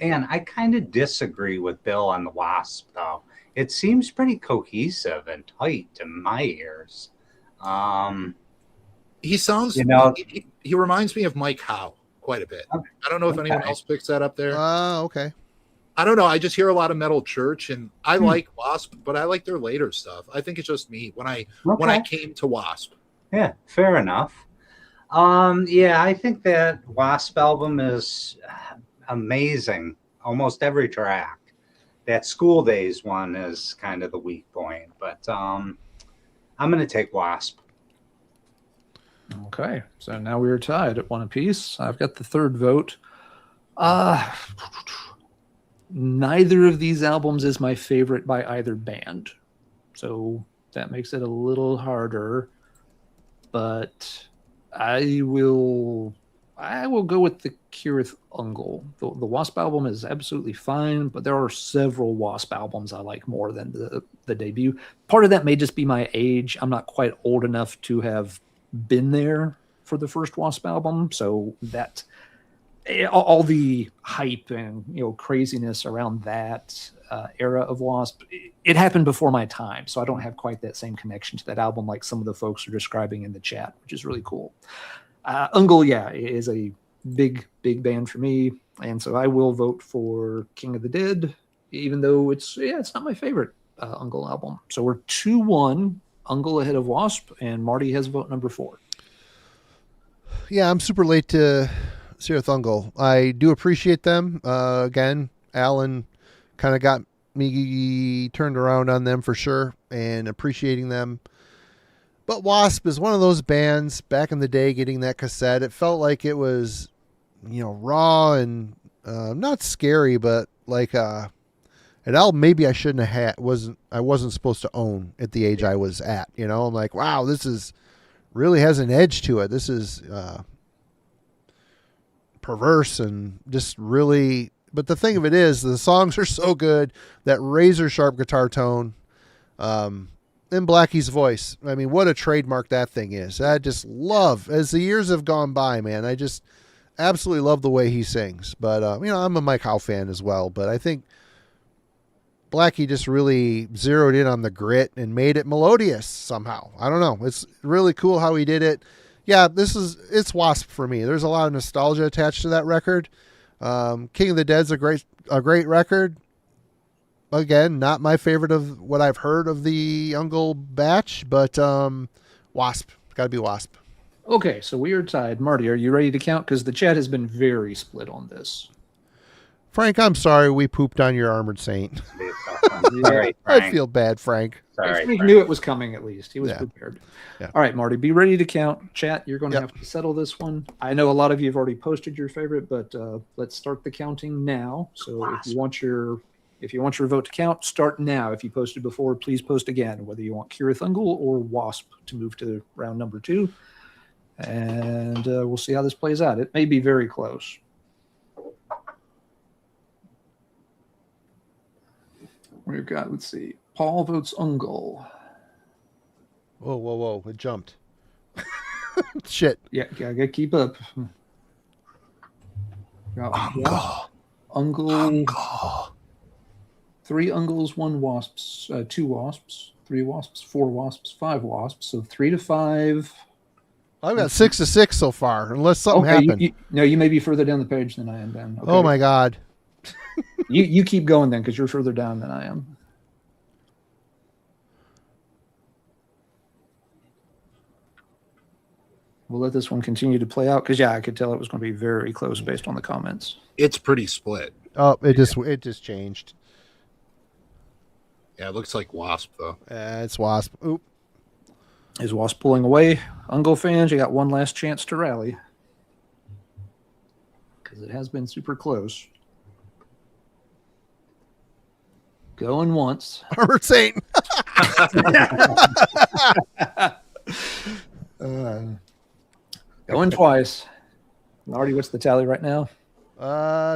Speaker 4: and I kind of disagree with Bill on the Wasp, though. It seems pretty cohesive and tight to my ears.
Speaker 3: He sounds, he reminds me of Mike Howe quite a bit. I don't know if anyone else picks that up there.
Speaker 2: Okay.
Speaker 3: I don't know. I just hear a lot of Metal Church, and I like Wasp, but I like their later stuff. I think it's just me when I came to Wasp.
Speaker 4: Yeah, fair enough. Yeah, I think that Wasp album is amazing. Almost every track. That School Days one is kind of the weak point, but I'm going to take Wasp.
Speaker 1: Okay, so now we are tied at one apiece. I've got the third vote. Neither of these albums is my favorite by either band, so that makes it a little harder. But I will go with the Cirithungal. The Wasp album is absolutely fine, but there are several Wasp albums I like more than the debut. Part of that may just be my age. I'm not quite old enough to have been there for the first Wasp album, so that all the hype and craziness around that era of Wasp, it happened before my time, so I don't have quite that same connection to that album like some of the folks are describing in the chat, which is really cool. Ungal, yeah, is a big band for me, and so I will vote for King of the Dead, even though it's not my favorite Ungal album. So we're 2-1, Ungal ahead of Wasp, and Marty has vote number 4.
Speaker 2: Yeah, I'm super late to Cirithungal. I do appreciate them. Again, Alan kind of got me turned around on them for sure, and appreciating them. But Wasp is one of those bands back in the day getting that cassette. It felt like it was, raw and not scary, but like an album maybe I shouldn't have had, I wasn't supposed to own at the age I was at. I'm like, wow, this is really has an edge to it. This is perverse and just really, but the thing of it is the songs are so good, that razor sharp guitar tone, and Blackie's voice. I mean, what a trademark that thing is. I just love, as the years have gone by, man, I just absolutely love the way he sings. But, I'm a Mike Howe fan as well, but I think Blackie just really zeroed in on the grit and made it melodious somehow. I don't know. It's really cool how he did it. Yeah, it's Wasp for me. There's a lot of nostalgia attached to that record. King of the Dead's a great record. Again, not my favorite of what I've heard of the Ungle batch, but Wasp. Got to be Wasp.
Speaker 1: Okay, so we are tied. Marty, are you ready to count? Because the chat has been very split on this.
Speaker 2: Frank, I'm sorry we pooped on your Armored Saint.
Speaker 4: Sorry,
Speaker 2: I feel bad, Frank.
Speaker 4: Sorry,
Speaker 1: Frank knew it was coming at least. He was
Speaker 2: Yeah.
Speaker 1: prepared.
Speaker 2: Yeah.
Speaker 1: All right, Marty, be ready to count. Chat, you're going to
Speaker 2: Yep.
Speaker 1: have to settle this one. I know a lot of you have already posted your favorite, but let's start the counting now. So if you want your vote to count, start now. If you posted before, please post again, whether you want Kirith Ungle or Wasp to move to round number 2. And we'll see how this plays out. It may be very close. We've got, let's see, Paul votes Ungle.
Speaker 2: Whoa. It jumped. Shit.
Speaker 1: Yeah, I gotta keep up. Got Wasp, Ungle. 3 Ungles, 1 Wasps, 2 Wasps, 3 Wasps, 4 Wasps, 5 Wasps. So 3 to 5.
Speaker 2: I've got 6 to 6 so far, unless something happened.
Speaker 1: You may be further down the page than I am, Ben. Okay.
Speaker 2: Oh my God.
Speaker 1: You keep going then, because you're further down than I am. We'll let this one continue to play out, because I could tell it was going to be very close based on the comments.
Speaker 3: It's pretty split.
Speaker 2: Oh, it just changed.
Speaker 3: Yeah, it looks like Wasp though.
Speaker 2: It's Wasp. Oop.
Speaker 1: Is Wasp pulling away? Ungle fans, you got one last chance to rally, because it has been super close. Going once.
Speaker 2: Armored Saint.
Speaker 1: Going twice. Marty, what's the tally right now?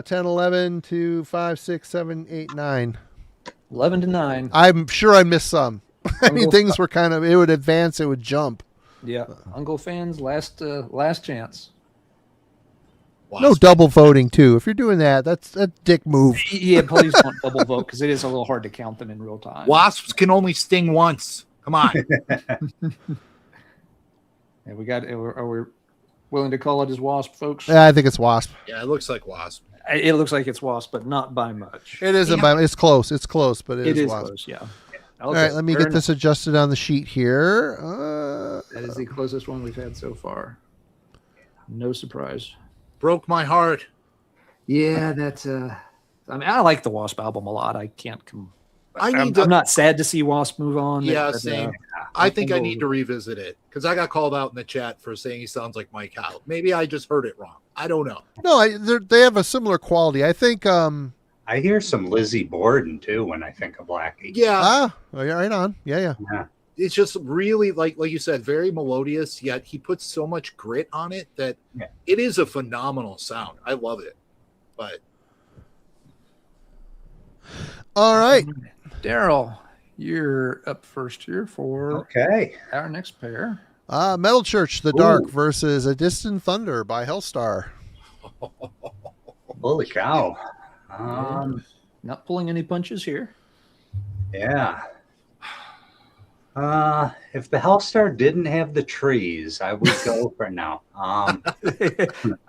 Speaker 2: 10, 11 to 5, 6, 7, 8, 9.
Speaker 1: 11 to 9.
Speaker 2: I'm sure I missed some. I mean,
Speaker 1: Ungle-
Speaker 2: things were kind of, it would advance, it would jump.
Speaker 1: Yeah. Ungle fans, last chance.
Speaker 3: Wasp.
Speaker 2: No double voting, too. If you're doing that, that's a dick move.
Speaker 1: Yeah, please don't double vote, because it is a little hard to count them in real time.
Speaker 3: Wasps can only sting once. Come on.
Speaker 1: Yeah, are we willing to call it as Wasp, folks?
Speaker 2: Yeah, I think it's Wasp.
Speaker 3: Yeah, it looks like Wasp.
Speaker 1: It looks like it's Wasp, but not by much.
Speaker 2: It isn't, it's close. It's close, but
Speaker 1: It is
Speaker 2: Wasp.
Speaker 1: close, yeah.
Speaker 2: All right, let me get this adjusted on the sheet here.
Speaker 1: That is the closest one we've had so far. No surprise.
Speaker 3: Broke my heart.
Speaker 1: Yeah, that's. I mean, I like the Wasp album a lot. I can't. I'm
Speaker 3: to.
Speaker 1: not sad to see Wasp move on.
Speaker 3: Yeah,
Speaker 1: but,
Speaker 3: same. I think I need to revisit it because I got called out in the chat for saying he sounds like Mike Howe. Maybe I just heard it wrong. I don't know.
Speaker 2: No, they have a similar quality. I think.
Speaker 4: I hear some Lizzy Bordon too when I think of Blackie.
Speaker 3: Yeah.
Speaker 2: Right on. Yeah.
Speaker 3: It's just really like you said, very melodious. Yet he puts so much grit on it that it is a phenomenal sound. I love it. But
Speaker 2: all right,
Speaker 1: Daryl, you're up first here for our next pair.
Speaker 2: Metal Church, The Dark versus A Distant Thunder by Hellstar.
Speaker 4: Holy cow.
Speaker 1: Not pulling any punches here.
Speaker 4: Yeah. If the Hellstar didn't have the trees, I would go for now.
Speaker 1: I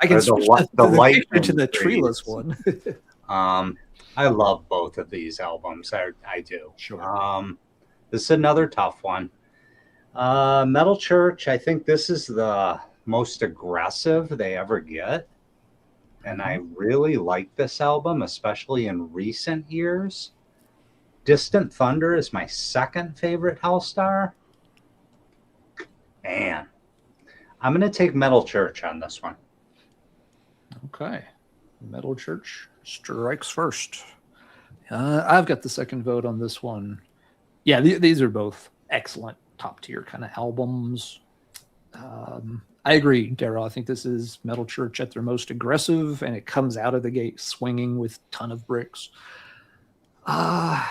Speaker 1: can switch
Speaker 4: the light
Speaker 1: picture to the treeless one.
Speaker 4: I love both of these albums. I do.
Speaker 1: Sure.
Speaker 4: This is another tough one. Metal Church, I think this is the most aggressive they ever get. And I really like this album, especially in recent years. Distant Thunder is my second favorite Hellstar. Man, I'm going to take Metal Church on this one.
Speaker 1: Okay. Metal Church strikes first. I've got the second vote on this one. Yeah, these are both excellent top tier kind of albums. I agree, Daryl. I think this is Metal Church at their most aggressive, and it comes out of the gate swinging with a ton of bricks. The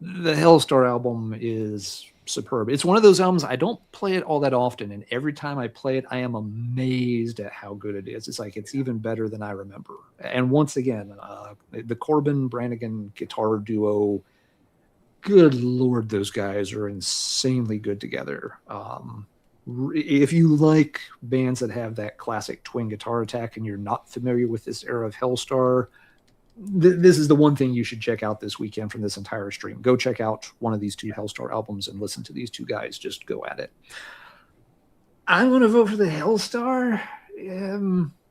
Speaker 1: Hellstar album is superb. It's one of those albums, I don't play it all that often, and every time I play it, I am amazed at how good it is. It's like it's even better than I remember. And once again, the Corbin Brannigan guitar duo, good Lord, those guys are insanely good together. If you like bands that have that classic twin guitar attack and you're not familiar with this era of Hellstar, this is the one thing you should check out this weekend from this entire stream. Go check out one of these two Hellstar albums and listen to these two guys just go at it. I'm going to vote for the Hellstar.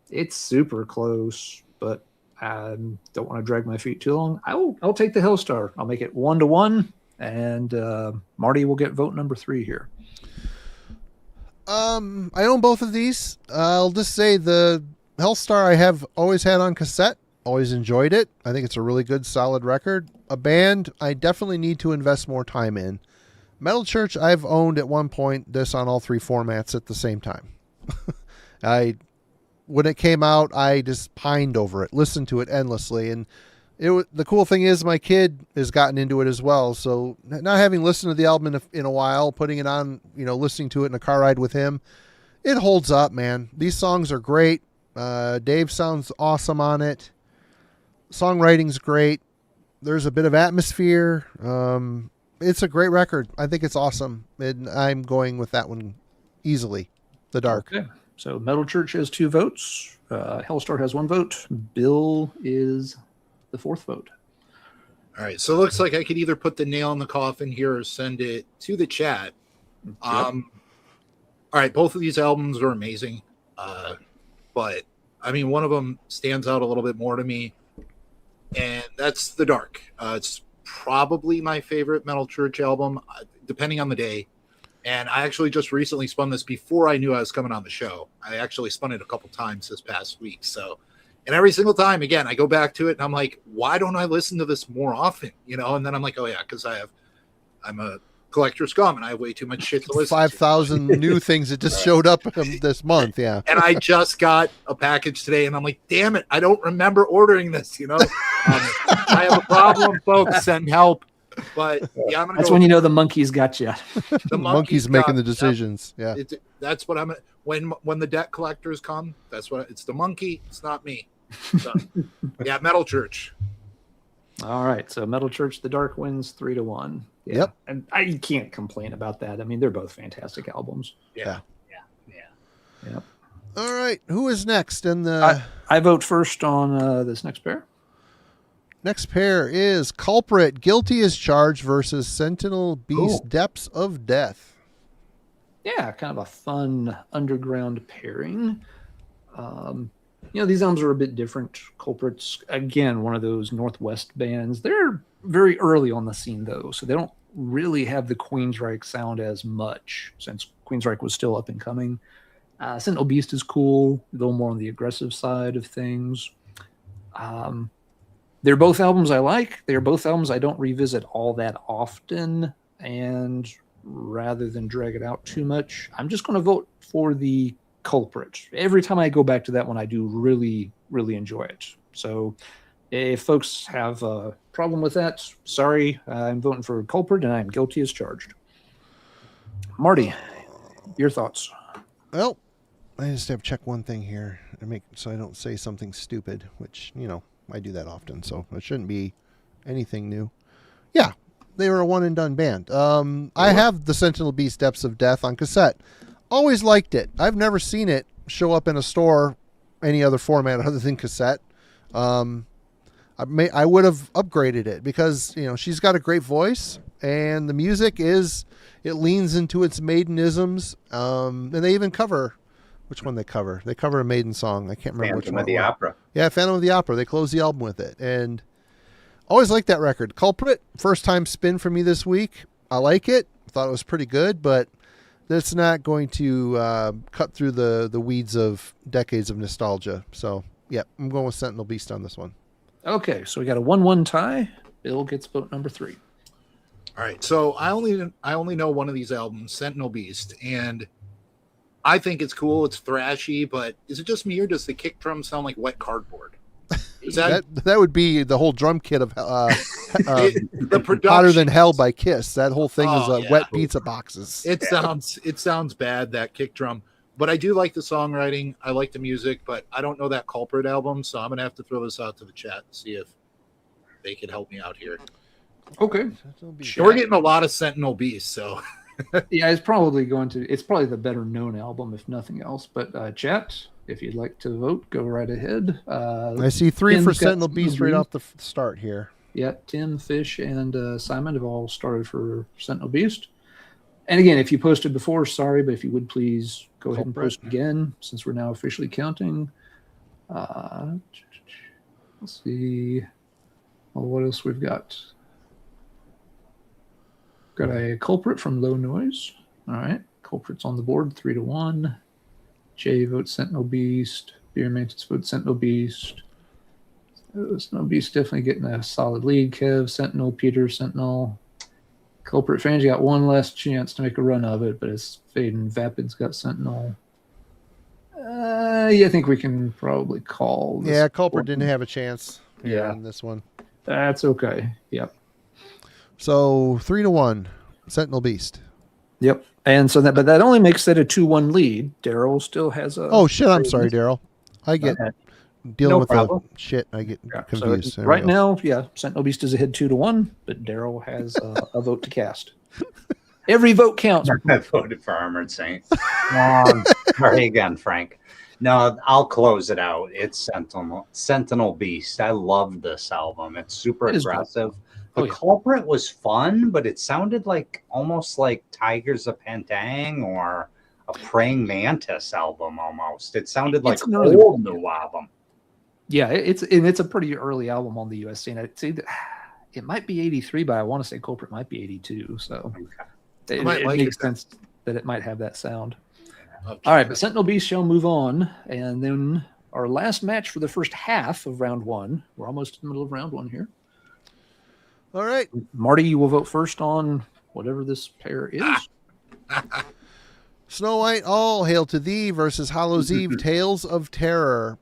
Speaker 1: It's super close, but I don't want to drag my feet too long. I'll take the Hellstar. I'll make it 1-1, and Marty will get vote number 3 here.
Speaker 2: I own both of these. I'll just say the Hellstar I have always had on cassette. Always enjoyed it. I think it's a really good, solid record. A band I definitely need to invest more time in. Metal Church I've owned at one point this on all 3 formats at the same time. When it came out, I just pined over it, listened to it endlessly, and the cool thing is my kid has gotten into it as well. So not having listened to the album in a while, putting it on, listening to it in a car ride with him, it holds up, man. These songs are great. Dave sounds awesome on it. Songwriting's great. There's a bit of atmosphere. It's a great record. I think it's awesome. And I'm going with that one easily. The Dark.
Speaker 1: Okay. So Metal Church has 2 votes. Hellstar has 1 vote. Bill is the 4th vote.
Speaker 3: All right. So it looks like I could either put the nail in the coffin here or send it to the chat.
Speaker 1: Yep.
Speaker 3: All right. Both of these albums are amazing. But I mean, one of them stands out a little bit more to me. And that's The Dark. It's probably my favorite Metal Church album, depending on the day. And I actually just recently spun this before I knew I was coming on the show. I actually spun it a couple times this past week. So, and every single time, again, I go back to it and I'm like, why don't I listen to this more often? And then I'm like, oh yeah, because I'm a collector scum and I have way too much shit to listen
Speaker 2: 5,000 new things that just showed up this month. Yeah.
Speaker 3: And I just got a package today and I'm like, damn it, I don't remember ordering this, I have a problem, folks, send help. But yeah, I'm gonna
Speaker 1: that's when you know the monkeys got you.
Speaker 3: The
Speaker 2: monkey's making the decisions. Yeah.
Speaker 3: That's what when the debt collectors come, it's the monkey, it's not me. So, yeah, Metal Church.
Speaker 1: All right, so Metal Church, The Dark wins 3-1. Yeah.
Speaker 2: Yep.
Speaker 1: And I can't complain about that. I mean, they're both fantastic albums.
Speaker 3: Yeah.
Speaker 1: Yep.
Speaker 2: All right. Who is next? In the
Speaker 1: I vote first on this next pair.
Speaker 2: Next pair is Culprit, Guilty as Charged versus Sentinel, Beast, Depths of Death.
Speaker 1: Yeah, kind of a fun underground pairing. These albums are a bit different. Culprit's, again, one of those Northwest bands. They're very early on the scene, though, so they don't really have the Queensryche sound as much, since Queensryche was still up and coming. Sentinel Beast is cool, a little more on the aggressive side of things. They're both albums I like. They're both albums I don't revisit all that often, and rather than drag it out too much, I'm just going to vote for the Culprit. Every time I go back to that one, I do really, really enjoy it. So if folks have a problem with that, sorry, I'm voting for Culprit, and I'm guilty as charged. Marty, your thoughts?
Speaker 2: Well, I just have to check one thing here so I don't say something stupid, which, I do that often, so it shouldn't be anything new. Yeah, they were a one-and-done band. I have the Sentinel Beast Depths of Death on cassette. Always liked it. I've never seen it show up in a store any other format other than cassette. I would have upgraded it because, she's got a great voice and the music it leans into its maidenisms. And they even cover, which one they cover? They cover a Maiden song. I can't remember which one.
Speaker 4: Phantom of the Opera.
Speaker 2: Yeah, Phantom of the Opera. They close the album with it. And always liked that record. Culprit, first time spin for me this week. I like it. Thought it was pretty good, but that's not going to cut through the weeds of decades of nostalgia. So, yeah, I'm going with Sentinel Beast on this one.
Speaker 1: Okay, so we got a 1-1 tie. Bill gets vote number 3.
Speaker 3: All right, so I only know one of these albums, Sentinel Beast, and I think it's cool. It's thrashy, but is it just me or does the kick drum sound like wet cardboard? Is
Speaker 2: that would be the whole drum kit of
Speaker 3: The production
Speaker 2: Hotter Than Hell by Kiss. That whole thing
Speaker 3: Oh,
Speaker 2: is
Speaker 3: yeah.
Speaker 2: wet pizza boxes.
Speaker 3: It sounds bad, that kick drum, but I do like the songwriting. I like the music, but I don't know that Culprit album, so I'm gonna have to throw this out to the chat and see if they can help me out here.
Speaker 1: Okay.
Speaker 3: We're getting a lot of Sentinel Beast, so
Speaker 1: Yeah, it's probably the better known album, if nothing else. But chat, if you'd like to vote, go right ahead.
Speaker 2: I see 3
Speaker 1: Tim's
Speaker 2: for
Speaker 1: got
Speaker 2: Sentinel Beast right
Speaker 1: Beast.
Speaker 2: off the start here.
Speaker 1: Yeah, Tim, Fish, and Simon have all started for Sentinel Beast. And again, if you posted before, sorry, but if you would please go ahead and post again, since we're now officially counting. Let's see. Well, what else we've got? Got a Culprit from Low Noise. All right. Culprit's on the board, 3-1. Jay votes Sentinel Beast. Beer Mantis votes Sentinel Beast. Sentinel Beast definitely getting a solid lead. Kev, Sentinel, Peter, Sentinel. Culprit fans, you got one last chance to make a run of it, but it's fading. Vapid's got Sentinel. Yeah, I think we can probably call this.
Speaker 2: Yeah, Culprit didn't have a chance
Speaker 1: on
Speaker 2: this one.
Speaker 1: That's okay. Yep.
Speaker 2: So 3-1, Sentinel Beast.
Speaker 1: Yep. And so but that only makes that a 2-1 lead. Daryl still has a.
Speaker 2: Oh shit! I'm sorry, Daryl. I get dealing with
Speaker 4: problem.
Speaker 2: the shit. I get confused.
Speaker 1: So right now, Sentinel Beast is ahead 2-1, but Daryl has a vote to cast. Every vote counts.
Speaker 4: I voted for Armored Saint. Sorry again, Frank. No, I'll close it out. It's Sentinel Beast. I love this album. It's super aggressive. The Culprit was fun, but it sounded like almost like Tigers of Pantang or a Praying Mantis album almost. It sounded like an old new album.
Speaker 1: Yeah, it's a pretty early album on the US scene. I'd say that it might be 83, but I want to say Culprit might be 82. So it makes sense that it might have that sound. Okay. All right, but Sentinel Beast shall move on. And then our last match for the first half of round 1. We're almost in the middle of round 1 here.
Speaker 2: All right.
Speaker 1: Marty, you will vote first on whatever this pair is.
Speaker 2: Snow White, All Hail to Thee versus Hallow's Eve, Tales of Terror.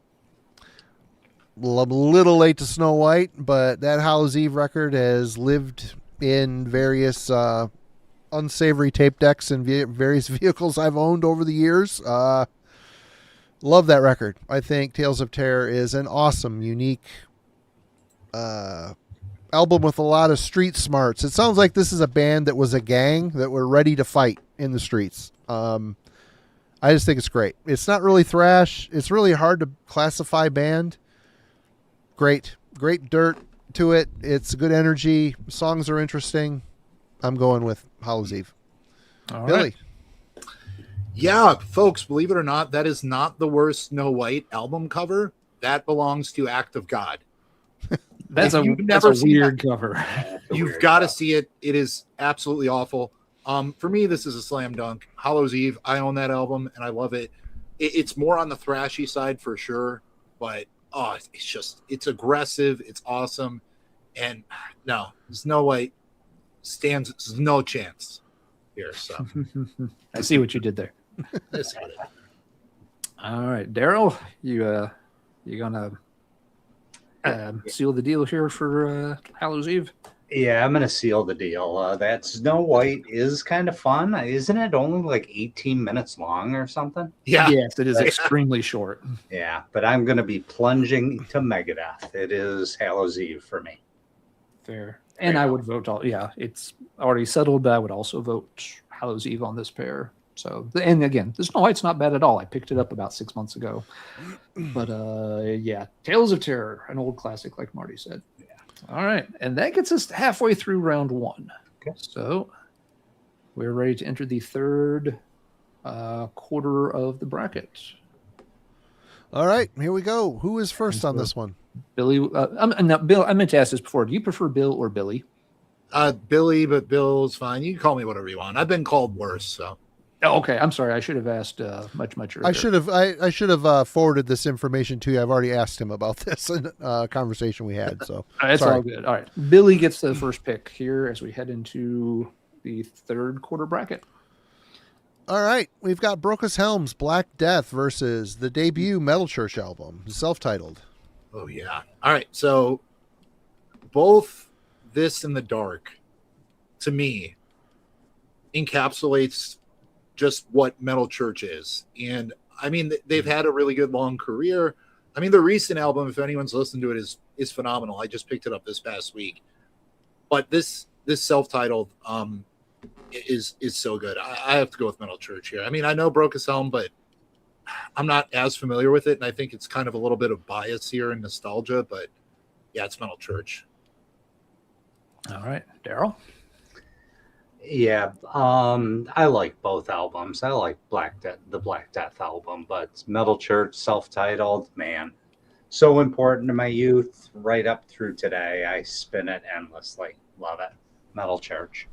Speaker 2: A little late to Snow White, but that Hallow's Eve record has lived in various unsavory tape decks and various vehicles I've owned over the years. Love that record. I think Tales of Terror is an awesome, unique album with a lot of street smarts. It sounds like this is a band that was a gang that were ready to fight in the streets. I just think it's great. It's not really thrash. It's really hard to classify band. Great dirt to it. It's good energy. Songs are interesting. I'm going with Hallow's Eve.
Speaker 1: All
Speaker 2: Billy.
Speaker 1: Right.
Speaker 3: Yeah, folks, believe it or not, that is not the worst Snow White album cover. That belongs to Act of God.
Speaker 1: That's a weird cover.
Speaker 3: You've got to see it. It is absolutely awful. For me, this is a slam dunk. Hallow's Eve, I own that album, and I love it. It's more on the thrashy side for sure, but it's aggressive. It's awesome. And no, Snow White stands no chance here. So
Speaker 1: I see what you did there. All right, Daryl, you gonna seal the deal here for Hallow's Eve?
Speaker 4: Yeah, I'm gonna seal the deal. That Snow White is kind of fun, isn't it? Only like 18 minutes long or something.
Speaker 3: Yeah,
Speaker 1: yes, it is extremely short.
Speaker 4: Yeah, but I'm gonna be plunging to Megadeth. It is Hallow's Eve for me.
Speaker 1: Fair. And I would vote it's already settled, but I would also vote Hallow's Eve on this pair. So, and again, the Snow White's not bad at all. I picked it up about 6 months ago. But Tales of Terror, an old classic, like Marty said. Yeah. All right. And that gets us halfway through round 1. Okay. So we're ready to enter the third quarter of the bracket.
Speaker 2: All right, here we go. Who is first on this one?
Speaker 1: Billy. Bill, I meant to ask this before. Do you prefer Bill or Billy?
Speaker 3: Billy, but Bill's fine. You can call me whatever you want. I've been called worse, so.
Speaker 1: Oh, okay. I'm sorry. I should have asked much earlier.
Speaker 2: I should have forwarded this information to you. I've already asked him about this in a conversation we had. So
Speaker 1: it's all good. All right. Billy gets the first pick here as we head into the third quarter bracket.
Speaker 2: All right. We've got Brokas Helm's Black Death versus the debut Metal Church album, self-titled.
Speaker 3: Oh, yeah. All right. So both This in the Dark, to me, encapsulates just what Metal Church is. And I mean, they've had a really good long career. I mean, the recent album, if anyone's listened to it, is phenomenal. I just picked it up this past week. But this self-titled is so good. I have to go with Metal Church here. I mean, I know Brokas Helm, but I'm not as familiar with it, and I think it's kind of a little bit of bias here and nostalgia. But yeah, it's Metal Church.
Speaker 1: All right, Daryl.
Speaker 4: Yeah, I like both albums. I like the Black Death album, but Metal Church, self-titled, man, so important to my youth, right up through today. I spin it endlessly. Love it. Metal Church.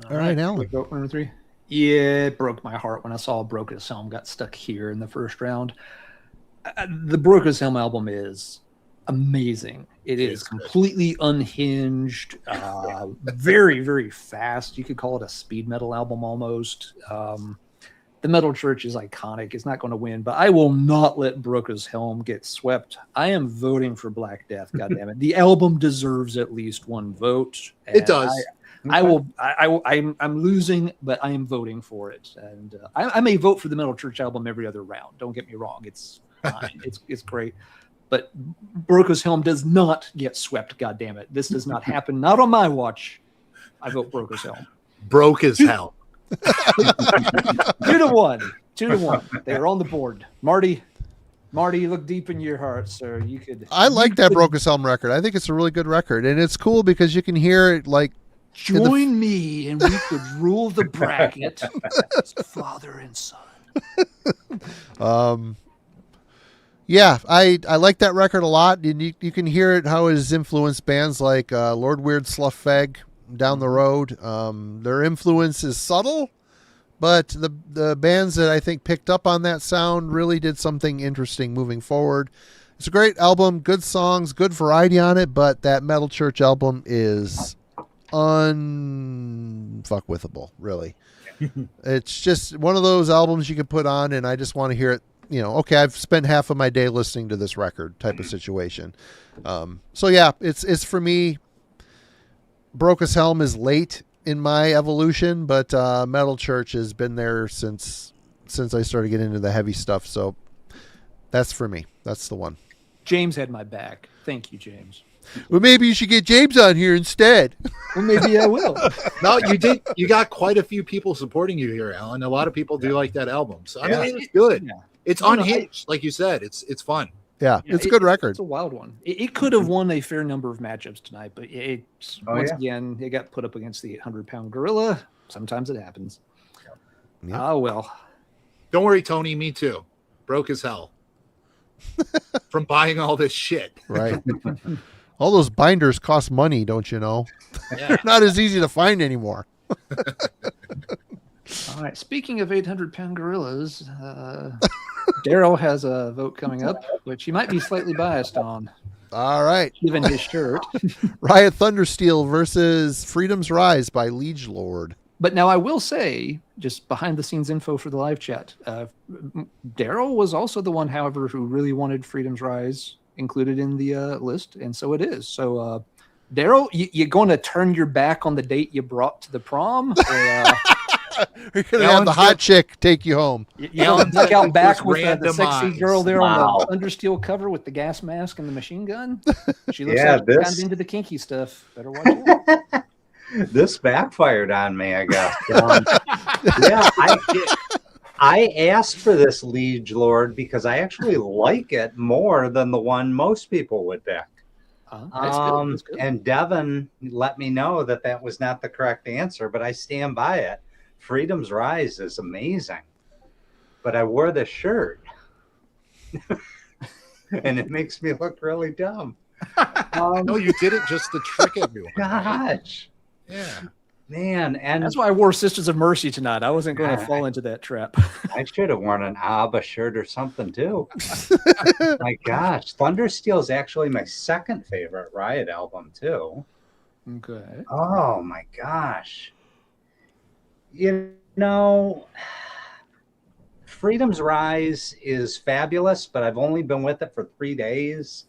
Speaker 2: All right, Alan.
Speaker 1: Vote number 3. Yeah, it broke my heart when I saw Brokas Helm got stuck here in the first round. The Brokas Helm album is amazing. It is completely unhinged, very, very fast. You could call it a speed metal album almost. The Metal Church is iconic. It's not going to win, but I will not let Brokas Helm get swept. I am voting for Black Death. God damn it. The album deserves at least one vote.
Speaker 3: It does.
Speaker 1: I'm losing, but I am voting for it. And I may vote for the Metal Church album every other round. Don't get me wrong. It's fine. It's great. But Brokas Helm does not get swept. God damn it. This does not happen. Not on my watch. I vote Brokas Helm.
Speaker 3: Broke as hell.
Speaker 1: 2-1. 2-1. They're on the board. Marty, look deep in your heart, sir. You could.
Speaker 2: I like that Brokas Helm record. I think it's a really good record, and it's cool because you can hear it like.
Speaker 1: Join me, and we could rule the bracket as father and son.
Speaker 2: Yeah, I like that record a lot, and you can hear it how it's influenced bands like Lord Weird, Sluffag down the road. Their influence is subtle, but the bands that I think picked up on that sound really did something interesting moving forward. It's a great album, good songs, good variety on it, but that Metal Church album is unfuckwithable, really. It's just one of those albums you can put on, and I just want to hear it. Okay, I've spent half of my day listening to this record type of situation. So yeah, it's for me. Brokas Helm is late in my evolution, but Metal Church has been there since I started getting into the heavy stuff. So that's for me. That's the one.
Speaker 1: James had my back. Thank you, James.
Speaker 2: Well, maybe you should get James on here instead.
Speaker 1: Well, maybe I will.
Speaker 3: No, you did. You got quite a few people supporting you here, Alan. A lot of people do like that album. So I mean, it's good. Yeah. It's unhinged, like you said. It's fun.
Speaker 2: Yeah, it's a good record.
Speaker 1: It's a wild one. It could have won a fair number of matchups tonight, but once again, it got put up against the 800-pound gorilla. Sometimes it happens.
Speaker 2: Yep.
Speaker 1: Oh, well.
Speaker 3: Don't worry, Tony. Me too. Broke as hell from buying all this shit.
Speaker 2: Right. All those binders cost money, don't you know?
Speaker 3: Yeah.
Speaker 2: They're not as easy to find anymore.
Speaker 1: All right. Speaking of 800-pound gorillas, Daryl has a vote coming up, which he might be slightly biased on.
Speaker 2: All right.
Speaker 1: Given his shirt.
Speaker 2: Riot Thundersteel versus Freedom's Rise by Liege Lord.
Speaker 1: But now I will say, just behind-the-scenes info for the live chat, Daryl was also the one, however, who really wanted Freedom's Rise included in the list, and so it is. So, Daryl, you going to turn your back on the date you brought to the prom? Or,
Speaker 2: you're going to have the hot chick take you home.
Speaker 1: You know, duck out back with the sexy girl there on the Understeel cover with the gas mask and the machine gun? She looks like she's gotten into the kinky stuff. Better watch out.
Speaker 4: This backfired on me, I guess. I asked for this Liege Lord because I actually like it more than the one most people would pick.
Speaker 1: That's good.
Speaker 4: And Devin let me know that was not the correct answer, but I stand by it. Freedom's Rise is amazing, but I wore this shirt, and it makes me look really dumb.
Speaker 3: No, you did it just to trick everyone.
Speaker 4: Gosh.
Speaker 3: Yeah.
Speaker 4: Man, and
Speaker 1: that's why I wore Sisters of Mercy tonight. I wasn't going to fall into that trap.
Speaker 4: I should have worn an ABBA shirt or something too. My gosh, Thundersteel is actually my second favorite Riot album too.
Speaker 1: Okay.
Speaker 4: Oh my gosh. You know, Freedom's Rise is fabulous, but I've only been with it for 3 days.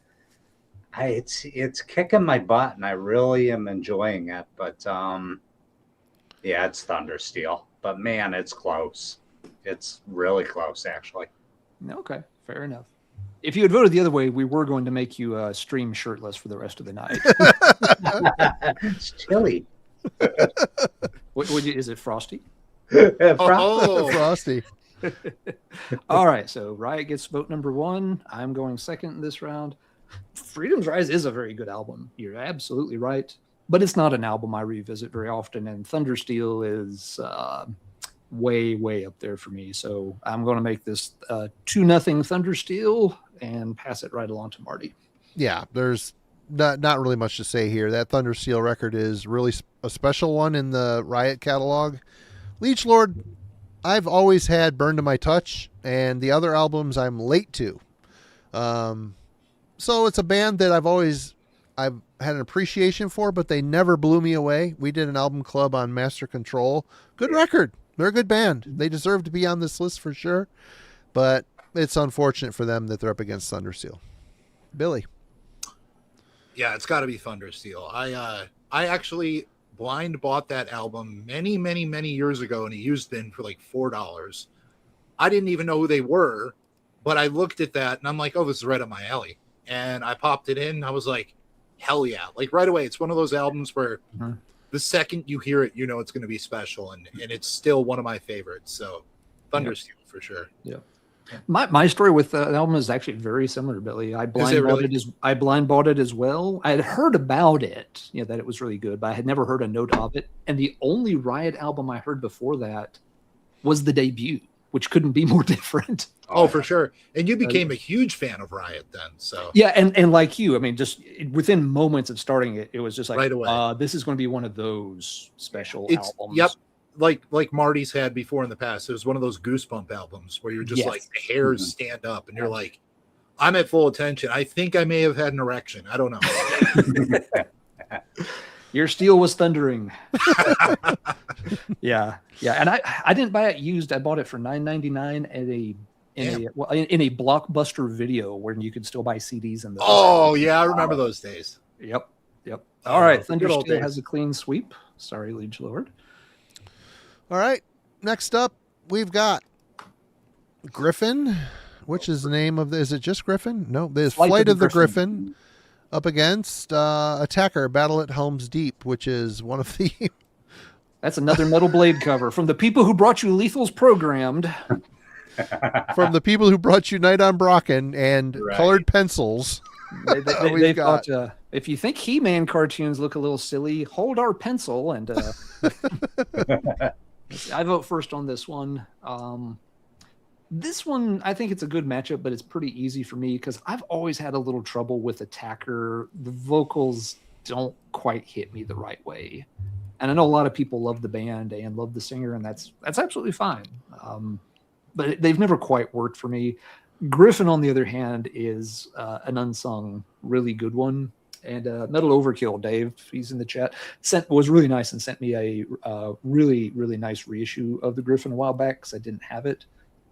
Speaker 4: It's kicking my butt, and I really am enjoying it. But yeah, it's Thundersteel. But man, it's close. It's really close, actually.
Speaker 1: Okay, fair enough. If you had voted the other way, we were going to make you stream shirtless for the rest of the night.
Speaker 4: It's chilly.
Speaker 1: Is it Frosty?
Speaker 2: Frosty.
Speaker 1: All right, so Riot gets vote number 1. I'm going second in this round. Freedom's Rise is a very good album. You're absolutely right. But it's not an album I revisit very often, and Thundersteel is way, way up there for me. So I'm going to make this 2-0 Thundersteel and pass it right along to Marty.
Speaker 2: Yeah, there's not really much to say here. That Thundersteel record is really a special one in the Riot catalog. Leech Lord, I've always had Burn to My Touch, and the other albums I'm late to. So it's a band that I've had an appreciation for, but they never blew me away. We did an album club on Master Control. Good record. They're a good band. They deserve to be on this list for sure, but it's unfortunate for them that they're up against Thundersteel. Billy.
Speaker 3: Yeah, it's got to be Thundersteel. I actually blind bought that album many, many, many years ago in a used bin for like $4. I didn't even know who they were, but I looked at that and I'm like, oh, this is right up my alley. And I popped it in. And I was like, hell yeah. Like right away. It's one of those albums where the second you hear it, you know it's going to be special. And it's still one of my favorites. So Thundersteel for sure.
Speaker 1: Yeah. My story with the album is actually very similar, Billy. I blind bought it as well. I had heard about it, that it was really good, but I had never heard a note of it. And the only Riot album I heard before that was the debut, which couldn't be more different.
Speaker 3: Oh, for sure. And you became a huge fan of Riot then. So
Speaker 1: yeah, and like you, I mean, just within moments of starting it, it was just like,
Speaker 3: right away.
Speaker 1: This is going to be one of those special albums.
Speaker 3: Yep. Like Marty's had before in the past. It was one of those goosebump albums where you're just like the hairs stand up and you're like, I'm at full attention. I think I may have had an erection. I don't know.
Speaker 1: Your steel was thundering. Yeah. And I didn't buy it used. I bought it for $9.99 in a Blockbuster video where you could still buy CDs in those.
Speaker 3: Oh yeah, I remember those days.
Speaker 1: Yep. All right, Thundersteel has a clean sweep. Sorry, Liege Lord.
Speaker 2: All right. Next up, we've got Griffin, which is the name of is it just Griffin? No, there's Flight of the Griffin up against Attacker, Battle at Helm's Deep, which is one of the...
Speaker 1: That's another Metal Blade cover from the people who brought you Lethal's Programmed.
Speaker 2: From the people who brought you Night on Brocken and colored pencils.
Speaker 1: They thought, if you think He-Man cartoons look a little silly, hold our pencil and... I vote first on this one. This one, I think it's a good matchup, but it's pretty easy for me because I've always had a little trouble with Attacker. The vocals don't quite hit me the right way. And I know a lot of people love the band and love the singer, and that's absolutely fine. But they've never quite worked for me. Griffin, on the other hand, is an unsung, really good one. And Metal Overkill, Dave, he's in the chat, was really nice and sent me a really, really nice reissue of the Griffin a while back because I didn't have it.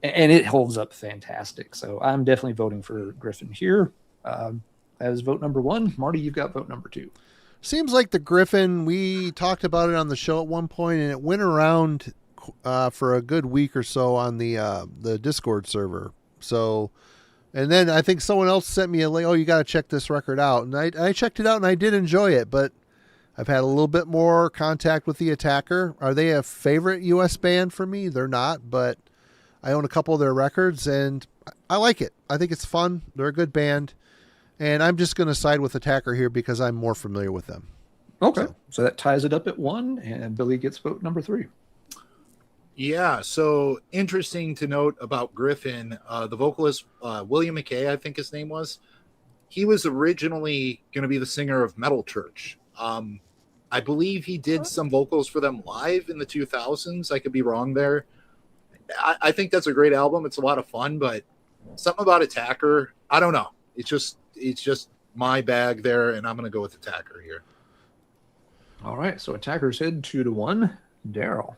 Speaker 1: And it holds up fantastic. So I'm definitely voting for Griffin here. As vote number 1. Marty, you've got vote number 2.
Speaker 2: Seems like the Griffin, we talked about it on the show at one point, and it went around for a good week or so on the Discord server. So... And then I think someone else sent me a link. Oh, you got to check this record out. And I checked it out and I did enjoy it, but I've had a little bit more contact with the Attacker. Are they a favorite US band for me? They're not, but I own a couple of their records and I like it. I think it's fun. They're a good band. And I'm just going to side with Attacker here because I'm more familiar with them.
Speaker 1: Okay. So that ties it up at 1 and Billy gets vote number 3.
Speaker 3: Yeah, so interesting to note about Griffin, the vocalist, William McKay, I think his name was. He was originally going to be the singer of Metal Church. I believe he did some vocals for them live in the 2000s. I could be wrong there. I think that's a great album. It's a lot of fun, but something about Attacker, I don't know. It's just my bag there, and I'm going to go with Attacker here.
Speaker 1: All right, so Attacker's head 2-1. Daryl.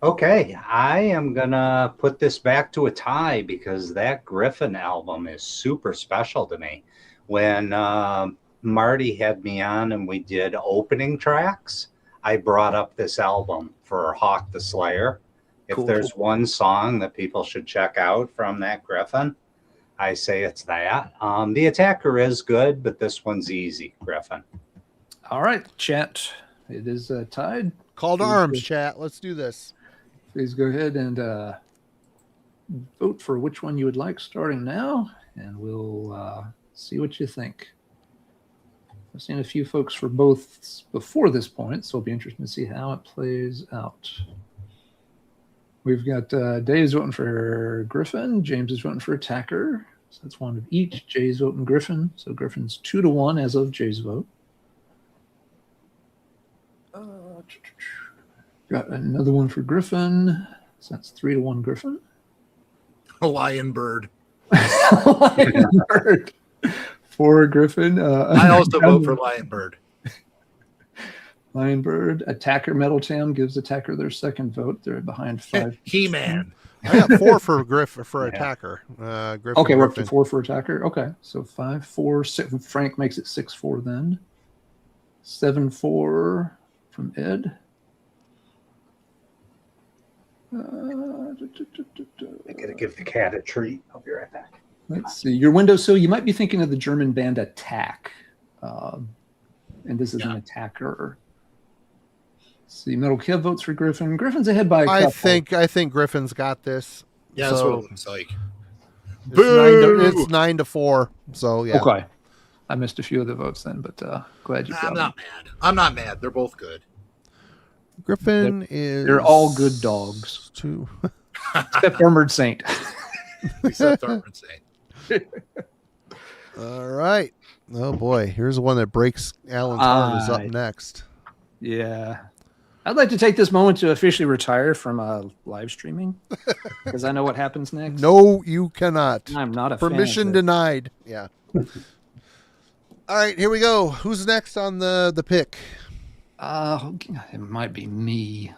Speaker 4: Okay, I am going to put this back to a tie because that Griffin album is super special to me. when Marty had me on and we did opening tracks, I brought up this album for Hawk the Slayer. If
Speaker 1: Cool.
Speaker 4: there's one song that people should check out from that Griffin, I say it's that. The Attacker is good, but this one's easy, Griffin.
Speaker 1: All right, chat. It is tied.
Speaker 2: Call to arms, chat. Let's do this.
Speaker 1: Please go ahead and vote for which one you would like starting now, and we'll see what you think. I've seen a few folks for both before this point, so it'll be interesting to see how it plays out. We've got Dave's voting for Griffin. James is voting for Attacker. So that's one of each. Jay's voting Griffin. So Griffin's 2-1 as of Jay's vote. Got another one for Griffin. So that's 3-1 Griffin.
Speaker 3: Lion Bird.
Speaker 1: Lion Bird. For Griffin.
Speaker 3: I also vote for Lion Bird.
Speaker 1: Lion Bird. Attacker Metal Town gives Attacker their second vote. They're behind 5.
Speaker 3: He-Man.
Speaker 2: I got 4 for Griffin for Attacker. Griffin,
Speaker 1: Okay, we're up
Speaker 2: Griffin.
Speaker 1: to 4 for Attacker. Okay, so 5, 4, 6. Frank makes it 6-4 then. 7-4 from Ed.
Speaker 4: I gotta give the cat a treat. I'll be right back.
Speaker 1: Let's see. Your windowsill, you might be thinking of the German band Attack. And this is an attacker. Let's see, Metal Kev votes for Griffin. Griffin's ahead by a couple.
Speaker 2: I think Griffin's got this.
Speaker 3: Yeah, that's
Speaker 2: So,
Speaker 3: what it looks like.
Speaker 2: it's 9-4. So yeah.
Speaker 1: Okay. I missed a few of the votes then, but glad you got
Speaker 3: I'm
Speaker 1: them.
Speaker 3: not mad. I'm not mad. They're both good.
Speaker 2: Griffin is.
Speaker 1: They're all good dogs.
Speaker 2: 2.
Speaker 1: Except Armored Saint.
Speaker 3: Except Armored Saint.
Speaker 2: All right. Oh boy, here's one that breaks Alan's heart. Is up next.
Speaker 1: Yeah. I'd like to take this moment to officially retire from live streaming because I know what happens next.
Speaker 2: No, you cannot.
Speaker 1: I'm not a
Speaker 2: Permission
Speaker 1: fan of it.
Speaker 2: denied. Yeah. All right, here we go. Who's next on the pick?
Speaker 1: It might be me.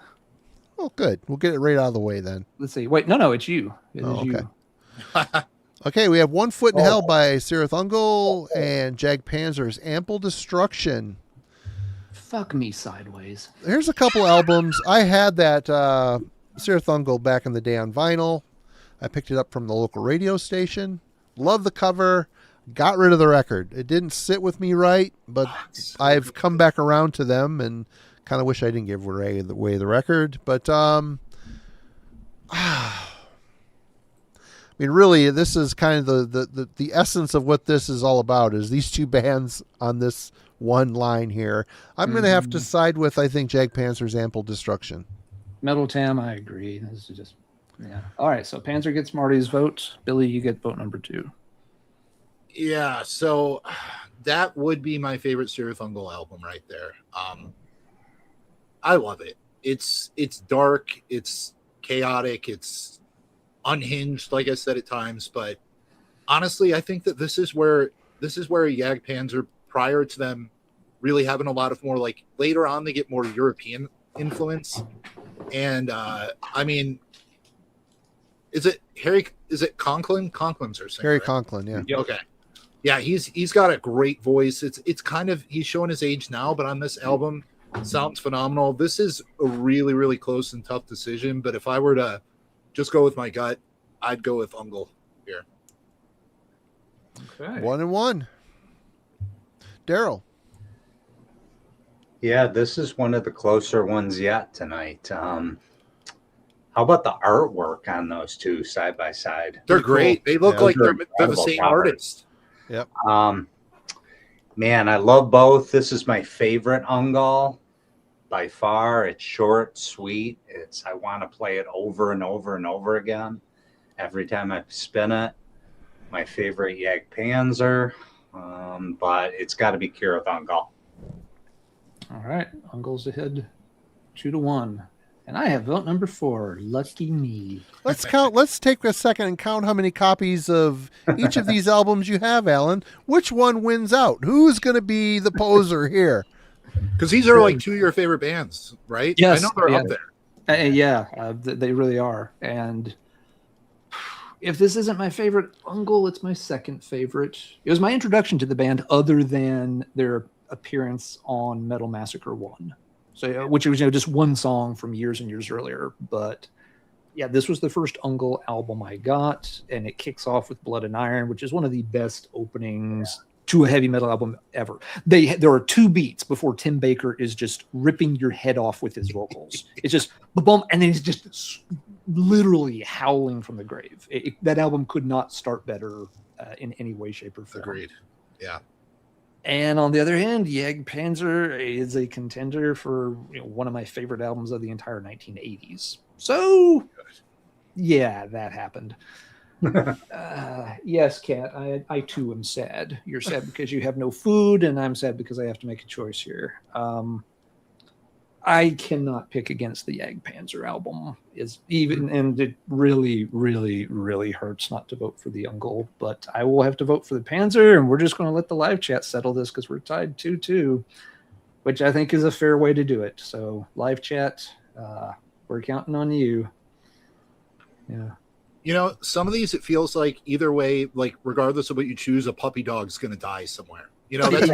Speaker 2: Oh, good. We'll get it right out of the way then.
Speaker 1: Let's see. Wait, no, it's you. It is
Speaker 2: okay.
Speaker 1: you.
Speaker 2: Okay, we have One Foot in Hell by Sirith Ungol and Jag Panzer's Ample Destruction.
Speaker 1: Fuck me sideways.
Speaker 2: Here's a couple albums. I had that Sirith Ungol back in the day on vinyl. I picked it up from the local radio station. Love the cover. Got rid of the record. It didn't sit with me right, but I've come back around to them and kind of wish I didn't give away the record. But I mean, really, this is kind of the essence of what this is all about. Is these two bands on this one line here? I'm going to have to side with, I think, Jag Panzer's Ample Destruction.
Speaker 1: Metal Tam, I agree. This is just All right, so Panzer gets Marty's vote. Billy, you get vote number 2.
Speaker 3: Yeah, so that would be my favorite Sirith Ungol album right there. I love it. It's dark, it's chaotic, it's unhinged, like I said at times, but honestly, I think that this is where Jag Panzer, prior to them really having a lot of more, like later on they get more European influence. And I mean, is it Conklin? Conklin's her singer,
Speaker 2: Harry
Speaker 3: right?
Speaker 2: Conklin, yeah.
Speaker 3: Okay. Yeah, he's got a great voice. It's kind of, he's showing his age now, but on this album, sounds phenomenal. This is a really, really close and tough decision, but if I were to just go with my gut, I'd go with Ungol here.
Speaker 1: Okay.
Speaker 2: 1-1. Daryl.
Speaker 4: Yeah, this is one of the closer ones yet tonight. How about the artwork on those two side by side?
Speaker 3: They're great. They look like they're the
Speaker 4: incredible
Speaker 3: same
Speaker 4: covers.
Speaker 3: artist.
Speaker 2: Yep.
Speaker 4: Man, I love both. This is my favorite Ungol by far. It's short, sweet. I want to play it over and over and over again. Every time I spin it, my favorite Jag Panzer, but it's got to be Kirith Ungol.
Speaker 1: All right, Ungol's ahead 2-1. And I have vote number 4. Lucky me.
Speaker 2: Let's count. Let's take a second and count how many copies of each of these albums you have, Alan. Which one wins out? Who's going to be the poser here?
Speaker 3: Because these are like two of your favorite bands, right?
Speaker 1: Yes,
Speaker 3: I know they're
Speaker 1: yeah.
Speaker 3: up there.
Speaker 1: They really are. And if this isn't my favorite Ungle, it's my second favorite. It was my introduction to the band, other than their appearance on Metal Massacre 1. So, which was just one song from years and years earlier. But yeah, this was the first Ungle album I got, and it kicks off with Blood and Iron, which is one of the best openings to a heavy metal album ever. There are 2 beats before Tim Baker is just ripping your head off with his vocals. It's just boom, and then he's just literally howling from the grave. That album could not start better in any way, shape, or form.
Speaker 3: Agreed. Yeah.
Speaker 1: And on the other hand, Jagdpanzer is a contender for one of my favorite albums of the entire 1980s. So, yeah, that happened. Yes, Kat, I too am sad. You're sad because you have no food, and I'm sad because I have to make a choice here. I cannot pick against the Jagdpanzer album. And it really, really, really hurts not to vote for the Ungle, but I will have to vote for the Panzer, and we're just going to let the live chat settle this because we're tied 2-2, which I think is a fair way to do it. So live chat, we're counting on you. Yeah.
Speaker 3: Some of these, it feels like either way, like regardless of what you choose, a puppy dog's going to die somewhere. That's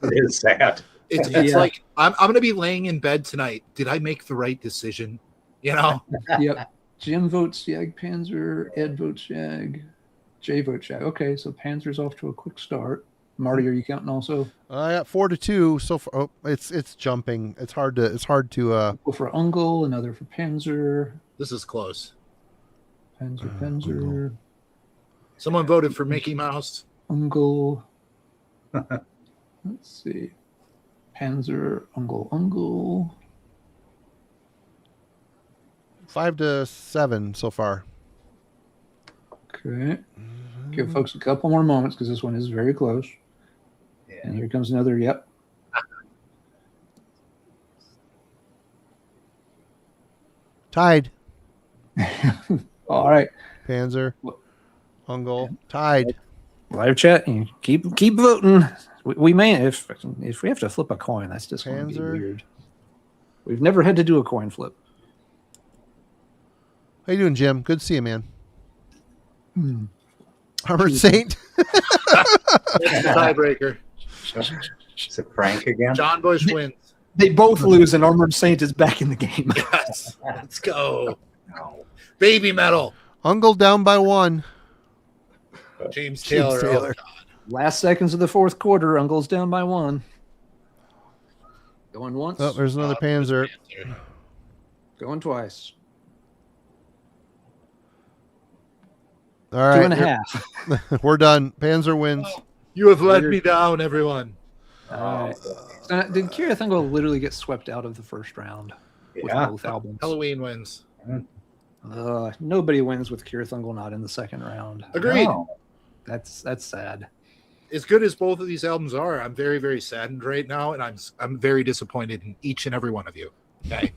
Speaker 4: it is sad.
Speaker 3: It's like I'm going to be laying in bed tonight. Did I make the right decision?
Speaker 1: Yep. Jim votes Jagdpanzer. Ed votes Jag. Jay votes Jag. Okay, so Panzer's off to a quick start. Marty, are you counting also?
Speaker 2: I got 4-2 so far. Oh, it's jumping. It's hard to.
Speaker 1: Go for Ungle, another for Panzer.
Speaker 3: This is close.
Speaker 1: Panzer.
Speaker 3: Someone voted for Mickey Mouse.
Speaker 1: Ungle. Let's see. Panzer, Ungle.
Speaker 2: 5-7 so far.
Speaker 1: Okay. Give folks a couple more moments because this one is very close.
Speaker 4: Yeah.
Speaker 1: And here comes another. Yep.
Speaker 2: Tied.
Speaker 1: All right.
Speaker 2: Panzer, Ungle, tied.
Speaker 1: Live chat. You keep voting. We may if we have to flip a coin. That's just going to be weird. We've never had to do a coin flip.
Speaker 2: How you doing, Jim? Good to see you, man. Armored Saint.
Speaker 3: That's the tiebreaker.
Speaker 4: Is it Frank again?
Speaker 3: John Bush wins.
Speaker 1: They both lose, and Armored Saint is back in the game.
Speaker 3: Yes. Let's go. No. Baby metal.
Speaker 2: Ungle down by 1.
Speaker 3: James Taylor. Oh, God.
Speaker 1: Last seconds of the fourth quarter. Ungle's down by 1. Going once.
Speaker 2: Oh, there's another Panzer.
Speaker 1: Going twice.
Speaker 2: All right.
Speaker 1: 2.5.
Speaker 2: We're done. Panzer wins.
Speaker 3: You have let me down, everyone.
Speaker 1: All right. So, did Kirith Ungle literally get swept out of the first round with both albums?
Speaker 3: Halloween wins.
Speaker 1: Nobody wins with Kirith Ungle not in the second round.
Speaker 3: Agreed.
Speaker 1: No. That's sad.
Speaker 3: As good as both of these albums are, I'm very, very saddened right now, and I'm very disappointed in each and every one of you. Okay.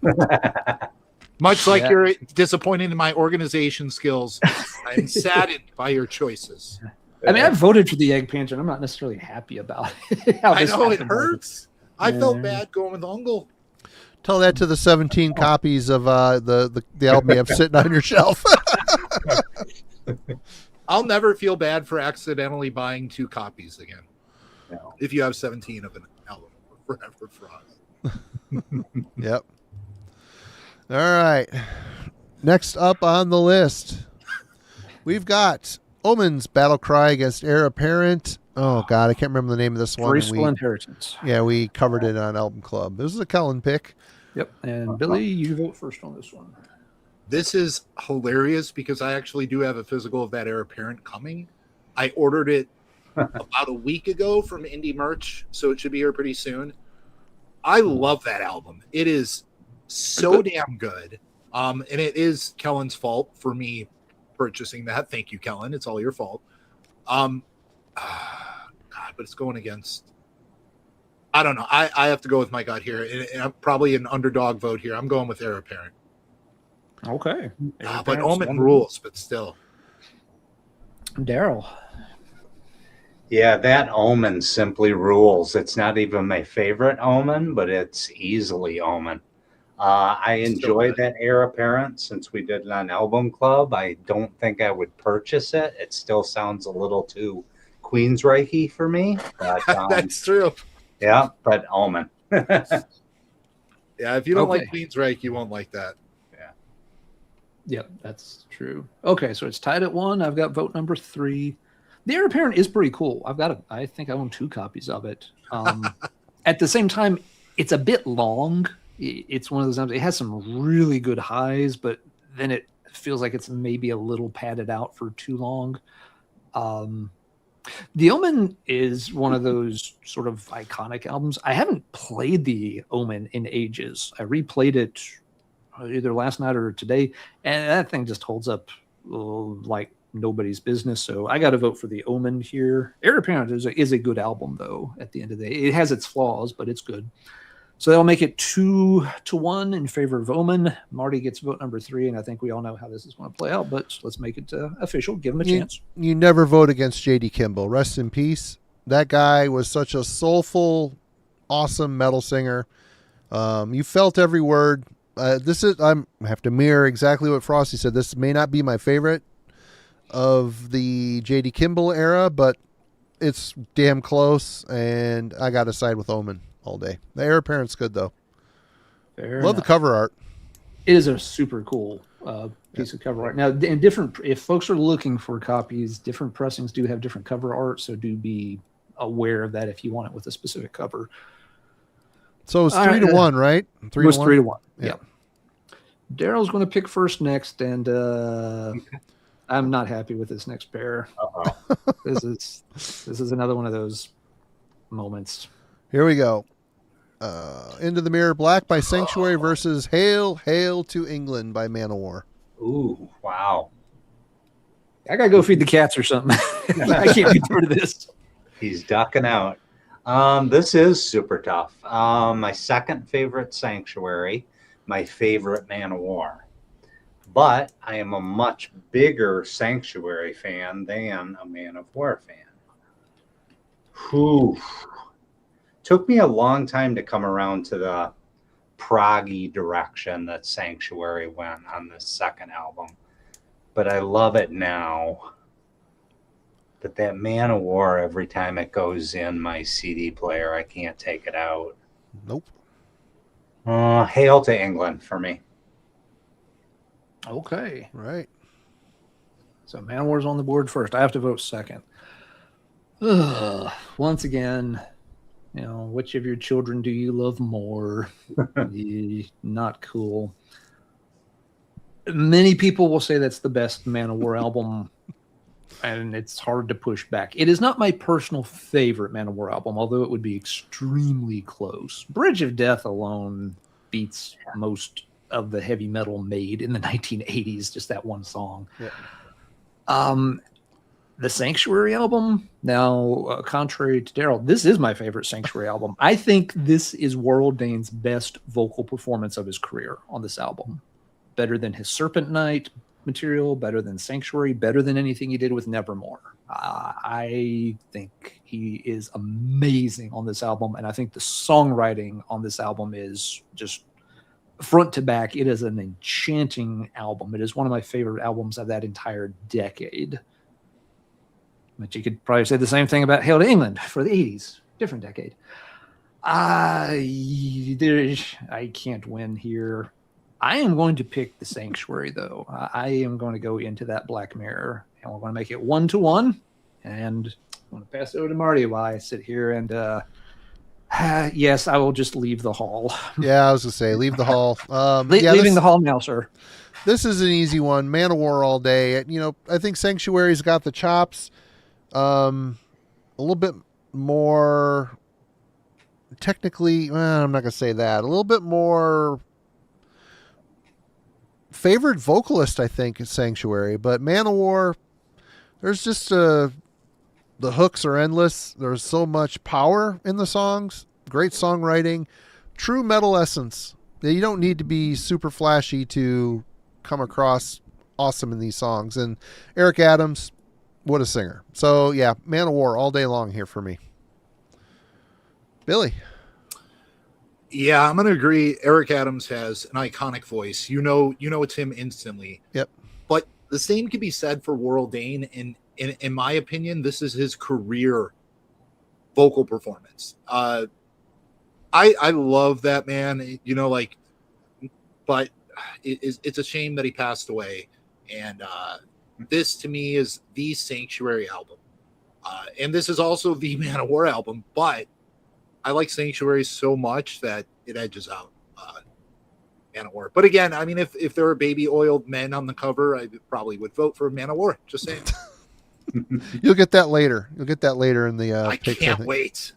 Speaker 3: Much like you're disappointed in my organization skills, I'm saddened by your choices.
Speaker 1: I mean, I voted for the Jagdpanzer, and I'm not necessarily happy about it.
Speaker 3: I know it hurts. I felt bad going with Ungle.
Speaker 2: Tell that to the 17 copies of the album you have sitting on your shelf.
Speaker 3: I'll never feel bad for accidentally buying 2 copies again. No. If you have 17 of an album, Forever Frost.
Speaker 2: Yep. All right. Next up on the list, we've got Omen's Battle Cry against Heir Apparent. Oh, God, I can't remember the name of this one.
Speaker 1: Graceful Inheritance.
Speaker 2: Yeah, we covered it on Album Club. This is a Kellen pick.
Speaker 1: Yep. And Billy, you vote first on this one.
Speaker 3: This is hilarious because I actually do have a physical of that Heir Apparent coming. I ordered it about a week ago from Indie Merch, so it should be here pretty soon. I love that album. It is so damn good. And it is Kellen's fault for me purchasing that. Thank you, Kellen. It's all your fault. God, but it's going against. I don't know. I have to go with my gut here. And I'm probably an underdog vote here. I'm going with Heir Apparent.
Speaker 1: Okay.
Speaker 3: But Omen rules, but still.
Speaker 1: Daryl.
Speaker 4: Yeah, that Omen simply rules. It's not even my favorite Omen, but it's easily Omen. I enjoy that heir apparent since we did it on Album Club. I don't think I would purchase it. It still sounds a little too Queensryche for me. But,
Speaker 3: That's true.
Speaker 4: yeah, but Omen.
Speaker 3: Yeah, if you don't like
Speaker 1: Okay.
Speaker 3: Queensryche, you won't like that.
Speaker 1: Yep, that's true. Okay, so it's tied at 1. I've got vote number 3. The heir apparent is pretty cool. I think I own 2 copies of it. At the same time, it's a bit long. It's one of those times. It has some really good highs, but then it feels like it's maybe a little padded out for too long. The Omen is one of those sort of iconic albums. I haven't played the Omen in ages. I replayed it either last night or today, and that thing just holds up like nobody's business. So I got to vote for the Omen here. Heir Apparent is a good album, though. At the end of the day, it has its flaws, but it's good. So that'll make it 2-1 in favor of Omen. Marty gets vote number 3, and I think we all know how this is going to play out. But let's make it official. Give him a chance.
Speaker 2: You never vote against J.D. Kimball. Rest in peace. That guy was such a soulful, awesome metal singer. You felt every word. I have to mirror exactly what Frosty said. This may not be my favorite of the J.D. Kimball era, but it's damn close, and I got to side with Omen all day. The heir apparent's good, though.
Speaker 1: Fair
Speaker 2: Love
Speaker 1: enough.
Speaker 2: the cover art.
Speaker 1: It is a super cool piece of cover art. Now, and if folks are looking for copies, different pressings do have different cover art, so do be aware of that if you want it with a specific cover.
Speaker 2: So it's
Speaker 1: All
Speaker 2: 3-1, right?
Speaker 1: It was 3-1.
Speaker 2: Yeah.
Speaker 1: Yeah. Daryl's going to pick first next, and I'm not happy with this next pair.
Speaker 4: Uh-oh.
Speaker 1: This is another one of those moments.
Speaker 2: Here we go. Into the Mirror, Black by Sanctuary versus Hail, Hail to England by Man of War.
Speaker 4: Ooh, wow.
Speaker 1: I gotta go feed the cats or something. I can't be through to this.
Speaker 4: He's ducking out. This is super tough. My second favorite Sanctuary, my favorite Man of War. But I am a much bigger Sanctuary fan than a Man of War fan. Whew. Took me a long time to come around to the proggy direction that Sanctuary went on this second album. But I love it now. But that Man of War, every time it goes in my CD player, I can't take it out.
Speaker 2: Nope.
Speaker 4: Hail to England for me.
Speaker 1: Okay.
Speaker 2: Right.
Speaker 1: So Man of War's on the board first. I have to vote second. Ugh. Once again, which of your children do you love more? Not cool. Many people will say that's the best Man of War album, and it's hard to push back. It is not my personal favorite Man of War album, although it would be extremely close. Bridge of Death alone beats most of the heavy metal made in the 1980s, just that one song.
Speaker 2: Yeah.
Speaker 1: The Sanctuary album, now, contrary to Daryl, this is my favorite Sanctuary album. I think this is Warlord Dane's best vocal performance of his career on this album. Better than his Serpent Knight material, better than Sanctuary, better than anything he did with Nevermore. I think he is amazing on this album, and I think the songwriting on this album is just front to back. It is an enchanting album. It is one of my favorite albums of that entire decade. But you could probably say the same thing about Hail to England for the 80s. Different decade. I can't win here. I am going to pick the Sanctuary, though. I am going to go into that Black Mirror, and we're going to make it 1-1. And I'm going to pass it over to Marty while I sit here and yes, I will just leave the hall.
Speaker 2: Yeah, I was going to say, leave the hall.
Speaker 1: Leaving the hall now, sir.
Speaker 2: This is an easy one. Man of War all day. I think Sanctuary's got the chops. A little bit more technically, I'm not going to say that. A little bit more favored vocalist, I think, is Sanctuary. But Man of War, there's just the hooks are endless. There's so much power in the songs. Great songwriting. True metal essence. You don't need to be super flashy to come across awesome in these songs. And Eric Adams, what a singer. So, yeah, Man of War all day long here for me. Billy.
Speaker 3: Yeah, I'm gonna agree. Eric Adams has an iconic voice. You know it's him instantly.
Speaker 2: Yep.
Speaker 3: But the same can be said for Worrell Dane. In my opinion, this is his career vocal performance. I love that man. But it's a shame that he passed away. And this to me is the Sanctuary album. And this is also the Man of War album, but I like Sanctuary so much that it edges out Man of War. But again, I mean, if there were baby oiled men on the cover, I probably would vote for Man of War. Just saying.
Speaker 2: You'll get that later. You'll get that later in the
Speaker 3: I
Speaker 2: picks,
Speaker 3: can't wait.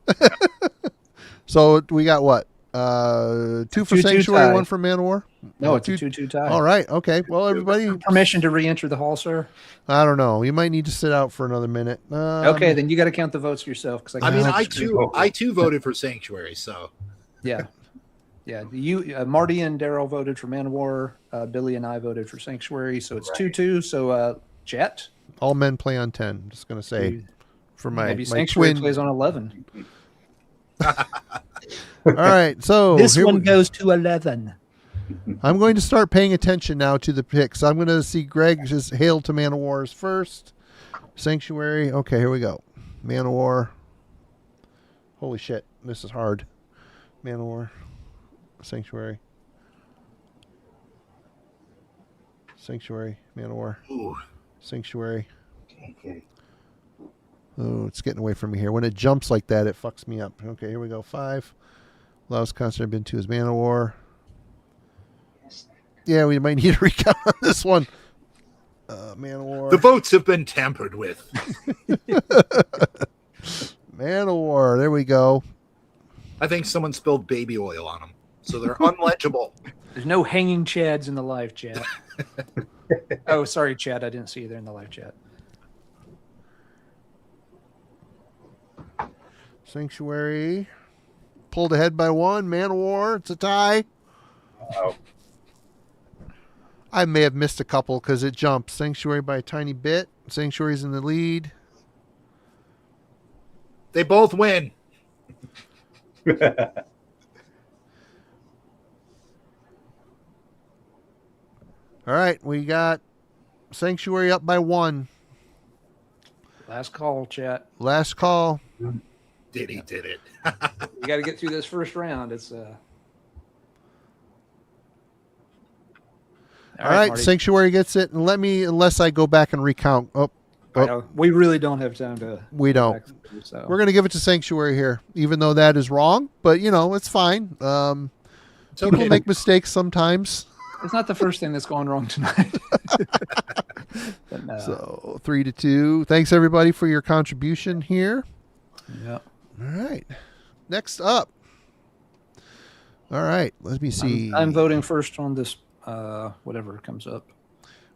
Speaker 2: So we got what? 2 for
Speaker 1: 2-2
Speaker 2: Sanctuary,
Speaker 1: tie.
Speaker 2: 1 for Man of War?
Speaker 1: No, it's a 2-2 tie.
Speaker 2: All right. Okay. Well, everybody.
Speaker 1: Permission to re-enter the hall, sir?
Speaker 2: I don't know. You might need to sit out for another minute.
Speaker 1: Okay, then you got to count the votes yourself. Because
Speaker 3: I too voted for Sanctuary. So
Speaker 1: yeah. You, Marty and Daryl voted for Man of War. Billy and I voted for Sanctuary. So it's 2-2. So Chet?
Speaker 2: All men play on 10. I'm just going to say for
Speaker 1: Maybe
Speaker 2: my
Speaker 1: Sanctuary
Speaker 2: twin.
Speaker 1: plays on 11.
Speaker 2: All right. So
Speaker 1: This
Speaker 2: here
Speaker 1: one
Speaker 2: we-
Speaker 1: goes to 11.
Speaker 2: I'm going to start paying attention now to the picks. I'm going to see Greg just hail to Man of Wars first. Sanctuary. Okay, here we go. Man of War. Holy shit. This is hard. Man of War. Sanctuary. Sanctuary. Man of War.
Speaker 3: ooh,
Speaker 2: Sanctuary.
Speaker 4: Okay.
Speaker 2: Oh, it's getting away from me here. When it jumps like that, it fucks me up. Okay, here we go. 5. Lowest concert I've been to is Man of War. Yeah, we might need a recount on this one. Man of War.
Speaker 3: the votes have been tampered with.
Speaker 2: Man of War. There we go.
Speaker 3: I think someone spilled baby oil on them, so they're unlegible.
Speaker 1: There's no hanging Chads in the live chat. Oh, sorry, Chad. I didn't see you there in the live chat.
Speaker 2: Sanctuary. Pulled ahead by 1. Man of War. It's a tie.
Speaker 4: Oh,
Speaker 2: I may have missed a couple because it jumped. Sanctuary by a tiny bit. Sanctuary's in the lead.
Speaker 3: They both win.
Speaker 2: All right, we got Sanctuary up by 1.
Speaker 1: Last call, chat.
Speaker 2: Last call.
Speaker 3: Did it?
Speaker 1: You got to get through this first round. It's
Speaker 2: All right,
Speaker 1: Marty.
Speaker 2: Sanctuary gets it. And unless I go back and recount. Oh,
Speaker 1: I know. We really don't have time to.
Speaker 2: we don't.
Speaker 1: So.
Speaker 2: We're going to give it to Sanctuary here, even though that is wrong. But, it's fine. People
Speaker 3: okay.
Speaker 2: make mistakes sometimes.
Speaker 1: It's not the first thing that's gone wrong tonight. But,
Speaker 2: So 3-2. Thanks, everybody, for your contribution here.
Speaker 1: yeah.
Speaker 2: All right. Next up. All right. Let me see.
Speaker 1: I'm voting first on this. Whatever comes up.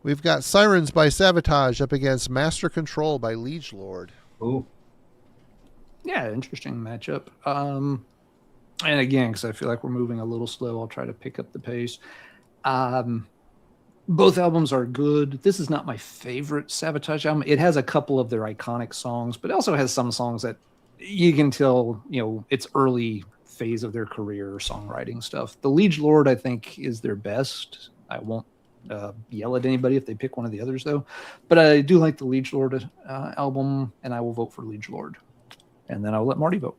Speaker 2: We've got Sirens by Sabotage up against Master Control by Liege Lord.
Speaker 4: ooh.
Speaker 1: Yeah, interesting matchup. And again, because I feel like we're moving a little slow, I'll try to pick up the pace. Both albums are good. This is not my favorite Sabotage album. It has a couple of their iconic songs, but it also has some songs that you can tell, it's early phase of their career songwriting stuff. The Liege Lord, I think, is their best. I won't yell at anybody if they pick one of the others, though. But I do like the Liege Lord album, and I will vote for Liege Lord. And then I'll let Marty vote.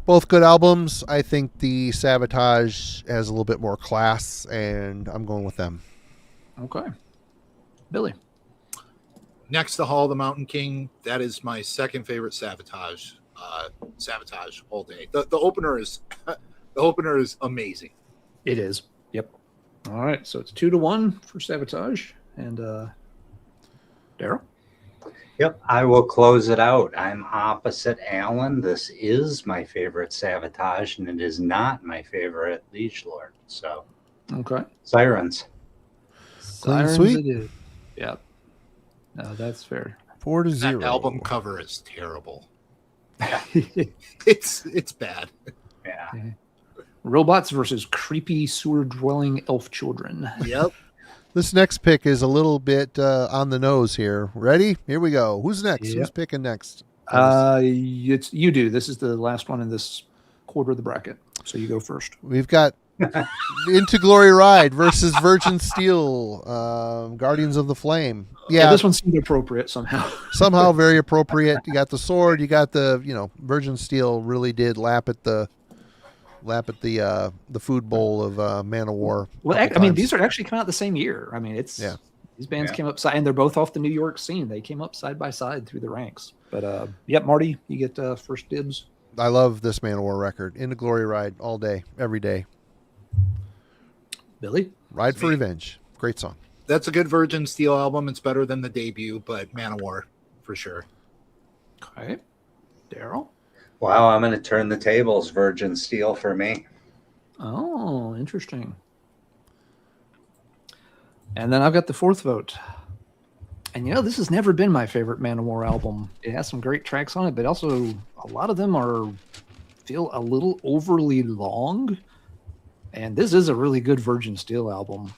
Speaker 2: Both good albums. I think the Sabotage has a little bit more class, and I'm going with them.
Speaker 1: Okay. Billy.
Speaker 3: Next to Hall of the Mountain King, that is my second favorite Sabotage. Sabotage all day. The opener is amazing.
Speaker 1: It is. Yep. All right. So it's 2-1 for Sabotage. And Daryl?
Speaker 4: Yep, I will close it out. I'm opposite Alan. This is my favorite Sabotage, and it is not my favorite Liege Lord. So,
Speaker 1: Okay.
Speaker 4: Sirens.
Speaker 2: Clean
Speaker 1: Sirens
Speaker 2: sweep.
Speaker 1: it is. Yep. No, that's fair.
Speaker 2: 4-0.
Speaker 3: That album cover is terrible. It's bad.
Speaker 4: Yeah.
Speaker 1: Robots versus creepy sewer-dwelling elf children.
Speaker 3: Yep.
Speaker 2: This next pick is a little bit on the nose here. Ready? Here we go. Who's next?
Speaker 1: Yep.
Speaker 2: Who's picking next?
Speaker 1: It's you do. This is the last one in this quarter of the bracket. So you go first.
Speaker 2: We've got Into Glory Ride versus Virgin Steel, Guardians of the Flame.
Speaker 1: Yeah, this one seemed appropriate somehow.
Speaker 2: Somehow very appropriate. You got the sword. You got the Virgin Steel really did lap at the food bowl of Man of War.
Speaker 1: Well, I mean, these are actually come out the same year. I mean, these bands came up and they're both off the New York scene. They came up side by side through the ranks. But yep, Marty, you get first dibs.
Speaker 2: I love this Man of War record. Into Glory Ride all day, every day.
Speaker 1: Billy,
Speaker 2: Ride for Revenge, great song.
Speaker 3: That's a good Virgin Steel album. It's better than the debut, but Man of War for sure.
Speaker 1: Okay, Daryl.
Speaker 4: Wow, I'm going to turn the tables. Virgin Steel for me.
Speaker 1: Oh, interesting. And then I've got the fourth vote. And this has never been my favorite Man of War album. It has some great tracks on it, but also a lot of them feel a little overly long. And this is a really good Virgin Steel album.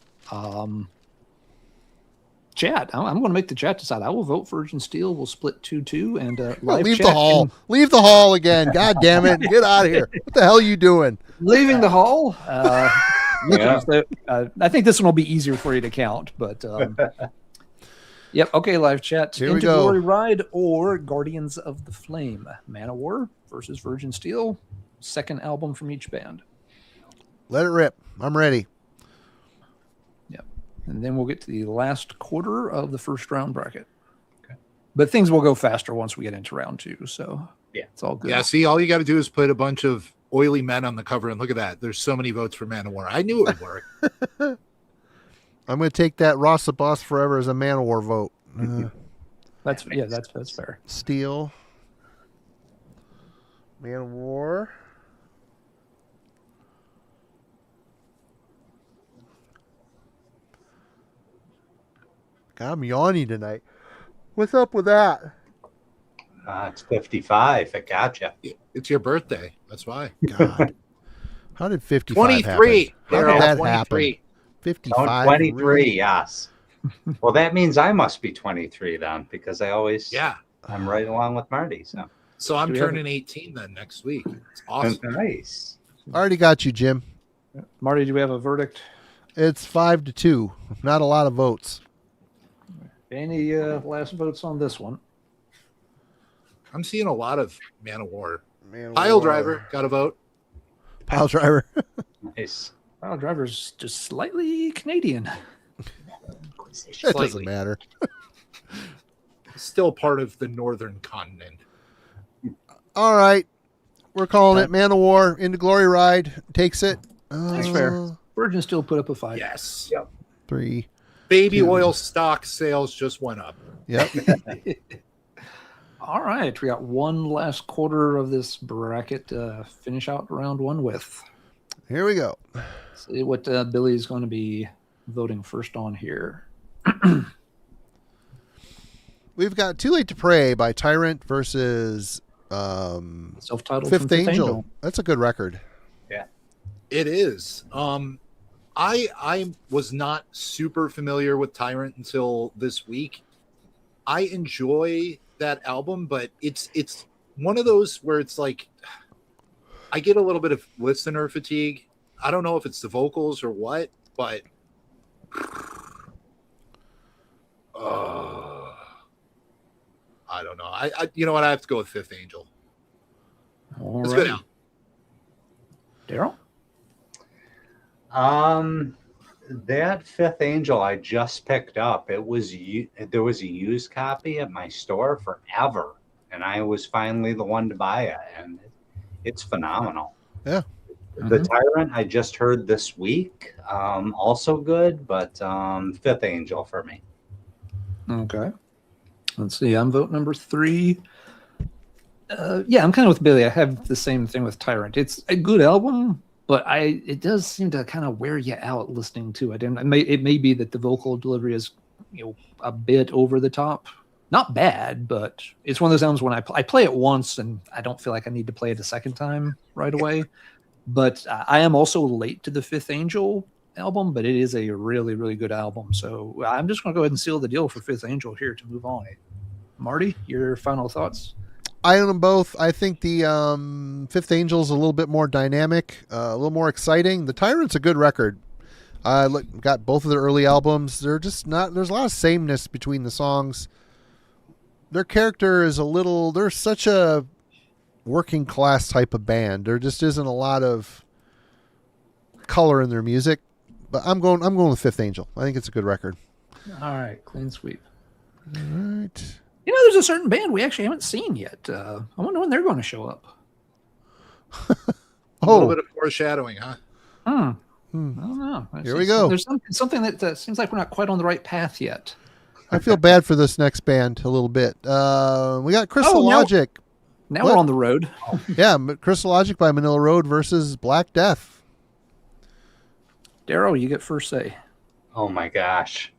Speaker 1: Chat, I'm going to make the chat decide. I will vote Virgin Steel. We'll split 2-2 and live
Speaker 2: leave
Speaker 1: chat
Speaker 2: the hall. Leave the hall again. God damn it! Get out of here. What the hell are you doing?
Speaker 1: Leaving the hall. I think this one will be easier for you to count, but yep. Okay, live chat.
Speaker 2: Here we
Speaker 1: Into
Speaker 2: go.
Speaker 1: Glory Ride or Guardians of the Flame. Man of War versus Virgin Steel. Second album from each band.
Speaker 2: Let it rip. I'm ready.
Speaker 1: Yep. And then we'll get to the last quarter of the first round bracket. Okay. But things will go faster once we get into round 2. So
Speaker 4: yeah,
Speaker 1: it's all good.
Speaker 3: Yeah, see, all you got to do is put a bunch of oily men on the cover, and look at that. There's so many votes for Man of War. I knew it would work.
Speaker 2: I'm going to take that Ross the Boss Forever as a Man of War vote.
Speaker 1: That's fair.
Speaker 2: Steel. Man of War. God, I'm yawning tonight. What's up with that?
Speaker 4: It's 55. It gotcha.
Speaker 3: It's your birthday. That's why.
Speaker 2: God. How did 55
Speaker 3: 23.
Speaker 2: happen? How did that
Speaker 3: 23.
Speaker 2: happen? 55.
Speaker 4: 23,
Speaker 2: really?
Speaker 4: yes. Well, that means I must be 23 then, because I'm right along with Marty.
Speaker 3: So I'm turning 18 then next week. It's awesome.
Speaker 4: Nice.
Speaker 2: Already got you, Jim.
Speaker 1: Marty, do we have a verdict?
Speaker 2: It's 5-2. Not a lot of votes.
Speaker 1: Any last votes on this one?
Speaker 3: I'm seeing a lot of Man of War.
Speaker 2: Man
Speaker 3: Pile
Speaker 2: War.
Speaker 3: Driver got a vote.
Speaker 2: Pile Driver.
Speaker 4: Nice.
Speaker 1: Pile Driver's just slightly Canadian.
Speaker 2: It doesn't matter.
Speaker 3: Still part of the northern continent.
Speaker 2: All right. We're calling it Man of War. Into Glory Ride takes it.
Speaker 1: That's fair. Virgin still put up a fight.
Speaker 3: Yes.
Speaker 4: Yep.
Speaker 2: 3.
Speaker 3: Baby
Speaker 2: 2.
Speaker 3: oil stock sales just went up.
Speaker 2: Yep.
Speaker 1: All right. We got one last quarter of this bracket to finish out round 1 with.
Speaker 2: Here we go.
Speaker 1: See what Billy's going to be voting first on here.
Speaker 2: We've got Too Late to Pray by Tyrant versus
Speaker 1: Self-titled
Speaker 2: Fifth
Speaker 1: from Fifth
Speaker 2: Angel. That's a good record.
Speaker 4: Yeah.
Speaker 3: It is. I was not super familiar with Tyrant until this week. I enjoy that album, but it's one of those where it's like I get a little bit of listener fatigue. I don't know if it's the vocals or what, but I don't know. I you know what? I have to go with Fifth Angel.
Speaker 1: All
Speaker 3: It's
Speaker 1: right.
Speaker 3: good album.
Speaker 1: Daryl?
Speaker 4: That Fifth Angel I just picked up. There was a used copy at my store forever, and I was finally the one to buy it, and it's phenomenal.
Speaker 2: Yeah.
Speaker 4: The Tyrant I just heard this week, also good, but Fifth Angel for me.
Speaker 1: Okay. Let's see. I'm vote number 3. Yeah, I'm kind of with Billy. I have the same thing with Tyrant. It's a good album, but it does seem to kind of wear you out listening to it. And it may be that the vocal delivery is a bit over the top. Not bad, but it's one of those albums when I play it once and I don't feel like I need to play it a second time right away. But I am also late to the Fifth Angel album, but it is a really, really good album. So I'm just going to go ahead and seal the deal for Fifth Angel here to move on. Marty, your final thoughts?
Speaker 2: I own them both. I think the Fifth Angel's a little bit more dynamic, a little more exciting. The Tyrant's a good record. Got both of their early albums. They're just not. There's a lot of sameness between the songs. Their character is they're such a working class type of band. There just isn't a lot of color in their music. But I'm going with Fifth Angel. I think it's a good record.
Speaker 1: All right, clean sweep.
Speaker 2: All right.
Speaker 1: You know, there's a certain band we actually haven't seen yet. I wonder when they're going to show up.
Speaker 3: A little bit of foreshadowing, huh?
Speaker 1: I don't know.
Speaker 2: Here we go.
Speaker 1: There's something that seems like we're not quite on the right path yet.
Speaker 2: I feel bad for this next band a little bit. We got Crystal Logic.
Speaker 1: Now we're on the road.
Speaker 2: Yeah, Crystal Logic by Manila Road versus Black Death.
Speaker 1: Daryl, you get first say.
Speaker 4: Oh my gosh.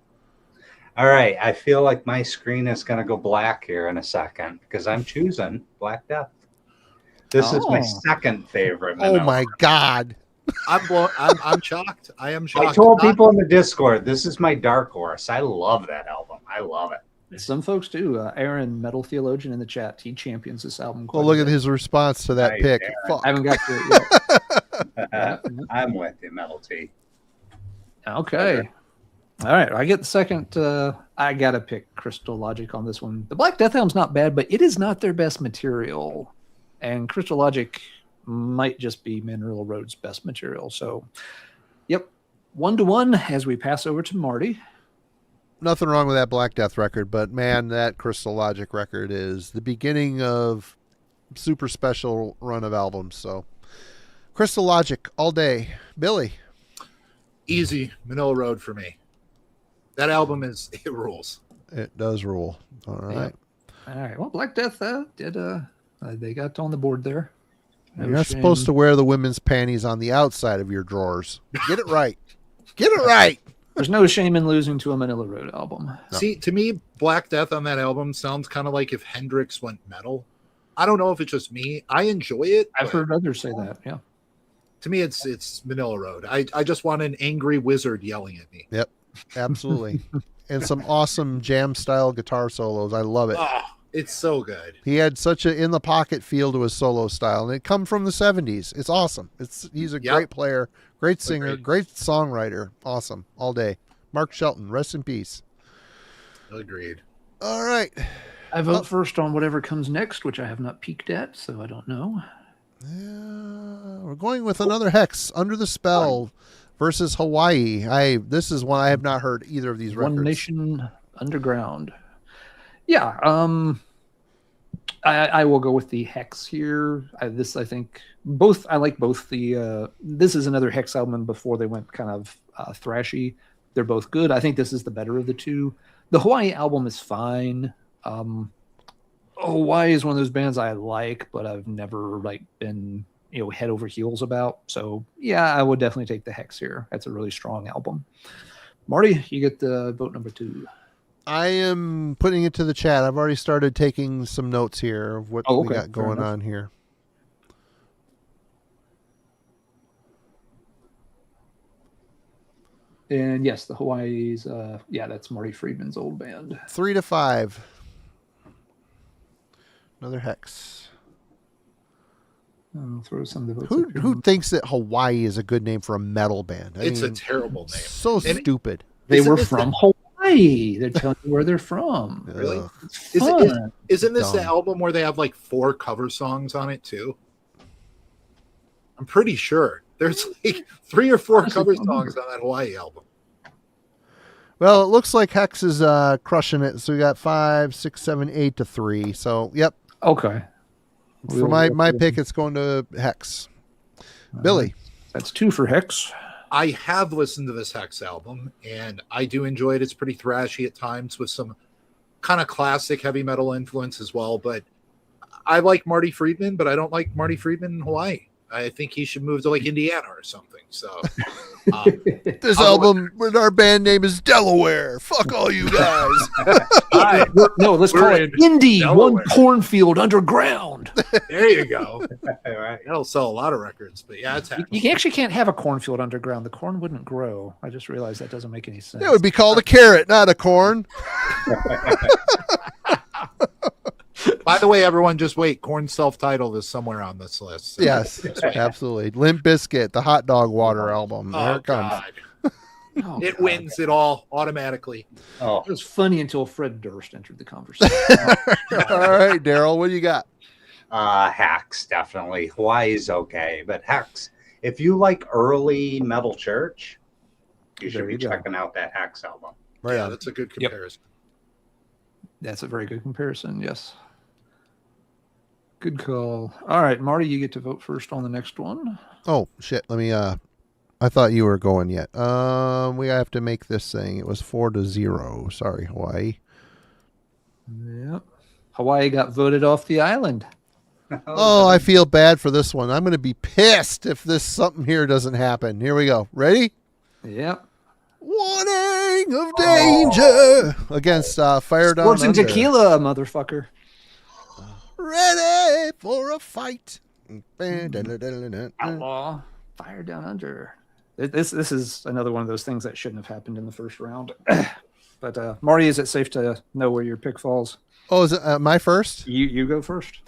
Speaker 4: All right. I feel like my screen is going to go black here in a second because I'm choosing Black Death. This is my second favorite.
Speaker 2: Oh my God.
Speaker 3: I'm shocked. I am shocked.
Speaker 4: I told people in the Discord, this is my dark horse. I love that album. I love it.
Speaker 1: Some folks do. Aaron, Metal Theologian in the chat, he champions this album.
Speaker 2: Well, look at his response to that pick.
Speaker 1: I haven't got to it yet.
Speaker 4: Yeah. I'm with you, Metal T.
Speaker 1: Okay. All right. I get the second. I got to pick Crystal Logic on this one. The Black Death album's not bad, but it is not their best material. And Crystal Logic might just be Manila Road's best material. So, yep. 1-1 as we pass over to Marty.
Speaker 2: Nothing wrong with that Black Death record, but man, that Crystal Logic record is the beginning of super special run of albums. So, Crystal Logic all day. Billy.
Speaker 3: Easy Manila Road for me. That album it rules.
Speaker 2: It does rule. All right.
Speaker 1: All right. Well, Black Death they got on the board there.
Speaker 2: You're not supposed to wear the women's panties on the outside of your drawers. Get it right. Get it right.
Speaker 1: There's no shame in losing to a Manila Road album.
Speaker 3: No. See, to me, Black Death on that album sounds kind of like if Hendrix went metal. I don't know if it's just me. I enjoy it.
Speaker 1: I've heard others say that. Yeah.
Speaker 3: To me, it's Manila Road. I just want an angry wizard yelling at me.
Speaker 2: Yep, absolutely. And some awesome jam style guitar solos. I love it.
Speaker 3: Oh, it's so good.
Speaker 2: He had such a in the pocket feel to his solo style, and it come from the 70s. It's awesome. He's a great player, great singer, great songwriter. Awesome all day. Mark Shelton, rest in peace.
Speaker 3: Agreed.
Speaker 2: All right.
Speaker 1: I vote first on whatever comes next, which I have not peeked at, so I don't know.
Speaker 2: We're going with another Hex, Under the Spell versus Hawaii. This is one I have not heard either of these records.
Speaker 1: One Nation Underground. Yeah, I will go with the Hex here. I think both. I like both. This is another Hex album before they went kind of thrashy. They're both good. I think this is the better of the two. The Hawaii album is fine. Hawaii is one of those bands I like, but I've never been head over heels about. So yeah, I would definitely take the Hex here. That's a really strong album. Marty, you get the vote number 2.
Speaker 2: I am putting it to the chat. I've already started taking some notes here of what we got going on here.
Speaker 1: And yes, the Hawaii's, that's Marty Friedman's old band.
Speaker 2: 3-5. Another Hex.
Speaker 1: I'll throw some of the votes.
Speaker 2: Who thinks that Hawaii is a good name for a metal band?
Speaker 3: It's a terrible name.
Speaker 2: So stupid.
Speaker 1: They were from Hawaii. They're telling you where they're from.
Speaker 3: Really? Isn't this the album where they have 4 cover songs on it too? I'm pretty sure there's 3 or 4 cover songs on that Hawaii album.
Speaker 2: Well, it looks like Hex is crushing it. So we got 5, 6, 7, 8 to 3. So yep.
Speaker 1: Okay.
Speaker 2: For my pick, it's going to Hex. Billy.
Speaker 1: That's 2 for Hex.
Speaker 3: I have listened to this Hex album, and I do enjoy it. It's pretty thrashy at times with some kind of classic heavy metal influence as well. But I like Marty Friedman, but I don't like Marty Friedman in Hawaii. I think he should move to Indiana or something. So
Speaker 2: this album, when our band name is Delaware. Fuck all you guys.
Speaker 1: Let's call it Indie
Speaker 3: Delaware.
Speaker 1: One Cornfield Underground.
Speaker 3: There you go.
Speaker 4: All right.
Speaker 3: That'll sell a lot of records. But yeah, it's
Speaker 1: you actually can't have a cornfield underground. The corn wouldn't grow. I just realized that doesn't make any sense.
Speaker 2: It would be called a carrot, not a corn.
Speaker 3: By the way, everyone, just wait. Korn's self-titled is somewhere on this list. So.
Speaker 2: Yes, absolutely. Limp Bizkit, the Hot Dog Water album. There
Speaker 3: Oh,
Speaker 2: it comes.
Speaker 3: God.
Speaker 1: Oh,
Speaker 3: It
Speaker 1: God.
Speaker 3: wins it all automatically.
Speaker 4: Oh,
Speaker 1: It was funny until Fred Durst entered the conversation.
Speaker 2: All right, Daryl, what do you got?
Speaker 4: Hex, definitely. Hawaii's okay, but Hex, if you like early Metal Church, you should
Speaker 1: There
Speaker 4: be
Speaker 1: you go.
Speaker 4: checking out that Hex album.
Speaker 2: Right
Speaker 3: Yeah,
Speaker 2: on.
Speaker 3: that's a good comparison.
Speaker 1: That's a very good comparison. Yes. Good call. All right, Marty, you get to vote first on the next one.
Speaker 2: Oh shit! Let me. I thought you were going yet. We have to make this thing. It was 4-0. Sorry, Hawaii.
Speaker 1: Yep. Hawaii got voted off the island.
Speaker 2: Oh, I feel bad for this one. I'm going to be pissed if this something here doesn't happen. Here we go. Ready?
Speaker 1: Yep.
Speaker 2: Warning of danger against Fire Down
Speaker 1: Sports and
Speaker 2: Under.
Speaker 1: tequila, motherfucker.
Speaker 2: Ready for a fight.
Speaker 1: Outlaw. Fire down under. This is another one of those things that shouldn't have happened in the first round. But Marty, is it safe to know where your pick falls?
Speaker 2: Oh, is it my first?
Speaker 1: You go first.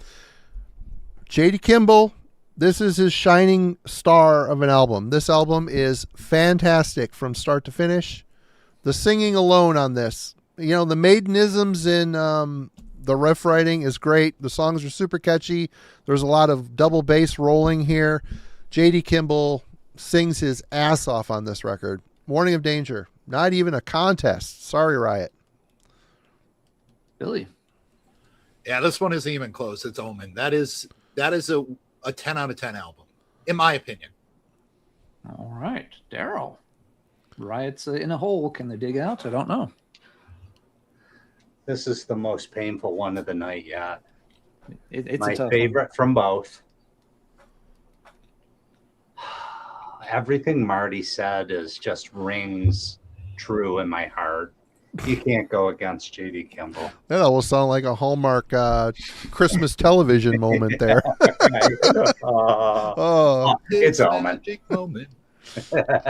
Speaker 2: J.D. Kimball. This is his shining star of an album. This album is fantastic from start to finish. The singing alone on this, you know, the maidenisms in the riff writing is great. The songs are super catchy. There's a lot of double bass rolling here. J.D. Kimball sings his ass off on this record. Warning of danger. Not even a contest. Sorry, Riot.
Speaker 1: Billy.
Speaker 3: Yeah, this one isn't even close. It's Omen. That is a 10 out of 10 album, in my opinion.
Speaker 1: All right. Daryl. Riot's in a hole. Can they dig out? I don't know.
Speaker 4: This is the most painful one of the night yet.
Speaker 1: It's
Speaker 4: My
Speaker 1: a tough
Speaker 4: favorite from both. Everything Marty said is just rings true in my heart. You can't go against J.D. Kimball.
Speaker 2: That almost sounded like a Hallmark Christmas television moment there. Oh,
Speaker 4: It's Omen.
Speaker 3: Magic moment.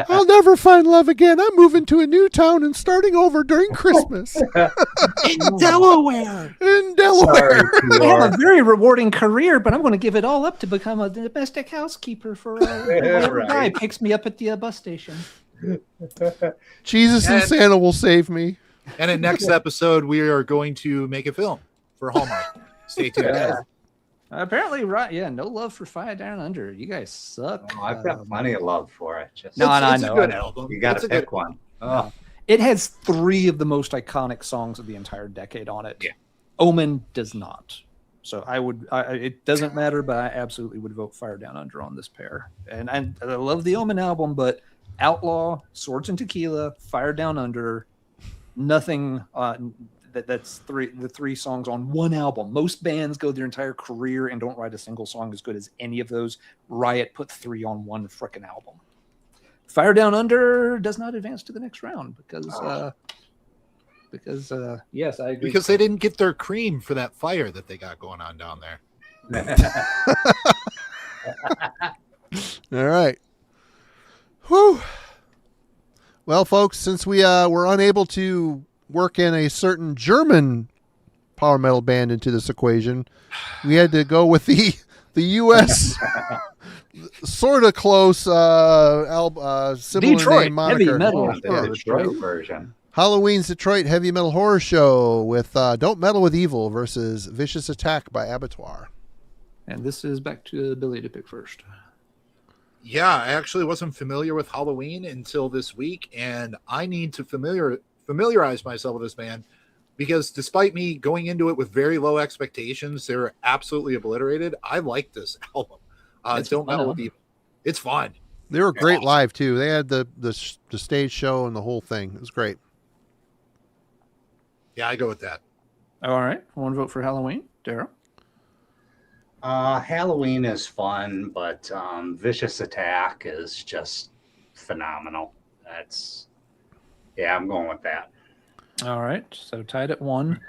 Speaker 2: I'll never find love again. I'm moving to a new town and starting over during Christmas
Speaker 3: In Delaware.
Speaker 2: in Delaware.
Speaker 1: I have a very rewarding career, but I'm going to give it all up to become a domestic housekeeper for whatever
Speaker 4: Right.
Speaker 1: guy picks me up at the bus station.
Speaker 2: Jesus and
Speaker 3: And-
Speaker 2: Santa will save me.
Speaker 3: And in next episode, we are going to make a film for Hallmark. Stay tuned.
Speaker 4: Yeah.
Speaker 1: Apparently, right? Yeah, no love for Fire Down Under. You guys suck.
Speaker 4: Oh, I've got plenty of love for it. Just
Speaker 1: No,
Speaker 3: It's
Speaker 1: I
Speaker 3: a
Speaker 1: know,
Speaker 3: good
Speaker 1: I know.
Speaker 3: album.
Speaker 4: you got
Speaker 3: It's
Speaker 4: to
Speaker 3: a good
Speaker 4: pick one. Oh,
Speaker 1: It has 3 of the most iconic songs of the entire decade on it.
Speaker 3: Yeah.
Speaker 1: Omen does not. So it doesn't matter, but I absolutely would vote Fire Down Under on this pair. And I love the Omen album, but Outlaw, Swords and Tequila, Fire Down Under, nothing that's the 3 songs on one album. Most bands go their entire career and don't write a single song as good as any of those. Riot put 3 on one frickin' album. Fire Down Under does not advance to the next round because yes, I agree.
Speaker 3: Because they didn't get their cream for that fire that they got going on down there.
Speaker 2: All right. Whew. Well, folks, since we were unable to work in a certain German power metal band into this equation, we had to go with the U.S. sort of close similar
Speaker 1: Detroit
Speaker 2: name moniker.
Speaker 1: heavy metal.
Speaker 4: the Detroit version.
Speaker 2: Halloween's Detroit Heavy Metal Horror Show with Don't Meddle with Evil versus Vicious Attack by Abattoir.
Speaker 1: And this is back to Billy to pick first.
Speaker 3: Yeah, I actually wasn't familiar with Halloween until this week, and I need to familiarize myself with this band because despite me going into it with very low expectations, they were absolutely obliterated. I like this album.
Speaker 1: It's
Speaker 3: Don't
Speaker 1: fun.
Speaker 3: Meddle with Evil. It's fun.
Speaker 2: They were great
Speaker 3: Awesome.
Speaker 2: live too. They had the stage show and the whole thing. It was great.
Speaker 3: Yeah, I go with that.
Speaker 1: All right. 1 vote for Halloween. Daryl.
Speaker 4: Halloween is fun, but Vicious Attack is just phenomenal. I'm going with that.
Speaker 1: All right. So tied at 1.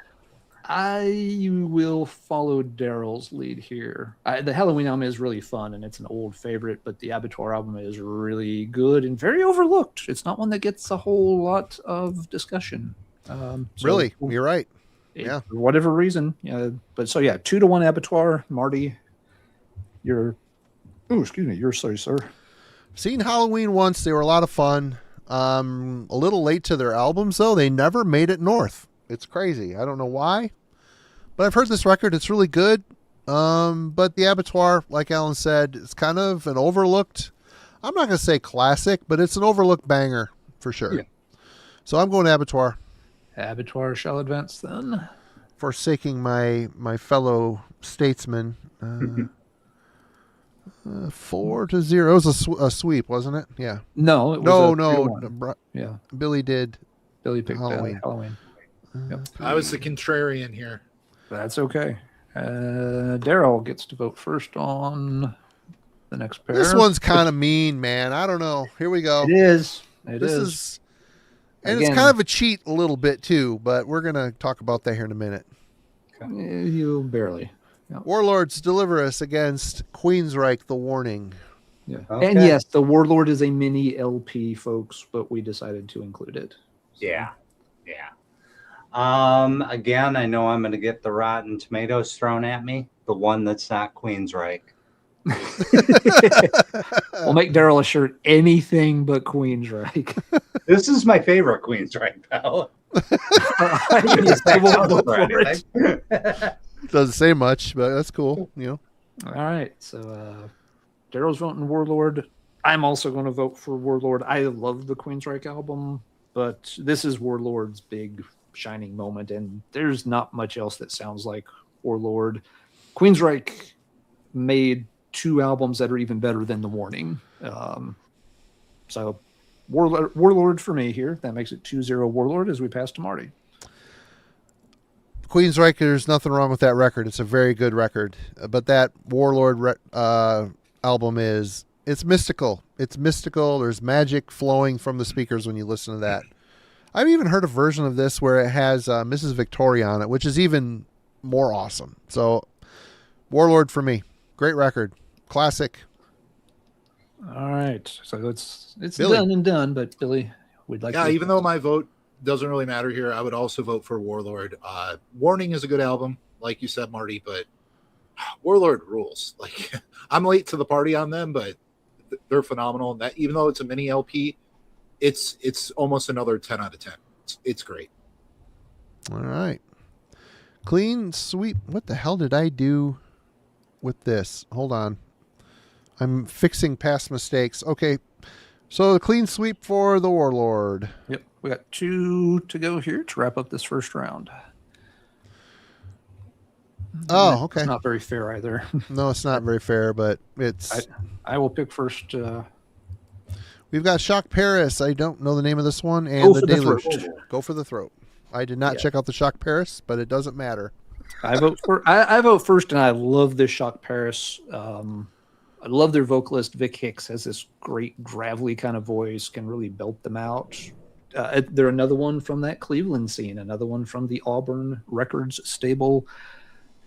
Speaker 1: I will follow Daryl's lead here. The Halloween album is really fun, and it's an old favorite, but the Abattoir album is really good and very overlooked. It's not one that gets a whole lot of discussion.
Speaker 2: Really, you're right. Yeah.
Speaker 1: For whatever reason. Yeah. But so, 2-1 Abattoir. Marty, you're sorry, sir.
Speaker 2: Seen Halloween once. They were a lot of fun. A little late to their albums, though. They never made it north. It's crazy. I don't know why. But I've heard this record. It's really good. But the Abattoir, like Alan said, it's kind of an overlooked, I'm not going to say classic, but it's an overlooked banger for sure.
Speaker 1: Yeah.
Speaker 2: So I'm going to Abattoir.
Speaker 1: Abattoir shall advance then.
Speaker 2: Forsaking my fellow statesman. 4-0. It was a sweep, wasn't it? Yeah.
Speaker 1: No, it was
Speaker 2: no.
Speaker 1: Yeah.
Speaker 2: Billy did.
Speaker 1: Billy picked
Speaker 2: Halloween.
Speaker 1: Halloween. Yep.
Speaker 3: I was the contrarian here.
Speaker 1: That's okay. Daryl gets to vote first on the next pair.
Speaker 2: This one's kind of mean, man. I don't know. Here we go.
Speaker 1: It is.
Speaker 2: This is and it's kind of a cheat a little bit too, but we're going to talk about that here in a minute.
Speaker 1: You barely. Yeah.
Speaker 2: Warlords deliver us against Queensryche, the Warning.
Speaker 1: Yeah.
Speaker 4: Okay.
Speaker 1: And yes, the Warlord is a mini LP, folks, but we decided to include it.
Speaker 4: Yeah. Again, I know I'm going to get the Rotten Tomatoes thrown at me. The one that's not Queensryche.
Speaker 1: We'll make Daryl a shirt anything but Queensryche.
Speaker 4: This is my favorite Queensryche, pal.
Speaker 2: Doesn't say much, but that's cool.
Speaker 1: All right. So Daryl's voting Warlord. I'm also going to vote for Warlord. I love the Queensryche album, but this is Warlord's big shining moment, and there's not much else that sounds like Warlord. Queensryche made 2 albums that are even better than The Warning. So Warlord for me here. That makes it 2-0 Warlord as we pass to Marty.
Speaker 2: Queensryche, there's nothing wrong with that record. It's a very good record. But that Warlord album it's mystical. It's mystical. There's magic flowing from the speakers when you listen to that. I've even heard a version of this where it has Mrs. Victoria on it, which is even more awesome. So Warlord for me. Great record. Classic.
Speaker 1: All right. So it's
Speaker 2: Billy.
Speaker 1: done and done, but Billy, we'd like to...
Speaker 3: Even though my vote doesn't really matter here, I would also vote for Warlord. Warning is a good album, like you said, Marty, but Warlord rules. Like, I'm late to the party on them, but they're phenomenal. That even though it's a mini LP, it's almost another 10 out of 10. It's great.
Speaker 2: All right. Clean sweep. What the hell did I do with this? Hold on. I'm fixing past mistakes. Okay. So the clean sweep for the Warlord.
Speaker 1: Yep. We got 2 to go here to wrap up this first round.
Speaker 2: Oh, okay.
Speaker 1: It's not very fair either.
Speaker 2: No, it's not very fair, but it's...
Speaker 1: I will pick first.
Speaker 2: We've got Shock Paris. I don't know the name of this one. And
Speaker 1: Go
Speaker 2: the
Speaker 1: for the
Speaker 2: Deluge.
Speaker 1: Throat.
Speaker 2: Go for the Throat. I did not check out the Shock Paris, but it doesn't matter.
Speaker 1: I vote first, and I love this Shock Paris. I love their vocalist. Vic Hicks has this great gravelly kind of voice, can really belt them out. They're another one from that Cleveland scene, another one from the Auburn Records stable.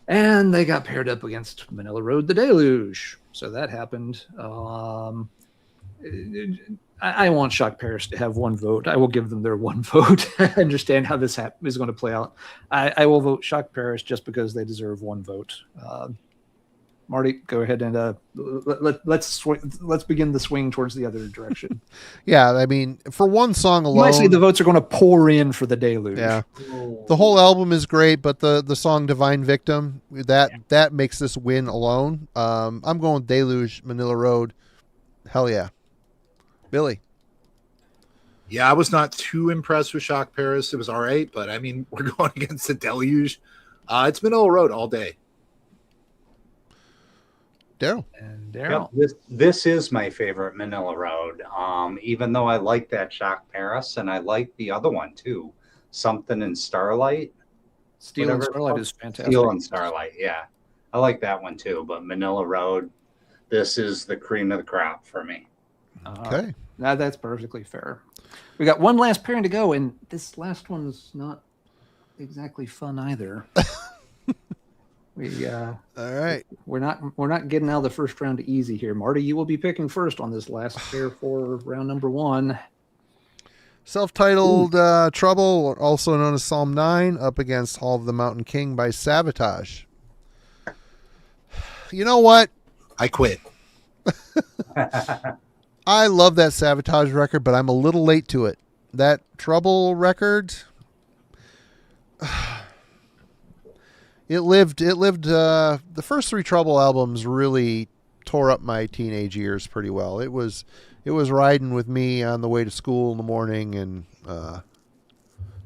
Speaker 1: And they got paired up against Manila Road, the Deluge. So that happened. I want Shock Paris to have 1 vote. I will give them their 1 vote. I understand how this is going to play out. I will vote Shock Paris just because they deserve 1 vote. Marty, go ahead and let's begin the swing towards the other direction.
Speaker 2: Yeah, I mean, for 1 song alone...
Speaker 1: You might say the votes are going to pour in for the Deluge.
Speaker 2: Yeah. The whole album is great, but the song Divine Victim, that makes this win alone. I'm going Deluge, Manila Road. Hell yeah. Billy.
Speaker 3: Yeah, I was not too impressed with Shock Paris. It was all right, but I mean, we're going against the Deluge. It's Manila Road all day.
Speaker 2: Daryl.
Speaker 1: And Daryl.
Speaker 4: Yep, this is my favorite Manila Road. Even though I like that Shock Paris, and I like the other one too, Something in Starlight.
Speaker 1: Steel and Starlight is fantastic.
Speaker 4: Steel and Starlight, yeah. I like that one too, but Manila Road, this is the cream of the crop for me.
Speaker 2: Okay.
Speaker 1: Now that's perfectly fair. We got 1 last pairing to go, and this last one is not exactly fun either.
Speaker 2: All right.
Speaker 1: We're not getting out of the first round easy here. Marty, you will be picking first on this last pair for round number 1.
Speaker 2: Self-titled Trouble, also known as Psalm 9, up against Hall of the Mountain King by Sabotage. You know what?
Speaker 3: I quit.
Speaker 2: I love that Sabotage record, but I'm a little late to it. That Trouble record, it lived. The first 3 Trouble albums really tore up my teenage years pretty well. It was riding with me on the way to school in the morning, and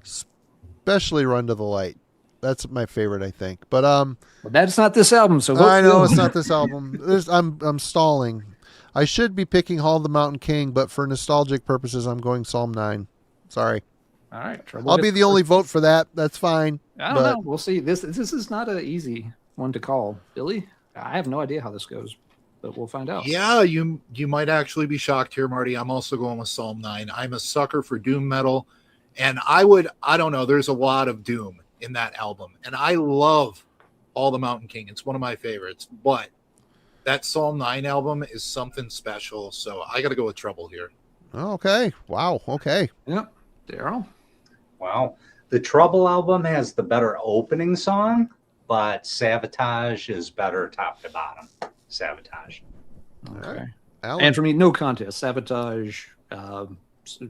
Speaker 2: especially Run to the Light. That's my favorite, I think. But
Speaker 1: Well, that's not this album, so
Speaker 2: I know it's not this album. I'm stalling. I should be picking Hall of the Mountain King, but for nostalgic purposes, I'm going Psalm 9. Sorry.
Speaker 1: All right, Trouble.
Speaker 2: I'll be the only vote for that. That's fine.
Speaker 1: I don't know. We'll see. This is not an easy one to call. Billy, I have no idea how this goes, but we'll find out.
Speaker 3: Yeah, you might actually be shocked here, Marty. I'm also going with Psalm 9. I'm a sucker for doom metal, and I don't know, there's a lot of doom in that album, and I love All the Mountain King. It's one of my favorites, but that Psalm 9 album is something special, so I got to go with Trouble here.
Speaker 2: Okay. Wow. Okay.
Speaker 1: Yep. Daryl?
Speaker 4: Wow. The Trouble album has the better opening song, but Sabotage is better top to bottom. Sabotage.
Speaker 1: Okay.
Speaker 2: Alan?
Speaker 1: And for me, no contest. Sabotage.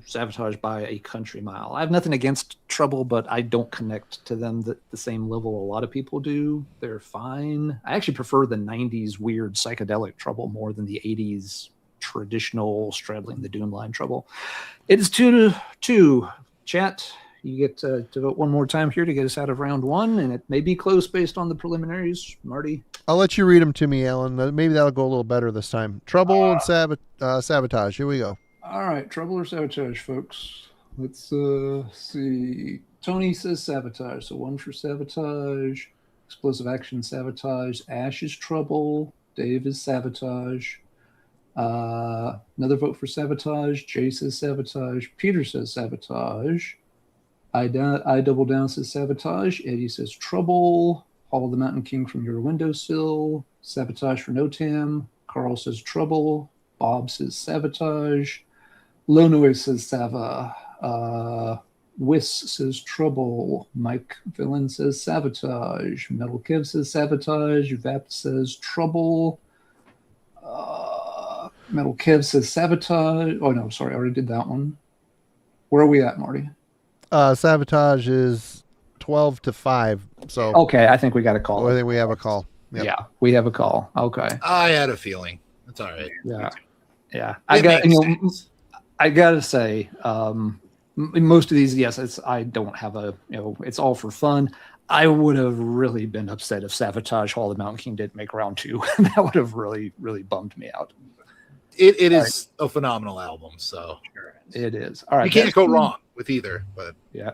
Speaker 1: Sabotage by a country mile. I have nothing against Trouble, but I don't connect to them the same level a lot of people do. They're fine. I actually prefer the 90s weird psychedelic Trouble more than the 80s traditional straddling the doom line Trouble. It is 2-2. Chat, you get to vote one more time here to get us out of round 1, and it may be close based on the preliminaries. Marty?
Speaker 2: I'll let you read them to me, Alan. Maybe that'll go a little better this time. Trouble and Sabotage. Here we go.
Speaker 1: All right, Trouble or Sabotage, folks. Let's see. Tony says Sabotage, so 1 for Sabotage. Explosive Action, Sabotage. Ash is Trouble. Dave is Sabotage. Another vote for Sabotage. Jay says Sabotage. Peter says Sabotage. I double down says Sabotage. Eddie says Trouble. Hall of the Mountain King from your windowsill. Sabotage for Notam. Carl says Trouble. Bob says Sabotage. Lonoe says Sava. Wiss says Trouble. Mike Villain says Sabotage. Metal Kev says Sabotage. Vap says Trouble. Metal Kev says Sabotage. Oh, no, sorry. I already did that one. Where are we at, Marty?
Speaker 2: Sabotage is 12-5. So
Speaker 1: Okay, I think we got a call.
Speaker 2: I think we have a call. Yep.
Speaker 1: Yeah, we have a call. Okay.
Speaker 3: I had a feeling. That's all right.
Speaker 1: Yeah.
Speaker 3: It makes sense.
Speaker 1: I gotta say, most of these, yes, I don't have it's all for fun. I would have really been upset if Sabotage Hall of the Mountain King didn't make round 2. That would have really, really bummed me out.
Speaker 3: It is a phenomenal album, so
Speaker 1: It is. All right.
Speaker 3: you can't go wrong with either. But
Speaker 1: Yeah.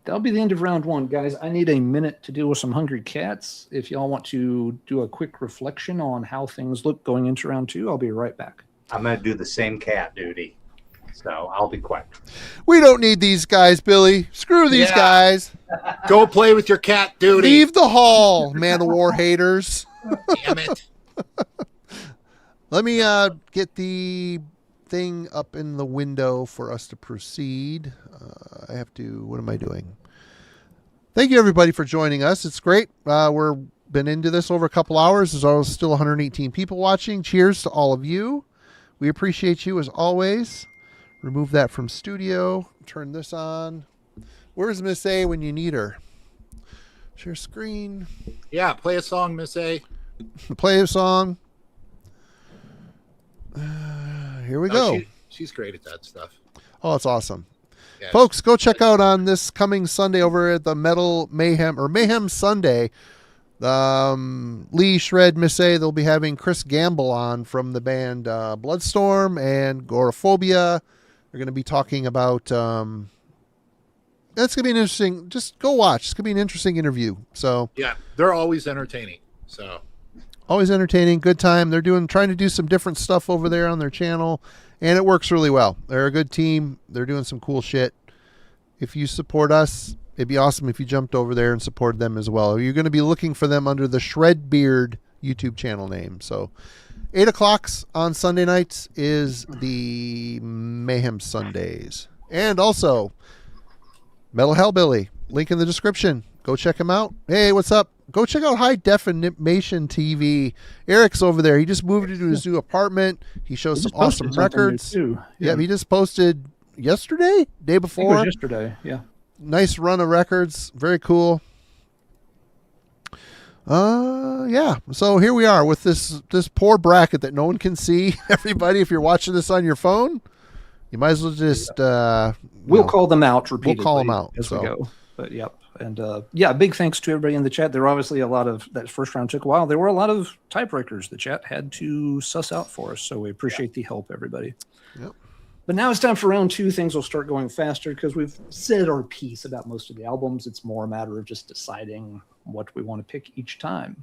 Speaker 1: That'll be the end of round 1, guys. I need a minute to deal with some hungry cats. If y'all want to do a quick reflection on how things look going into round 2, I'll be right back.
Speaker 4: I'm going to do the same cat duty, so I'll be quick.
Speaker 2: We don't need these guys, Billy. Screw these guys.
Speaker 3: go play with your cat duty.
Speaker 2: Leave the hall, Man of War haters.
Speaker 3: Damn it.
Speaker 2: Let me get the thing up in the window for us to proceed. I have to, what am I doing? Thank you, everybody, for joining us. It's great. We're been into this over a couple hours. There's still 118 people watching. Cheers to all of you. We appreciate you as always. Remove that from studio. Turn this on. Where's Miss A when you need her? Share screen.
Speaker 3: Yeah, play a song, Miss A.
Speaker 2: Play a song. Here we go.
Speaker 3: She's great at that stuff.
Speaker 2: Oh, it's awesome.
Speaker 3: Yeah,
Speaker 2: Folks, go check out on this coming Sunday over at the Metal Mayhem or Mayhem Sunday. Lee, Shred, Miss A, they'll be having Chris Gamble on from the band Bloodstorm and Goraphobia. They're going to be talking about that's going to be an interesting, just go watch. It's going to be an interesting interview. So
Speaker 3: yeah, they're always entertaining. So
Speaker 2: always entertaining, good time. They're trying to do some different stuff over there on their channel, and it works really well. They're a good team. They're doing some cool shit. If you support us, it'd be awesome if you jumped over there and supported them as well. You're going to be looking for them under the Shred Beard YouTube channel name. So 8 o'clock on Sunday nights is the Mayhem Sundays. And also, Metal Hellbilly, link in the description. Go check him out. Hey, what's up? Go check out High Definition TV. Eric's over there. He just moved into his new apartment. He shows some awesome records. Yeah, he just posted yesterday, day before.
Speaker 1: I think it was yesterday, yeah.
Speaker 2: Nice run of records. Very cool. Yeah. So here we are with this poor bracket that no one can see. Everybody, if you're watching this on your phone, you might as well just
Speaker 1: we'll call them out repeatedly.
Speaker 2: We'll call them out
Speaker 1: as we go. But yep. And big thanks to everybody in the chat. There were obviously a lot of that first round took a while. There were a lot of tiebreakers the chat had to suss out for us. So we appreciate the help, everybody.
Speaker 2: Yep.
Speaker 1: But now it's time for round 2. Things will start going faster because we've said our piece about most of the albums. It's more a matter of just deciding what we want to pick each time.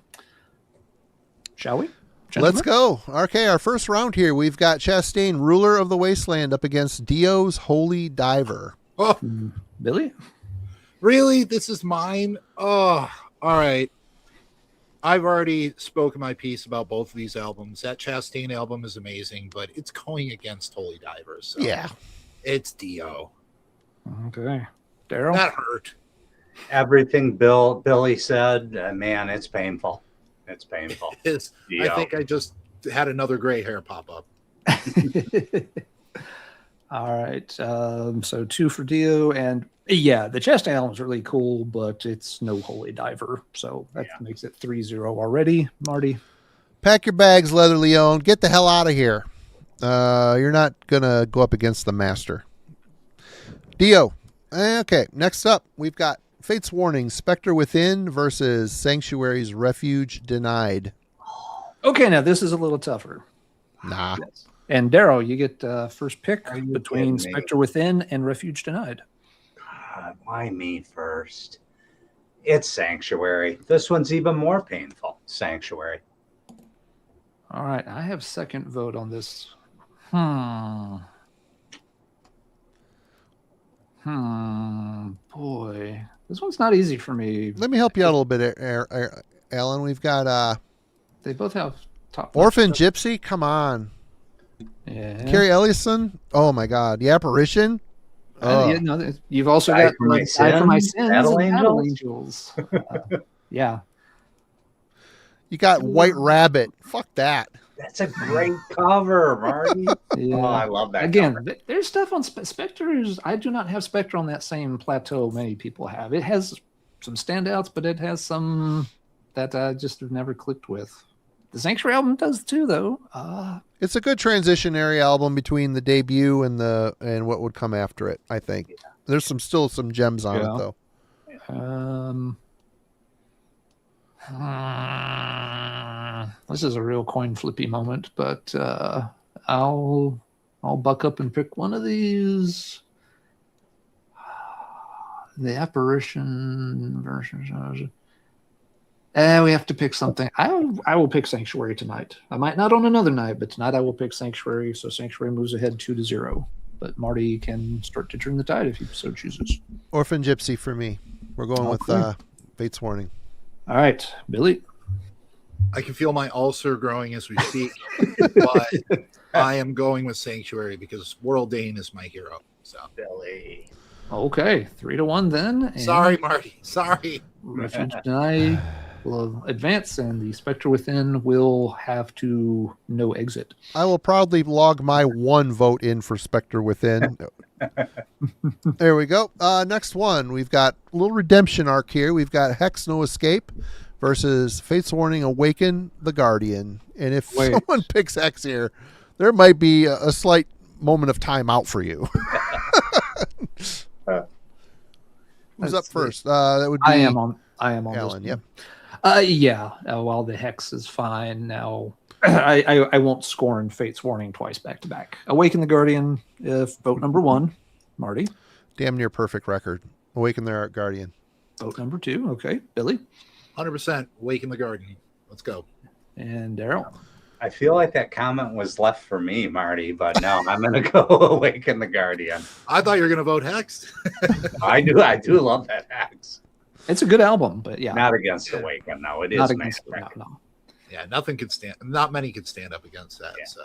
Speaker 1: Shall we? Gentlemen?
Speaker 2: Let's go. Okay, our first round here, we've got Chastain, Ruler of the Wasteland, up against Dio's Holy Diver.
Speaker 3: Oh,
Speaker 1: Billy?
Speaker 3: Really? This is mine? Oh, all right. I've already spoken my piece about both of these albums. That Chastain album is amazing, but it's going against Holy Divers. So
Speaker 2: yeah.
Speaker 3: It's Dio.
Speaker 1: Okay. Daryl?
Speaker 3: That hurt.
Speaker 4: Everything Billy said, man, it's painful. It's painful.
Speaker 3: It is. I think I just had another gray hair pop up.
Speaker 1: All right. So 2 for Dio, and the Chastain album is really cool, but it's no Holy Diver, so that makes it 3-0 already. Marty?
Speaker 2: Pack your bags, Leather Leone. Get the hell out of here. You're not gonna go up against the master. Dio. Okay, next up, we've got Fate's Warning, Spectre Within versus Sanctuary's Refuge Denied.
Speaker 1: Okay, now this is a little tougher.
Speaker 2: Nah.
Speaker 1: Yes. And Daryl, you get first pick
Speaker 4: Are you
Speaker 1: between
Speaker 4: kidding me?
Speaker 1: Spectre Within and Refuge Denied.
Speaker 4: God, why me first? It's Sanctuary. This one's even more painful. Sanctuary.
Speaker 1: All right, I have second vote on this. Boy, this one's not easy for me.
Speaker 2: Let me help you out a little bit, Alan. We've got
Speaker 1: They both have top.
Speaker 2: Orphan Gypsy. Come on.
Speaker 1: Yeah.
Speaker 2: Carrie Ellison. Oh my God. The Apparition.
Speaker 1: You've also
Speaker 4: Die
Speaker 1: got
Speaker 4: for My
Speaker 1: Die for My
Speaker 4: Sins,
Speaker 1: Sins,
Speaker 4: Battle
Speaker 1: and Battle
Speaker 4: Angels.
Speaker 1: Angels. Yeah.
Speaker 2: You got White Rabbit. Fuck that.
Speaker 4: That's a great cover, Marty.
Speaker 1: Yeah.
Speaker 4: Oh, I love that.
Speaker 1: Again,
Speaker 4: cover.
Speaker 1: there's stuff on Spectre. I do not have Spectre on that same plateau many people have. It has some standouts, but it has some that I just have never clicked with. The Sanctuary album does too, though.
Speaker 2: It's a good transitionary album between the debut and what would come after it. I think there's still some gems on it though.
Speaker 1: This is a real coin flippy moment, but I'll buck up and pick one of these. The Apparition version. We have to pick something. I will pick Sanctuary tonight. I might not on another night, but tonight I will pick Sanctuary. So Sanctuary moves ahead 2-0. But Marty can start to turn the tide if he so chooses.
Speaker 2: Orphan Gypsy for me. We're going with Fate's Warning.
Speaker 1: All right, Billy.
Speaker 3: I can feel my ulcer growing as we speak, but I am going with Sanctuary because World Dane is my hero. So
Speaker 4: Billy.
Speaker 1: Okay, 3-1 then. And
Speaker 3: sorry, Marty. Sorry.
Speaker 1: Refuge Deny will advance, and the Spectre Within will have to no exit.
Speaker 2: I will proudly log my 1 vote in for Spectre Within. There we go. Next one, we've got a little redemption arc here. We've got Hex No Escape versus Fate's Warning Awaken the Guardian. And if someone picks Hex here, there might be a slight moment of time out for you. Who's up first? That would be
Speaker 1: I am on
Speaker 2: Alan.
Speaker 1: this
Speaker 2: Yep.
Speaker 1: While the Hex is fine now, I won't scorn Fate's Warning twice back to back. Awaken the Guardian, if vote number 1, Marty.
Speaker 2: Damn near perfect record. Awaken the Guardian.
Speaker 1: Vote number 2, okay, Billy.
Speaker 3: 100% Awaken the Guardian. Let's go.
Speaker 1: And Daryl.
Speaker 4: I feel like that comment was left for me, Marty, but no, I'm going to go Awaken the Guardian.
Speaker 3: I thought you were going to vote Hex.
Speaker 4: I do love that Hex.
Speaker 1: It's a good album, but yeah.
Speaker 4: Not against Awaken, though. It
Speaker 1: Not
Speaker 4: is
Speaker 1: against it,
Speaker 4: nice.
Speaker 1: no.
Speaker 3: Yeah, not many could stand up against that.
Speaker 4: Yeah.
Speaker 3: So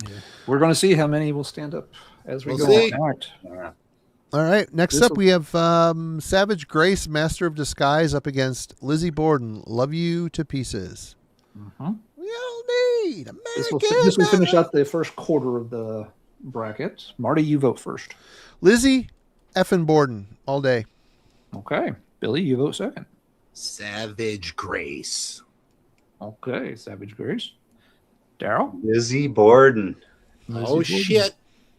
Speaker 1: Yeah. We're going to see how many will stand up as we
Speaker 3: We'll
Speaker 1: go
Speaker 3: see.
Speaker 1: on. All right.
Speaker 4: Yeah.
Speaker 2: All right. Next
Speaker 1: This
Speaker 2: up,
Speaker 1: will-
Speaker 2: we have Savage Grace, Master of Disguise, up against Lizzy Bordon. Love you to pieces.
Speaker 1: Mhm.
Speaker 2: We all need American.
Speaker 1: This will finish
Speaker 2: metal.
Speaker 1: out the first quarter of the bracket. Marty, you vote first.
Speaker 2: Lizzy, effing Bordon all day.
Speaker 1: Okay. Billy, you vote second.
Speaker 3: Savage Grace.
Speaker 1: Okay. Savage Grace. Daryl?
Speaker 4: Lizzy Bordon.
Speaker 1: Lizzy
Speaker 3: Oh,
Speaker 1: Borden.
Speaker 3: shit.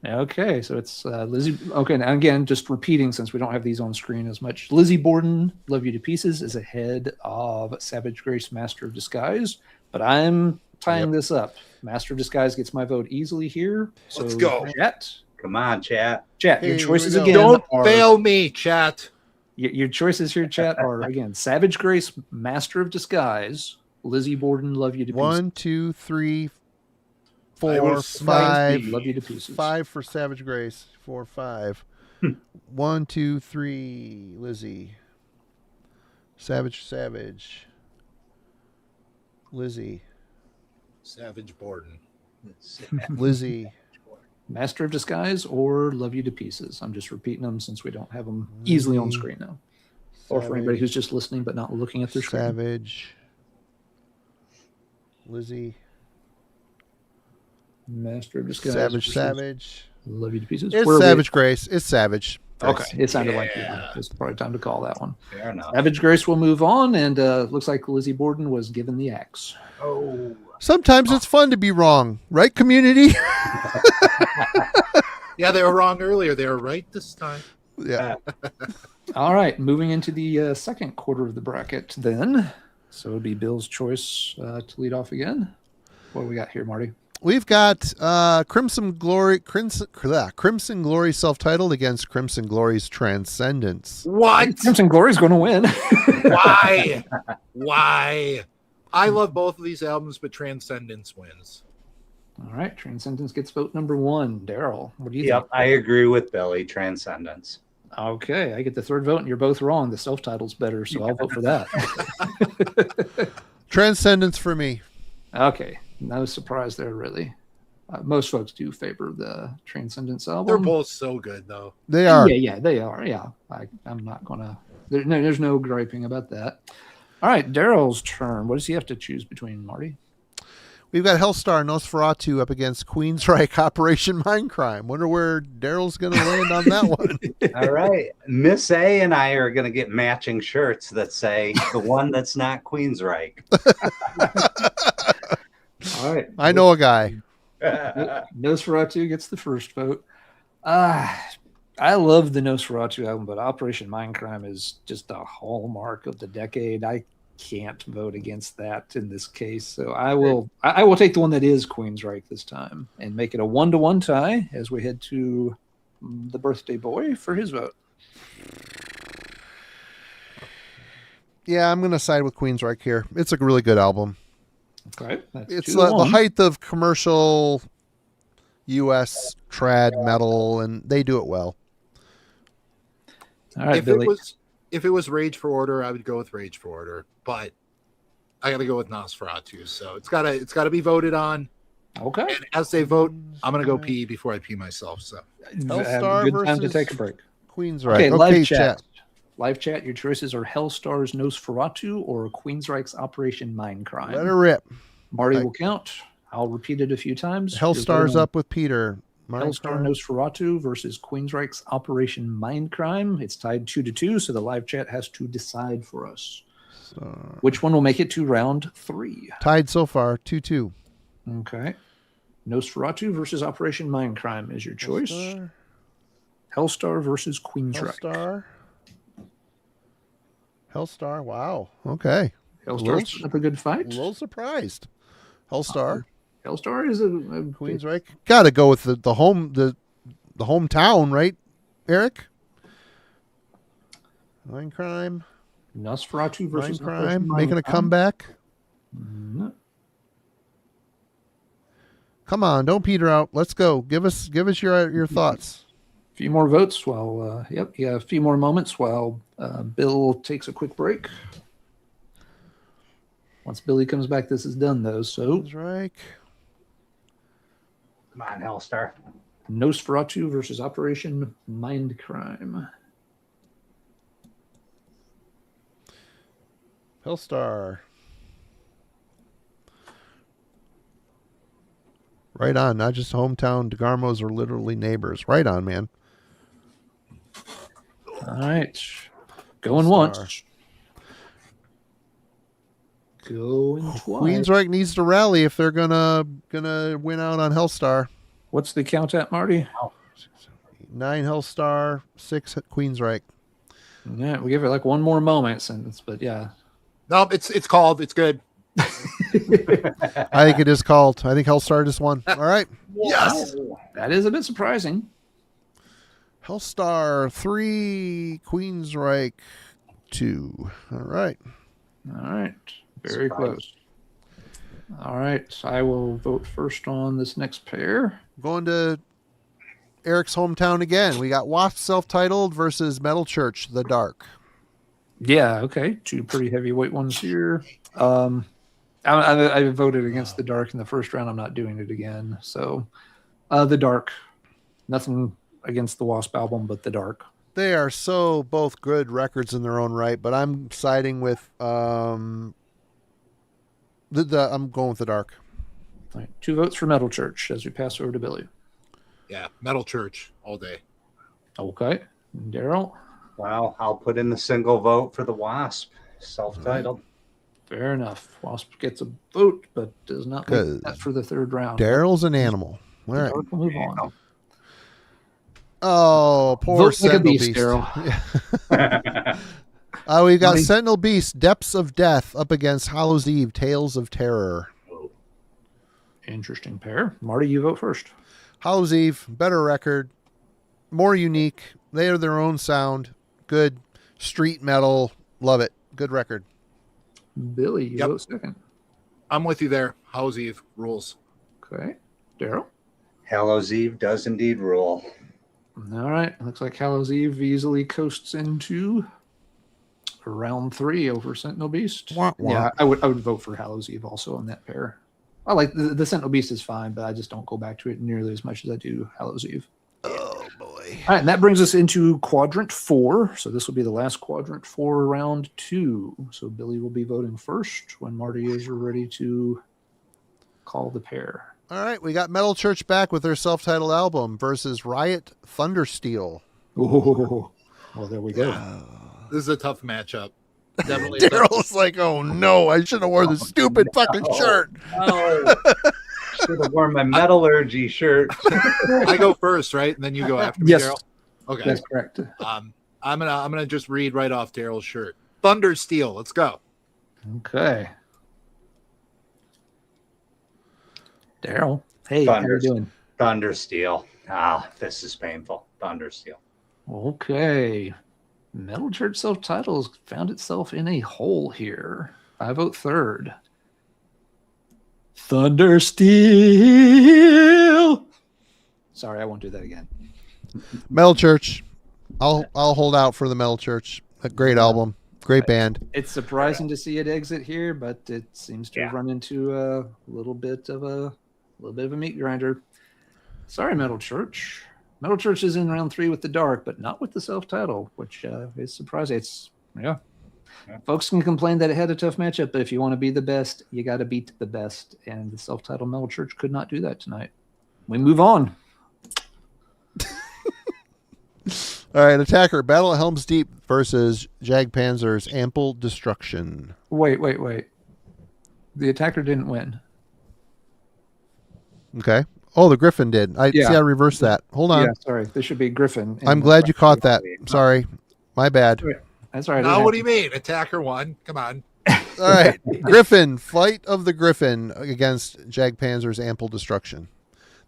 Speaker 1: Okay, so it's Lizzy. Okay, now again, just repeating since we don't have these on screen as much. Lizzy Borden, Love You to Pieces, is ahead of Savage Grace, Master of Disguise. But I'm tying this up. Master of Disguise gets my vote easily here. So
Speaker 3: Let's go.
Speaker 1: Chat,
Speaker 4: Come on, chat.
Speaker 1: your
Speaker 2: Hey,
Speaker 1: choices
Speaker 2: here we
Speaker 1: again.
Speaker 2: go.
Speaker 3: Don't
Speaker 1: are,
Speaker 3: fail me, chat.
Speaker 1: Your choices here, chat, are again Savage Grace, Master of Disguise, Lizzy Borden, Love You to Pieces.
Speaker 2: 1, 2, 3,
Speaker 3: I
Speaker 2: 4,
Speaker 3: will
Speaker 2: 5.
Speaker 1: Love You to Pieces.
Speaker 2: 5 for Savage Grace. 4, 5. 1, 2, 3, Lizzy. Savage. Lizzy.
Speaker 3: Savage Borden.
Speaker 2: Lizzy.
Speaker 1: Master of Disguise or Love You to Pieces. I'm just repeating them since we don't have them easily on screen now. Or for anybody who's just listening but not looking at their screen.
Speaker 2: Savage. Lizzy.
Speaker 1: Master of Disguise.
Speaker 2: Savage.
Speaker 1: Love You to Pieces.
Speaker 2: It's
Speaker 1: Where are we-
Speaker 2: Savage Grace. It's Savage.
Speaker 1: Okay, it sounded like
Speaker 4: Yeah.
Speaker 1: it's probably time to call that one.
Speaker 4: Fair enough.
Speaker 1: Savage Grace will move on, and looks like Lizzy Borden was given the axe.
Speaker 4: Oh.
Speaker 2: Sometimes it's fun to be wrong, right, community?
Speaker 3: Yeah, they were wrong earlier. They were right this time.
Speaker 2: Yeah.
Speaker 1: All right, moving into the second quarter of the bracket then. So it would be Bill's choice to lead off again. What do we got here, Marty?
Speaker 2: We've got Crimson Glory self-titled against Crimson Glory's Transcendence.
Speaker 3: What?
Speaker 1: Crimson Glory's going to win.
Speaker 3: Why? Why? I love both of these albums, but Transcendence wins.
Speaker 1: All right, Transcendence gets vote number 1. Daryl, what do you
Speaker 4: Yep,
Speaker 1: think?
Speaker 4: I agree with Billy. Transcendence.
Speaker 1: Okay, I get the third vote, and you're both wrong. The self-title's better, so I'll vote for that.
Speaker 2: Transcendence for me.
Speaker 1: Okay, no surprise there, really. Most folks do favor the Transcendence album.
Speaker 3: They're both so good, though.
Speaker 2: They are.
Speaker 1: Yeah, they are. Yeah, I'm not gonna. There's no griping about that. All right, Daryl's turn. What does he have to choose between, Marty?
Speaker 2: We've got Hellstar Nosferatu up against Queensryche Operation Mindcrime. Wonder where Daryl's going to land on that one.
Speaker 4: All right. Miss A and I are going to get matching shirts that say the one that's not Queensryche.
Speaker 1: All right,
Speaker 2: I know a guy.
Speaker 1: Nosferatu gets the first vote. I love the Nosferatu album, but Operation Mindcrime is just a hallmark of the decade. I can't vote against that in this case, so I will take the one that is Queensryche this time and make it a 1-1 tie as we head to the birthday boy for his vote.
Speaker 2: Yeah, I'm going to side with Queensryche here. It's a really good album.
Speaker 1: Okay, that's
Speaker 2: It's
Speaker 1: 2-1.
Speaker 2: the height of commercial U.S. trad metal, and they do it well.
Speaker 1: All right,
Speaker 3: if
Speaker 1: Billy.
Speaker 3: it was Rage for Order, I would go with Rage for Order, but I got to go with Nosferatu. So it's gotta be voted on.
Speaker 1: Okay,
Speaker 3: And as they vote, I'm gonna go pee before I pee myself. So
Speaker 2: Hellstar
Speaker 1: good time to
Speaker 2: versus
Speaker 1: take a break.
Speaker 2: Queensryche.
Speaker 1: Okay, live chat. Live chat. Your choices are Hellstar's Nosferatu or Queensryche's Operation Mindcrime.
Speaker 2: Let her rip.
Speaker 1: Marty will count. I'll repeat it a few times.
Speaker 2: Hellstar's up with Peter.
Speaker 1: Hellstar Nosferatu versus Queensryche's Operation Mindcrime. It's tied 2-2, so the live chat has to decide for us. Which one will make it to round 3?
Speaker 2: Tied so far, 2-2.
Speaker 1: Okay. Nosferatu versus Operation Mindcrime is your choice. Hellstar versus Queensryche.
Speaker 2: Hellstar. Wow. Okay.
Speaker 1: Hellstar's putting up a good
Speaker 2: A
Speaker 1: fight.
Speaker 2: little surprised. Hellstar.
Speaker 1: Hellstar is a
Speaker 2: Queensryche. Got to go with the hometown, right, Eric? Mindcrime.
Speaker 1: Nosferatu versus
Speaker 2: Mindcrime.
Speaker 1: Operation
Speaker 2: Making a
Speaker 1: Mindcrime.
Speaker 2: comeback.
Speaker 1: No.
Speaker 2: Come on, don't peter out. Let's go. Give us your thoughts.
Speaker 1: A few more votes while a few more moments while Bill takes a quick break. Once Billy comes back, this is done though. So
Speaker 2: Queensryche.
Speaker 4: Come on, Hellstar.
Speaker 1: Nosferatu versus Operation Mindcrime.
Speaker 2: Hellstar. Right on. Not just hometown. DeGarmos are literally neighbors. Right on, man.
Speaker 1: All right. Going
Speaker 2: Hellstar.
Speaker 1: once. Going twice.
Speaker 2: Queensryche needs to rally if they're gonna win out on Hellstar.
Speaker 1: What's the count at, Marty?
Speaker 2: 9 Hellstar, 6 Queensryche.
Speaker 1: Yeah, we give it like one more moment, but yeah.
Speaker 3: No, it's called. It's good.
Speaker 2: I think it is called. I think Hellstar just won. All right.
Speaker 3: Yes.
Speaker 1: That is a bit surprising.
Speaker 2: Hellstar 3, Queensryche 2. All right.
Speaker 1: All right. Very close. All right. I will vote first on this next pair.
Speaker 2: Going to Eric's hometown again. We got Wasp self-titled versus Metal Church, The Dark.
Speaker 1: Yeah, okay. 2 pretty heavyweight ones here. I voted against the Dark in the first round. I'm not doing it again. So, the Dark. Nothing against the Wasp album, but the Dark.
Speaker 2: They are so both good records in their own right, but I'm siding with I'm going with the Dark.
Speaker 1: All right, 2 votes for Metal Church as we pass over to Billy.
Speaker 3: Yeah, Metal Church all day.
Speaker 1: Okay. Daryl?
Speaker 4: Well, I'll put in the single vote for the Wasp, self-titled.
Speaker 1: Fair enough. Wasp gets a vote, but does not make that for the third round.
Speaker 2: Daryl's an animal. All right.
Speaker 1: Dark will move on.
Speaker 2: Oh, poor
Speaker 1: Vote like a
Speaker 2: Sentinel
Speaker 1: beast,
Speaker 2: Beast.
Speaker 1: Daryl.
Speaker 2: We've got
Speaker 1: Money.
Speaker 2: Sentinel Beast, Depths of Death up against Hallow's Eve, Tales of Terror.
Speaker 1: Interesting pair. Marty, you vote first.
Speaker 2: Hallow's Eve, better record, more unique. They are their own sound. Good street metal. Love it. Good record.
Speaker 1: Billy, you
Speaker 3: Yep.
Speaker 1: vote second.
Speaker 3: I'm with you there. How's Eve rules?
Speaker 1: Okay. Daryl?
Speaker 4: Hallow's Eve does indeed rule.
Speaker 1: All right. Looks like Hallow's Eve easily coasts into round 3 over Sentinel Beast.
Speaker 2: Wah, wah.
Speaker 1: Yeah, I would vote for Hallow's Eve also on that pair. I like the Sentinel Beast is fine, but I just don't go back to it nearly as much as I do Hallow's Eve.
Speaker 2: Oh, boy.
Speaker 1: All right, and that brings us into quadrant 4. So this will be the last quadrant for round 2. So Billy will be voting first when Marty is ready to call the pair.
Speaker 2: All right. We got Metal Church back with their self-titled album versus Riot Thundersteel.
Speaker 1: Oh, well, there we go.
Speaker 3: This is a tough matchup. Definitely. a tough-
Speaker 2: Daryl's like, oh, no, I should have worn the stupid fucking shirt.
Speaker 4: Oh, should have worn my metallurgy shirt.
Speaker 3: I go first, right? And then you go after me,
Speaker 1: Yes.
Speaker 3: Daryl. Okay.
Speaker 1: That's correct.
Speaker 3: I'm gonna just read right off Daryl's shirt. Thunder Steel. Let's go.
Speaker 1: Okay. Daryl, hey, how you doing?
Speaker 4: Thundersteel. This is painful. Thundersteel.
Speaker 1: Okay. Metal Church self-titles found itself in a hole here. I vote third. Thunder Steel. Sorry, I won't do that again.
Speaker 2: Metal Church. I'll hold out for the Metal Church. A great album. Great band.
Speaker 1: It's surprising to see it exit here, but it seems to have run into a little bit of a meat grinder. Sorry, Metal Church. Metal Church is in round 3 with the Dark, but not with the self-title, which is surprising. Folks can complain that it had a tough matchup, but if you want to be the best, you got to beat the best. And the self-titled Metal Church could not do that tonight. We move on.
Speaker 2: All right, Attacker. Battle at Helm's Deep versus Jagdpanzer's Ample Destruction.
Speaker 1: Wait. The Attacker didn't win.
Speaker 2: Okay. Oh, the Griffin did. I reversed that. Hold on.
Speaker 1: Yeah, sorry. This should be Griffin.
Speaker 2: I'm glad you caught that. Sorry. My bad.
Speaker 1: That's all right.
Speaker 3: Now, what do you mean? Attacker won. Come on.
Speaker 2: All right. Griffin. Flight of the Griffin against Jagdpanzer's Ample Destruction.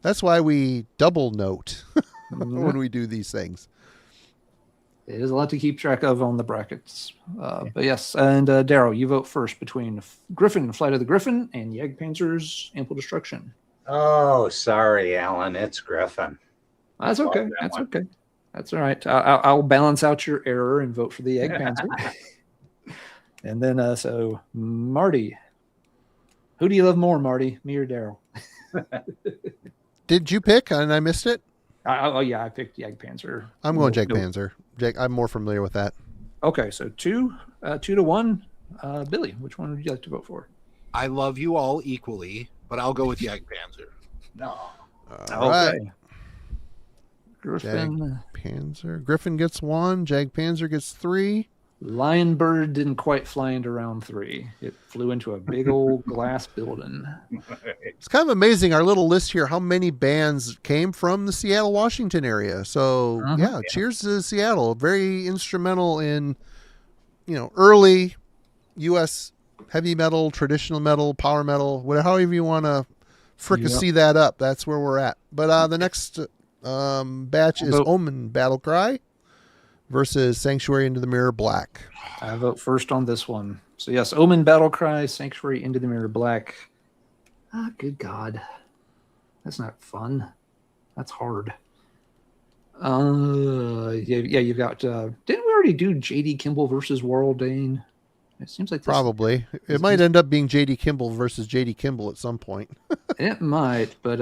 Speaker 2: That's why we double note when we do these things.
Speaker 1: It is a lot to keep track of on the brackets. But yes, and Daryl, you vote first between Griffin, Flight of the Griffin, and Jagdpanzer's Ample Destruction.
Speaker 4: Oh, sorry, Alan. It's Griffin.
Speaker 1: That's okay. That's okay. That's all right. I'll balance out your error and vote for the Jagdpanzer. And then, so Marty, who do you love more, Marty? Me or Daryl?
Speaker 2: Did you pick and I missed it?
Speaker 1: Oh yeah, I picked Jagdpanzer.
Speaker 2: I'm going Jagdpanzer. I'm more familiar with that.
Speaker 1: Okay, so 2-1. Billy, which one would you like to vote for?
Speaker 3: I love you all equally, but I'll go with Jagdpanzer.
Speaker 4: No.
Speaker 2: All right.
Speaker 1: Griffin.
Speaker 2: Jagdpanzer. Griffin gets 1. Jagdpanzer gets 3.
Speaker 1: Lionbird didn't quite fly into round 3. It flew into a big old glass building.
Speaker 2: It's kind of amazing, our little list here, how many bands came from the Seattle, Washington area. So, cheers to Seattle. Very instrumental in, early U.S. heavy metal, traditional metal, power metal, whatever, however you want to fricassee that up. That's where we're at. But the next batch is Omen Battlecry versus Sanctuary Into the Mirror Black.
Speaker 1: I vote first on this one. So yes, Omen Battlecry, Sanctuary Into the Mirror Black. Ah, good God. That's not fun. That's hard. You've got didn't we already do JD Kimball versus Warlord? It seems like this,
Speaker 2: probably. It might end up being JD Kimball versus JD Kimball at some point.
Speaker 1: It might, but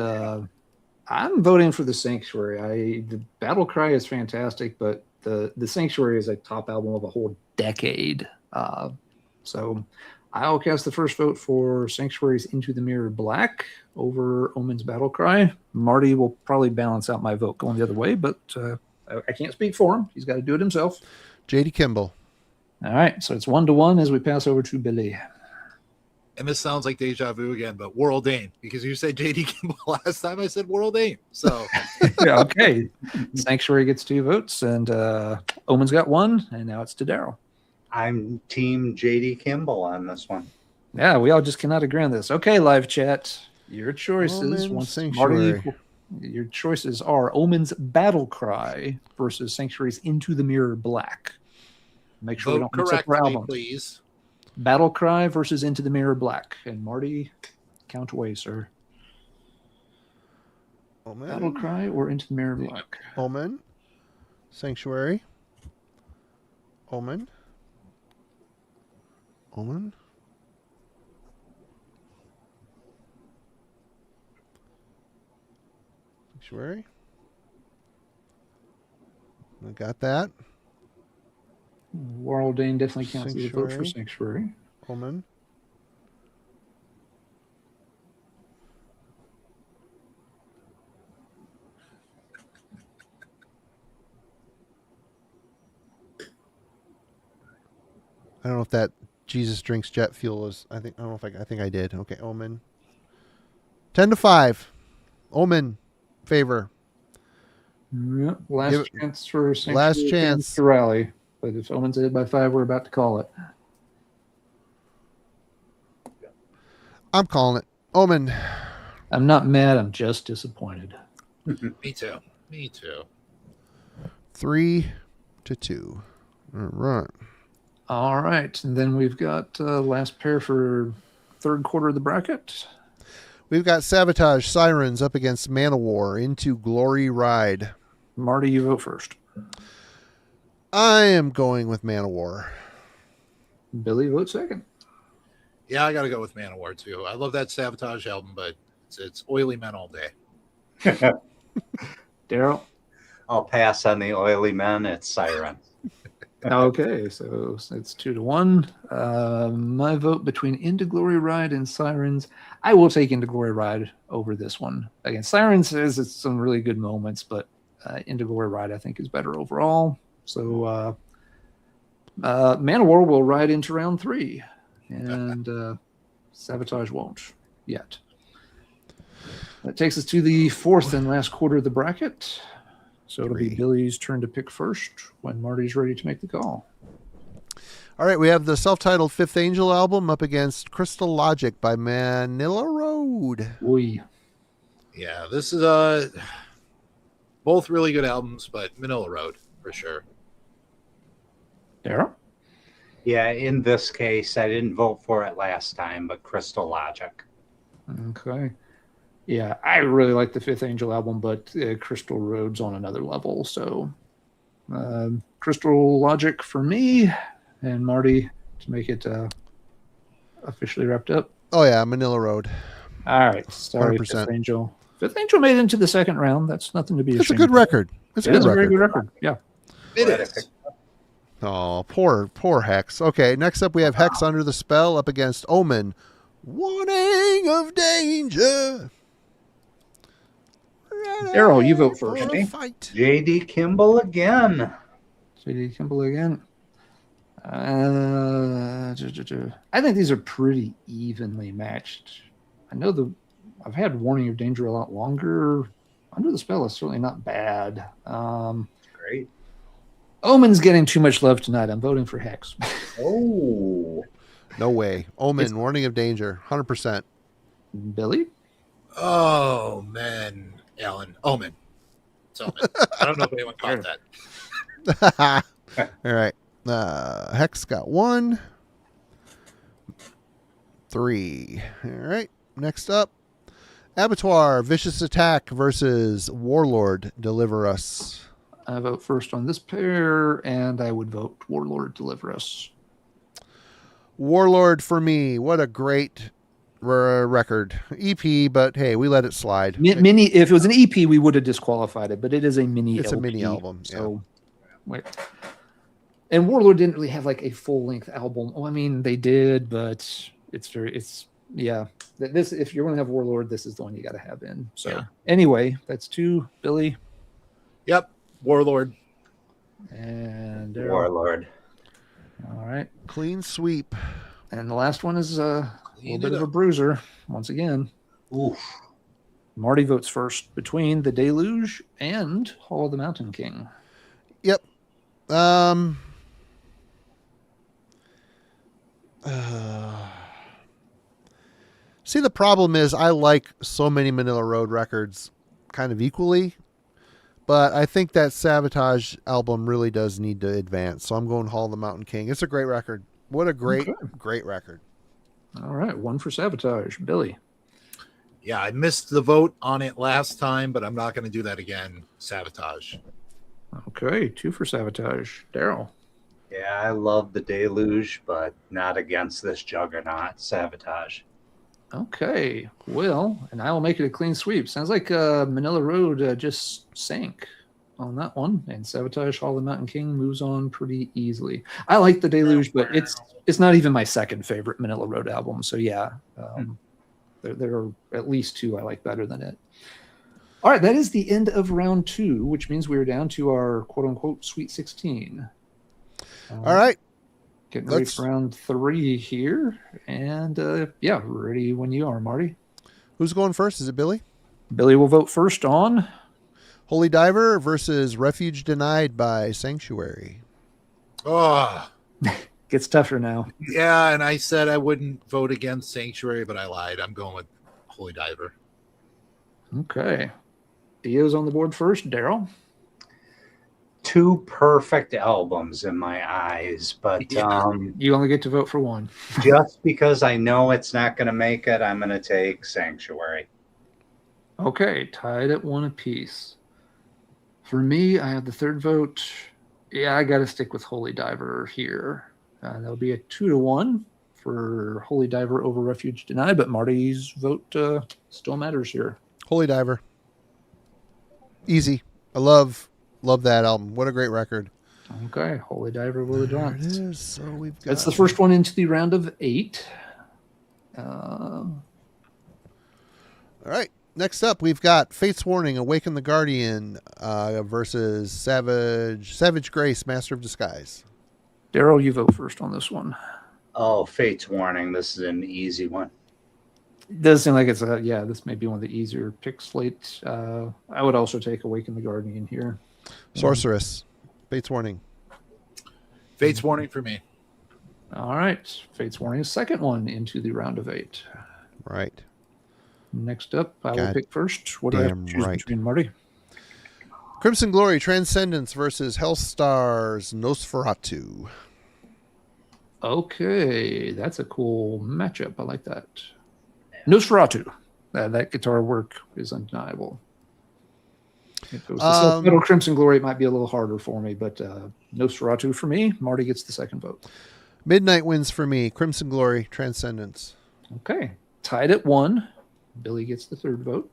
Speaker 1: I'm voting for the Sanctuary. The Battlecry is fantastic, but the Sanctuary is a top album of a whole decade. So I'll cast the first vote for Sanctuary's Into the Mirror Black over Omen's Battlecry. Marty will probably balance out my vote going the other way, but I can't speak for him. He's got to do it himself.
Speaker 2: JD Kimball.
Speaker 1: All right, so it's 1-1 as we pass over to Billy.
Speaker 3: And this sounds like deja vu again, but Warlord, because you said JD Kimball last time, I said Warlord. So
Speaker 1: yeah, okay. Sanctuary gets 2 votes, and Omen's got 1, and now it's to Daryl.
Speaker 4: I'm team JD Kimball on this one.
Speaker 1: Yeah, we all just cannot agree on this. Okay, live chat. Your choices. Your choices are Omen's Battlecry versus Sanctuary's Into the Mirror Black. Make sure we don't mix up our albums.
Speaker 3: Please.
Speaker 1: Battlecry versus Into the Mirror Black. And Marty, count away, sir.
Speaker 2: Omen.
Speaker 1: Battlecry or Into the Mirror Black?
Speaker 2: Omen. Sanctuary. Omen. Omen. Sanctuary. I got that.
Speaker 1: Warlord definitely counts as a vote for Sanctuary.
Speaker 2: Omen. I don't know if that Jesus drinks jet fuel is. I think I did. Okay, Omen. 10-5. Omen favor.
Speaker 1: Yep. Last chance for Sanctuary.
Speaker 2: Last chance
Speaker 1: to rally. But if Omen's ahead by 5, we're about to call it.
Speaker 2: I'm calling it. Omen.
Speaker 1: I'm not mad. I'm just disappointed.
Speaker 3: Me too.
Speaker 2: 3-2. All
Speaker 1: right. And then we've got last pair for third quarter of the bracket.
Speaker 2: We've got Sabotage Sirens up against Man-O-War Into Glory Ride.
Speaker 1: Marty, you vote first.
Speaker 2: I am going with Man-O-War.
Speaker 1: Billy, vote second.
Speaker 3: Yeah, I got to go with Man-O-War too. I love that Sabotage album, but it's oily men all day.
Speaker 1: Daryl?
Speaker 4: I'll pass on the oily men. It's Siren.
Speaker 1: Okay, so it's 2-1. My vote between Into Glory Ride and Sirens. I will take Into Glory Ride over this one. Again, Sirens has some really good moments, but Into Glory Ride I think is better overall. So Man-O-War will ride into round 3, and Sabotage won't yet. That takes us to the fourth and last quarter of the bracket. So it'll be Billy's turn to pick first when Marty's ready to make the call.
Speaker 2: All right, we have the self-titled Fifth Angel album up against Crystal Logic by Manila Road.
Speaker 1: Oy.
Speaker 3: Yeah, this is both really good albums, but Manila Road for sure.
Speaker 1: Daryl?
Speaker 4: Yeah, in this case, I didn't vote for it last time, but Crystal Logic.
Speaker 1: Okay. Yeah, I really like the Fifth Angel album, but Crystal Road's on another level. So Crystal Logic for me, and Marty to make it officially wrapped up.
Speaker 2: Oh, yeah, Manila Road.
Speaker 1: All right. Sorry,
Speaker 2: 100%.
Speaker 1: Fifth Angel made it into the second round. That's nothing to be ashamed
Speaker 2: It's a good
Speaker 1: of.
Speaker 2: record. It's a
Speaker 1: It
Speaker 2: good
Speaker 1: is a
Speaker 2: record.
Speaker 1: very good record. Yeah.
Speaker 3: It
Speaker 4: Glad I
Speaker 3: is.
Speaker 4: picked-
Speaker 2: Oh, poor Hex. Okay, next up we have Hex under the spell up against Omen. Warning of danger.
Speaker 1: Daryl, you vote first.
Speaker 2: For a fight.
Speaker 4: JD Kimball again.
Speaker 1: JD Kimball again. I think these are pretty evenly matched. I know I've had Warning of Danger a lot longer. Under the Spell is certainly not bad.
Speaker 4: Great.
Speaker 1: Omen's getting too much love tonight. I'm voting for Hex.
Speaker 4: Oh.
Speaker 2: No way. Omen, Warning of Danger, 100%.
Speaker 1: Billy?
Speaker 3: Oh, man. Alan. Omen. It's Omen. I don't know if anyone caught that.
Speaker 2: All right. Hex got 1. 3. All right. Next up, Abattoir, Vicious Attack versus Warlord, Deliver Us.
Speaker 1: I vote first on this pair, and I would vote Warlord Deliver Us.
Speaker 2: Warlord for me. What a great record. EP, but hey, we let it slide.
Speaker 1: Mini. If it was an EP, we would have disqualified it, but it is a mini.
Speaker 2: It's
Speaker 1: LP,
Speaker 2: a mini album.
Speaker 1: So, wait. And Warlord didn't really have like a full length album. Oh, I mean, they did, but yeah. This, if you're going to have Warlord, this is the one you got to have in. So
Speaker 3: Yeah.
Speaker 1: anyway, that's 2. Billy
Speaker 3: Yep. Warlord.
Speaker 1: and Daryl.
Speaker 4: Warlord.
Speaker 1: All right.
Speaker 2: Clean sweep.
Speaker 1: And the last one is a
Speaker 3: Clean
Speaker 1: little bit
Speaker 3: it
Speaker 1: of a
Speaker 3: up.
Speaker 1: bruiser once again.
Speaker 4: Oof.
Speaker 1: Marty votes first between the Deluge and Hall of the Mountain King.
Speaker 2: Yep. See, the problem is I like so many Manila Road records kind of equally, but I think that Sabotage album really does need to advance. So I'm going Hall of the Mountain King. It's a great record. What a great record.
Speaker 1: All right. 1 for Sabotage. Billy.
Speaker 3: Yeah, I missed the vote on it last time, but I'm not going to do that again. Sabotage.
Speaker 1: Okay. 2 for Sabotage. Daryl.
Speaker 4: Yeah, I love the Deluge, but not against this juggernaut. Sabotage.
Speaker 1: Okay. Well, and I will make it a clean sweep. Sounds like Manila Road just sank on that one, and Sabotage Hall of the Mountain King moves on pretty easily. I like the Deluge, but it's not even my second favorite Manila Road album. So yeah, there are at least 2 I like better than it. All right, that is the end of round 2, which means we're down to our quote unquote Sweet 16.
Speaker 2: All right.
Speaker 1: Getting ready for round 3 here, and yeah, ready when you are, Marty.
Speaker 2: Who's going first? Is it Billy?
Speaker 1: Billy will vote first on
Speaker 2: Holy Diver versus Refuge Denied by Sanctuary.
Speaker 3: Oh,
Speaker 1: Gets tougher now.
Speaker 3: yeah. And I said I wouldn't vote against Sanctuary, but I lied. I'm going with Holy Diver.
Speaker 1: Okay. Dio's on the board first. Daryl.
Speaker 4: 2 perfect albums in my eyes, but
Speaker 3: Yeah.
Speaker 1: You only get to vote for 1.
Speaker 4: just because I know it's not going to make it, I'm going to take Sanctuary.
Speaker 1: Okay, tied at 1 apiece. For me, I have the third vote. Yeah, I got to stick with Holy Diver here. That'll be a 2-1 for Holy Diver over Refuge Denied, but Marty's vote still matters here.
Speaker 2: Holy Diver. Easy. I love that album. What a great record.
Speaker 1: Okay, Holy Diver will
Speaker 2: There it
Speaker 1: advance.
Speaker 2: is. So we've got
Speaker 1: That's the first one into the round of 8.
Speaker 2: All right. Next up, we've got Fate's Warning, Awaken the Guardian versus Savage Grace, Master of Disguise.
Speaker 1: Daryl, you vote first on this one.
Speaker 4: Oh, Fate's Warning. This is an easy one.
Speaker 1: It does seem like this may be one of the easier picks slate. I would also take Awaken the Guardian here.
Speaker 2: Sorceress, Fate's Warning.
Speaker 3: Fate's Warning for me.
Speaker 1: All right. Fate's Warning is second one into the round of 8.
Speaker 2: Right.
Speaker 1: Next up, I will
Speaker 2: God
Speaker 1: pick first. What do I have
Speaker 2: damn
Speaker 1: to choose
Speaker 2: right.
Speaker 1: between, Marty?
Speaker 2: Crimson Glory, Transcendence versus Hellstar's Nosferatu.
Speaker 1: Okay, that's a cool matchup. I like that. Nosferatu. That guitar work is undeniable. If it was the self-titled Crimson Glory, it might be a little harder for me, but Nosferatu for me. Marty gets the second vote.
Speaker 2: Midnight wins for me. Crimson Glory, Transcendence.
Speaker 1: Okay, tied at 1. Billy gets the third vote.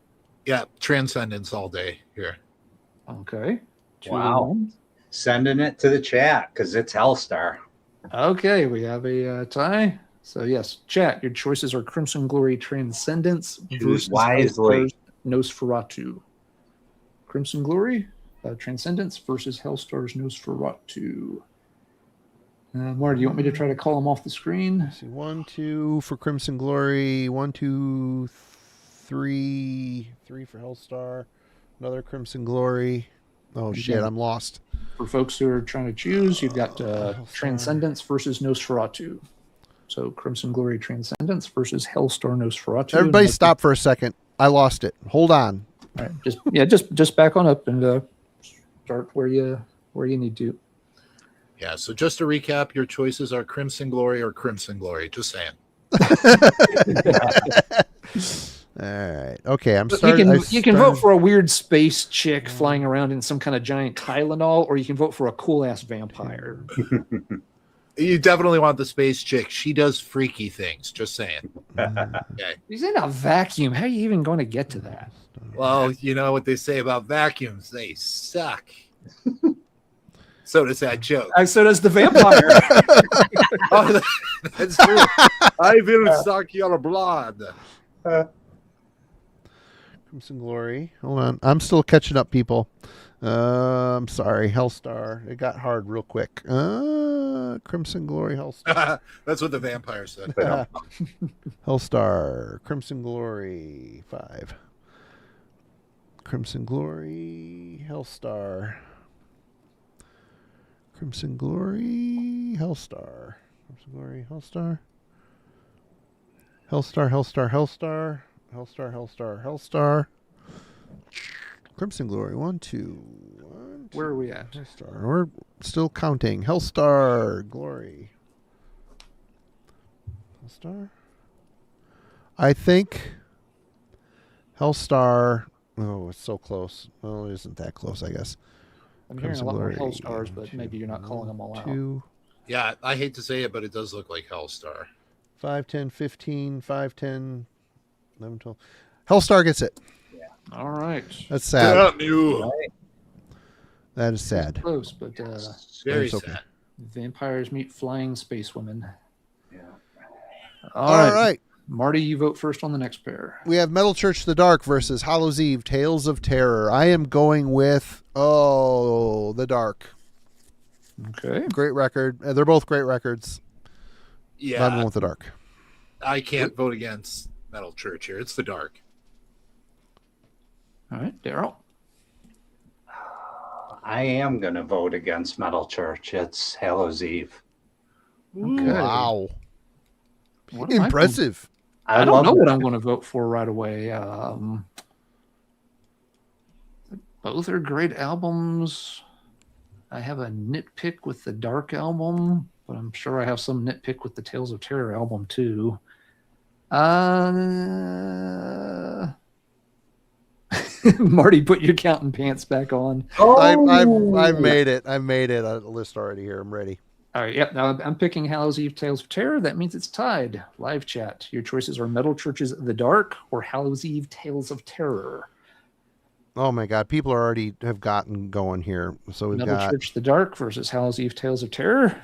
Speaker 3: Yeah, Transcendence all day here.
Speaker 1: Okay. 2 to
Speaker 4: Wow.
Speaker 1: 1.
Speaker 4: Sending it to the chat because it's Hellstar.
Speaker 1: Okay, we have a tie. So yes, chat. Your choices are Crimson Glory Transcendence
Speaker 4: Choose
Speaker 1: versus
Speaker 4: wisely.
Speaker 1: Hellstar's Nosferatu. Crimson Glory Transcendence versus Hellstar's Nosferatu. Marty, you want me to try to call them off the screen?
Speaker 2: See, 1, 2 for Crimson Glory. 1, 2, 3. 3 for Hellstar. Another Crimson Glory. Oh shit,
Speaker 1: Again.
Speaker 2: I'm lost.
Speaker 1: For folks who are trying to choose, you've got
Speaker 2: Hellstar.
Speaker 1: Transcendence versus Nosferatu. So Crimson Glory Transcendence versus Hellstar Nosferatu.
Speaker 2: Everybody stop for a second. I lost it. Hold on.
Speaker 1: All right, just back on up and start where you need to.
Speaker 3: Yeah, so just to recap, your choices are Crimson Glory or Crimson Glory. Just saying.
Speaker 2: All right. Okay, I'm starting.
Speaker 1: You can vote for a weird space chick flying around in some kind of giant Tylenol, or you can vote for a cool ass vampire.
Speaker 3: You definitely want the space chick. She does freaky things. Just saying. Okay.
Speaker 1: He's in a vacuum. How are you even going to get to that?
Speaker 3: Well, you know what they say about vacuums. They suck. So does that joke.
Speaker 1: So does the vampire.
Speaker 3: Oh, that's true. I will suck your blood.
Speaker 2: Crimson Glory. Hold on. I'm still catching up, people. I'm sorry. Hellstar. It got hard real quick. Crimson Glory, Hellstar.
Speaker 3: That's what the vampire said.
Speaker 2: Hellstar. Crimson Glory. 5. Crimson Glory. Hellstar. Crimson Glory. Hellstar. Crimson Glory. Hellstar. Hellstar. Hellstar. Hellstar. Hellstar. Hellstar. Hellstar. Crimson Glory. 1, 2. 1, 2.
Speaker 1: Where are we at?
Speaker 2: Hellstar. We're still counting. Hellstar. Glory. Hellstar. I think Hellstar. Oh, it's so close. Well, it isn't that close, I guess.
Speaker 1: I'm hearing a lot more Hellstars, but maybe you're not calling them all out.
Speaker 2: 2,
Speaker 3: Yeah, I hate to say it, but it does look like Hellstar.
Speaker 2: 5, 10, 15, 5, 10, 11, 12. Hellstar gets it.
Speaker 1: All right.
Speaker 2: That's sad.
Speaker 3: New.
Speaker 2: That is sad.
Speaker 1: Close, but
Speaker 3: Very
Speaker 2: It's okay.
Speaker 3: sad.
Speaker 1: vampires meet flying space women.
Speaker 4: Yeah.
Speaker 2: All right.
Speaker 1: Marty, you vote first on the next pair.
Speaker 2: We have Metal Church the Dark versus Hallows Eve, Tales of Terror. I am going with, the Dark.
Speaker 1: Okay.
Speaker 2: Great record. They're both great records.
Speaker 3: Yeah,
Speaker 2: I'm going with the Dark.
Speaker 3: I can't vote against Metal Church here. It's the dark.
Speaker 1: All right, Daryl.
Speaker 4: I am going to vote against Metal Church. It's Hallows Eve.
Speaker 1: Okay.
Speaker 2: Wow.
Speaker 1: What am I
Speaker 2: Impressive.
Speaker 1: I don't know what I'm going to vote for right away. Both are great albums. I have a nitpick with the Dark album, but I'm sure I have some nitpick with the Tales of Terror album too. Marty, put your counting pants back on.
Speaker 2: I've made it. I've made it. A list already here. I'm ready.
Speaker 1: All right, yep. Now I'm picking Hallows Eve, Tales of Terror. That means it's tied. Live chat. Your choices are Metal Church's The Dark or Hallows Eve, Tales of Terror.
Speaker 2: Oh my God. People already have gotten going here. So we've
Speaker 1: Metal
Speaker 2: got
Speaker 1: Church, The Dark versus Hallows Eve, Tales of Terror.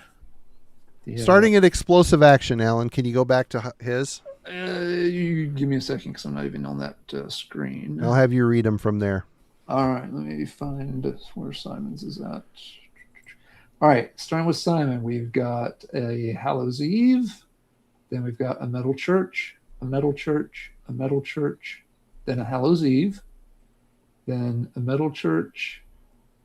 Speaker 2: starting at Explosive Action. Alan, can you go back to his?
Speaker 1: You give me a second because I'm not even on that screen.
Speaker 2: I'll have you read them from there.
Speaker 1: All right, let me find where Simon's is at. All right, starting with Simon, we've got a Hallows Eve, then we've got a Metal Church, a Metal Church, a Metal Church, then a Hallows Eve, then a Metal Church,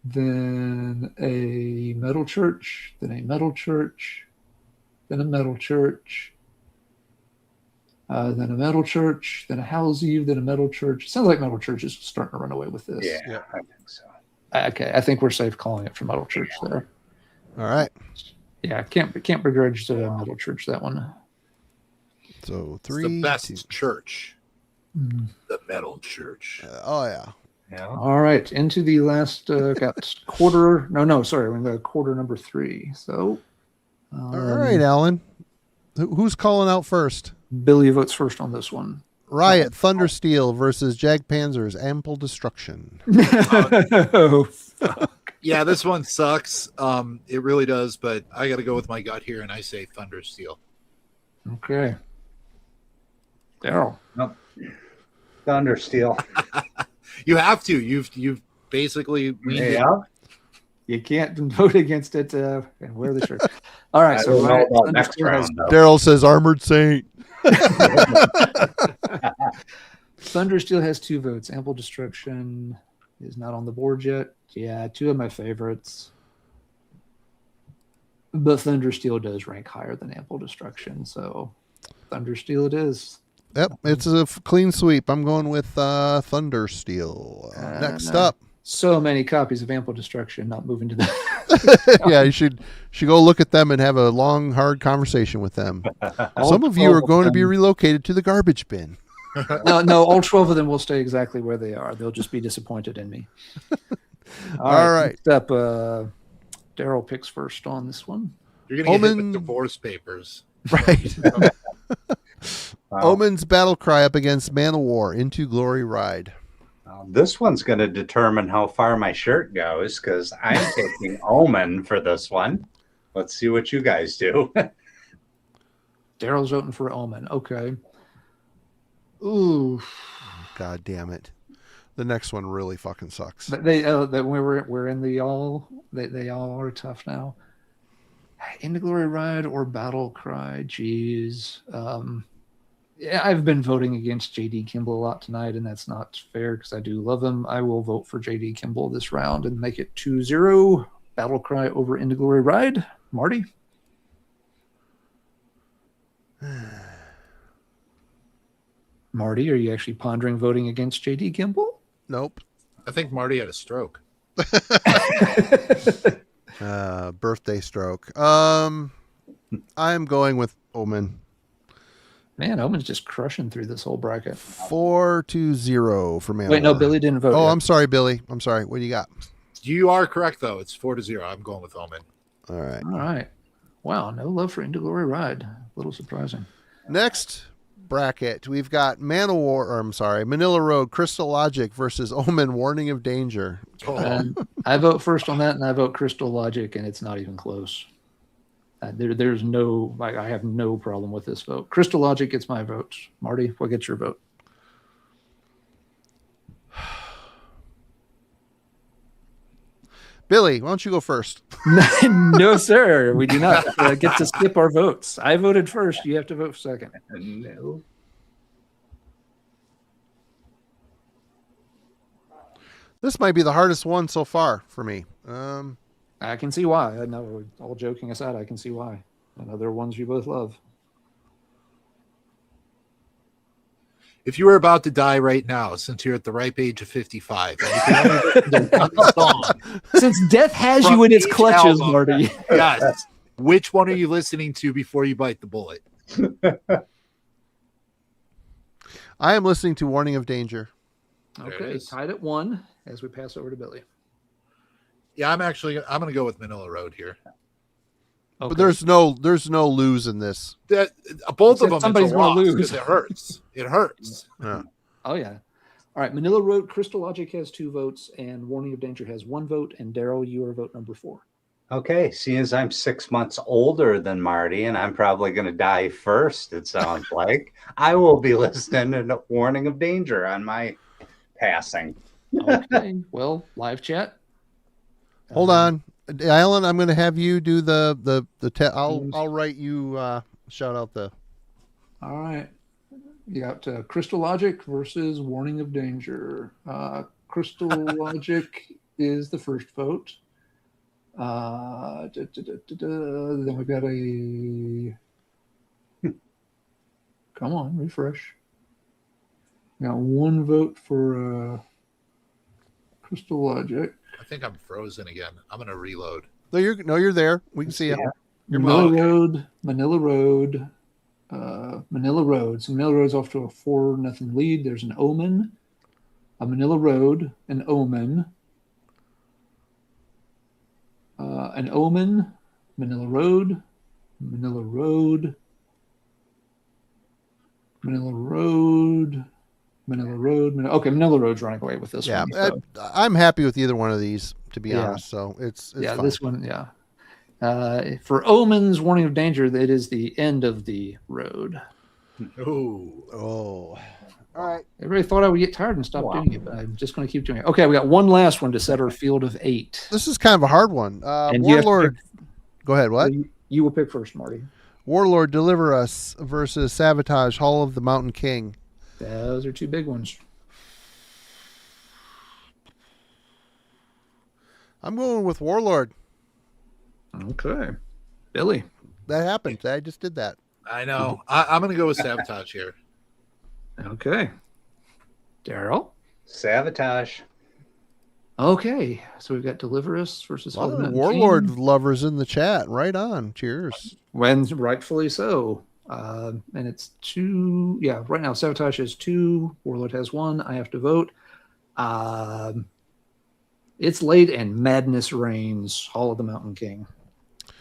Speaker 1: then a Metal Church, then a Metal Church, then a Metal Church, then a Metal Church, then a Hallows Eve, then a Metal Church. Sounds like Metal Church is starting to run away with this.
Speaker 4: Yeah, I think so.
Speaker 1: Okay, I think we're safe calling it for Metal Church there.
Speaker 2: All right.
Speaker 1: Yeah, can't begrudge Metal Church that one.
Speaker 2: So
Speaker 3: It's
Speaker 2: 3.
Speaker 3: the best
Speaker 2: 2.
Speaker 3: church. The Metal Church.
Speaker 2: Oh yeah.
Speaker 4: Yeah.
Speaker 1: All right, into the last got quarter. No, sorry, we're in the quarter number 3. So,
Speaker 2: All right, Alan. Who's calling out first?
Speaker 1: Billy votes first on this one.
Speaker 2: Riot Thundersteel versus Jagdpanzer's Ample Destruction.
Speaker 1: Oh,
Speaker 3: Yeah, this one sucks. It really does, but I got to go with my gut here, and I say Thundersteel.
Speaker 1: okay. Daryl.
Speaker 4: Nope. Thundersteel.
Speaker 3: You have to. You've basically
Speaker 4: Yeah.
Speaker 1: You can't vote against it and wear the shirt. All right,
Speaker 4: I
Speaker 1: so
Speaker 4: don't know
Speaker 1: Riot
Speaker 4: about next
Speaker 1: Thundersteel has,
Speaker 4: round, though.
Speaker 2: Daryl says Armored Saint.
Speaker 1: Thundersteel has 2 votes. Ample Destruction is not on the board yet. Yeah, 2 of my favorites. But Thundersteel does rank higher than Ample Destruction, so Thundersteel it is.
Speaker 2: Yep, it's a clean sweep. I'm going with Thundersteel. Next up.
Speaker 1: So many copies of Ample Destruction not moving to the
Speaker 2: Yeah, you should go look at them and have a long, hard conversation with them.
Speaker 1: All
Speaker 2: Some of you
Speaker 1: 12
Speaker 2: are going to be
Speaker 1: them-
Speaker 2: relocated to the garbage bin.
Speaker 1: No, all 12 of them will stay exactly where they are. They'll just be disappointed in me.
Speaker 2: All right.
Speaker 1: Next up, Daryl picks first on this one.
Speaker 3: You're going to get hit
Speaker 2: Omen-
Speaker 3: with divorce papers.
Speaker 2: Right.
Speaker 4: Wow.
Speaker 2: Omen's battle cry up against Man of War, Into Glory Ride.
Speaker 4: This one's going to determine how far my shirt goes because I'm taking Omen for this one. Let's see what you guys do.
Speaker 1: Daryl's voting for Omen. Okay. Ooh.
Speaker 2: God damn it. The next one really fucking sucks.
Speaker 1: But we're in the all. They all are tough now. Into Glory Ride or Battle Cry. Jeez. Yeah, I've been voting against JD Kimball a lot tonight, and that's not fair because I do love him. I will vote for JD Kimball this round and make it 2-0. Battle Cry over Into Glory Ride. Marty? Marty, are you actually pondering voting against JD Kimball?
Speaker 2: Nope.
Speaker 3: I think Marty had a stroke.
Speaker 2: Birthday stroke. I'm going with Omen.
Speaker 1: Man, Omen's just crushing through this whole bracket.
Speaker 2: 4-0 for Man.
Speaker 1: Wait,
Speaker 2: of
Speaker 1: no,
Speaker 2: War.
Speaker 1: Billy didn't vote.
Speaker 2: Oh,
Speaker 1: yet.
Speaker 2: I'm sorry, Billy. I'm sorry. What do you got?
Speaker 3: You are correct, though. It's 4-0. I'm going with Omen.
Speaker 2: All right.
Speaker 1: All right. Wow, no love for Into Glory Ride. A little surprising.
Speaker 2: Next bracket, we've got Manila Road, Crystal Logic versus Omen, Warning of Danger.
Speaker 1: And I vote first on that, and I vote Crystal Logic, and it's not even close. There's no, I have no problem with this vote. Crystal Logic gets my vote. Marty, what gets your vote?
Speaker 2: Billy, why don't you go first?
Speaker 1: No, sir. We do not get to skip our votes. I voted first. You have to vote second.
Speaker 4: No.
Speaker 2: This might be the hardest one so far for me.
Speaker 1: I can see why. I know, all joking aside, I can see why. I know there are ones you both love.
Speaker 3: If you were about to die right now, since you're at the ripe age of 55, and you can only listen to one song
Speaker 1: Since death has
Speaker 3: from
Speaker 1: you in its
Speaker 3: each
Speaker 1: clutches,
Speaker 3: album,
Speaker 1: Marty.
Speaker 3: yes, which one are you listening to before you bite the bullet?
Speaker 2: I am listening to Warning of Danger.
Speaker 3: There it
Speaker 1: Okay,
Speaker 3: is.
Speaker 1: tied at 1 as we pass over to Billy.
Speaker 3: Yeah, I'm going to go with Manila Road here.
Speaker 1: Okay.
Speaker 2: But there's no lose in this.
Speaker 3: That both of them,
Speaker 1: Somebody's
Speaker 3: it's a
Speaker 1: gonna
Speaker 3: loss
Speaker 1: lose.
Speaker 3: 'cause it hurts. It hurts.
Speaker 2: Yeah.
Speaker 1: Oh, yeah. All right, Manila Road, Crystal Logic has 2 votes, and Warning of Danger has 1 vote. And Daryl, you are vote number 4.
Speaker 4: Okay, seeing as I'm 6 months older than Marty, and I'm probably going to die first, it sounds like, I will be listening to the Warning of Danger on my passing.
Speaker 1: Okay, well, live chat.
Speaker 2: Hold on, Alan. I'm going to have you do the I'll write you. Shout out the.
Speaker 1: All right. You got Crystal Logic versus Warning of Danger. Crystal Logic is the first vote. Then we've got a. Come on, refresh. Got 1 vote for Crystal Logic.
Speaker 3: I think I'm frozen again. I'm going to reload.
Speaker 2: No, you're there. We can see you.
Speaker 1: Manila
Speaker 3: okay.
Speaker 1: Road, Manila Road, Manila Road. So Manila Road's off to a 4-0 lead. There's an Omen, a Manila Road, an Omen, Manila Road, Manila Road, Manila Road. Okay, Manila Road's running away with this
Speaker 2: Yeah,
Speaker 1: one. So.
Speaker 2: I'm happy with either one of these, to be
Speaker 1: Yeah.
Speaker 2: honest. So it's
Speaker 1: Yeah,
Speaker 2: fine.
Speaker 1: this one, yeah. For Omen's warning of danger, it is the end of the road.
Speaker 3: Ooh.
Speaker 2: Oh. All right.
Speaker 1: Everybody thought I would get tired and stop doing it, but I'm just going to keep doing it. Okay, we got one last one to set our field of 8.
Speaker 2: This is kind of a hard one.
Speaker 1: And you have to
Speaker 2: Warlord. Go ahead. What?
Speaker 1: You will pick first, Marty.
Speaker 2: Warlord, Deliver Us versus Sabotage, Hall of the Mountain King.
Speaker 1: Those are 2 big ones.
Speaker 2: I'm going with Warlord.
Speaker 1: Okay. Billy.
Speaker 2: That happened. I just did that.
Speaker 3: I know. I'm going to go with Sabotage here.
Speaker 1: Okay. Daryl.
Speaker 4: Sabotage.
Speaker 1: Okay. So we've got Deliver Us versus
Speaker 2: A lot of
Speaker 1: Ultimate
Speaker 2: Warlord
Speaker 1: King.
Speaker 2: lovers in the chat. Right on. Cheers.
Speaker 1: When rightfully so. And it's 2. Yeah, right now Sabotage has 2. Warlord has 1. I have to vote. It's late and madness reigns. Hall of the Mountain King.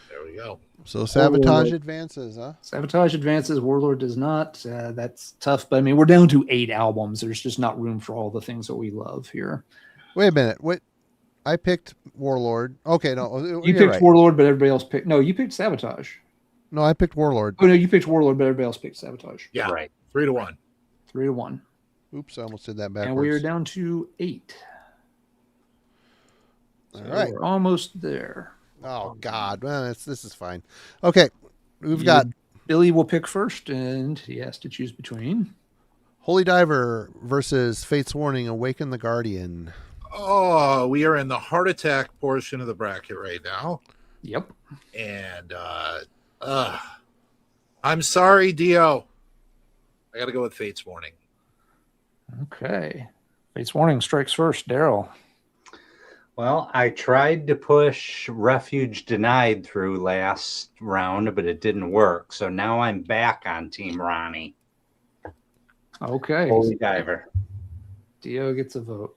Speaker 3: There we go.
Speaker 2: So Sabotage advances, huh?
Speaker 1: Sabotage advances. Warlord does not. That's tough. But I mean, we're down to 8 albums. There's just not room for all the things that we love here.
Speaker 2: Wait a minute. Wait. I picked Warlord. Okay, no.
Speaker 1: You picked
Speaker 2: right.
Speaker 1: Warlord, but everybody else picked. No, you picked Sabotage.
Speaker 2: No, I picked Warlord.
Speaker 1: Oh no, you picked Warlord, but everybody else picked Sabotage.
Speaker 3: Yeah.
Speaker 4: Right.
Speaker 3: 3-1.
Speaker 1: 3-1.
Speaker 2: Oops, I almost did that backwards.
Speaker 1: And we are down to 8.
Speaker 2: All
Speaker 1: So
Speaker 2: right.
Speaker 1: we're almost there.
Speaker 2: Oh God, well, this is fine. Okay, we've got
Speaker 1: Billy will pick first, and he has to choose between
Speaker 2: Holy Diver versus Fate's Warning. Awaken the Guardian.
Speaker 3: Oh, we are in the heart attack portion of the bracket right now.
Speaker 1: Yep.
Speaker 3: And I'm sorry, Dio. I got to go with Fate's Warning.
Speaker 1: Okay. Fate's Warning strikes first. Daryl.
Speaker 4: Well, I tried to push Refuge Denied through last round, but it didn't work. So now I'm back on Team Ronnie.
Speaker 1: Okay.
Speaker 4: Holy Diver.
Speaker 1: Dio gets a vote.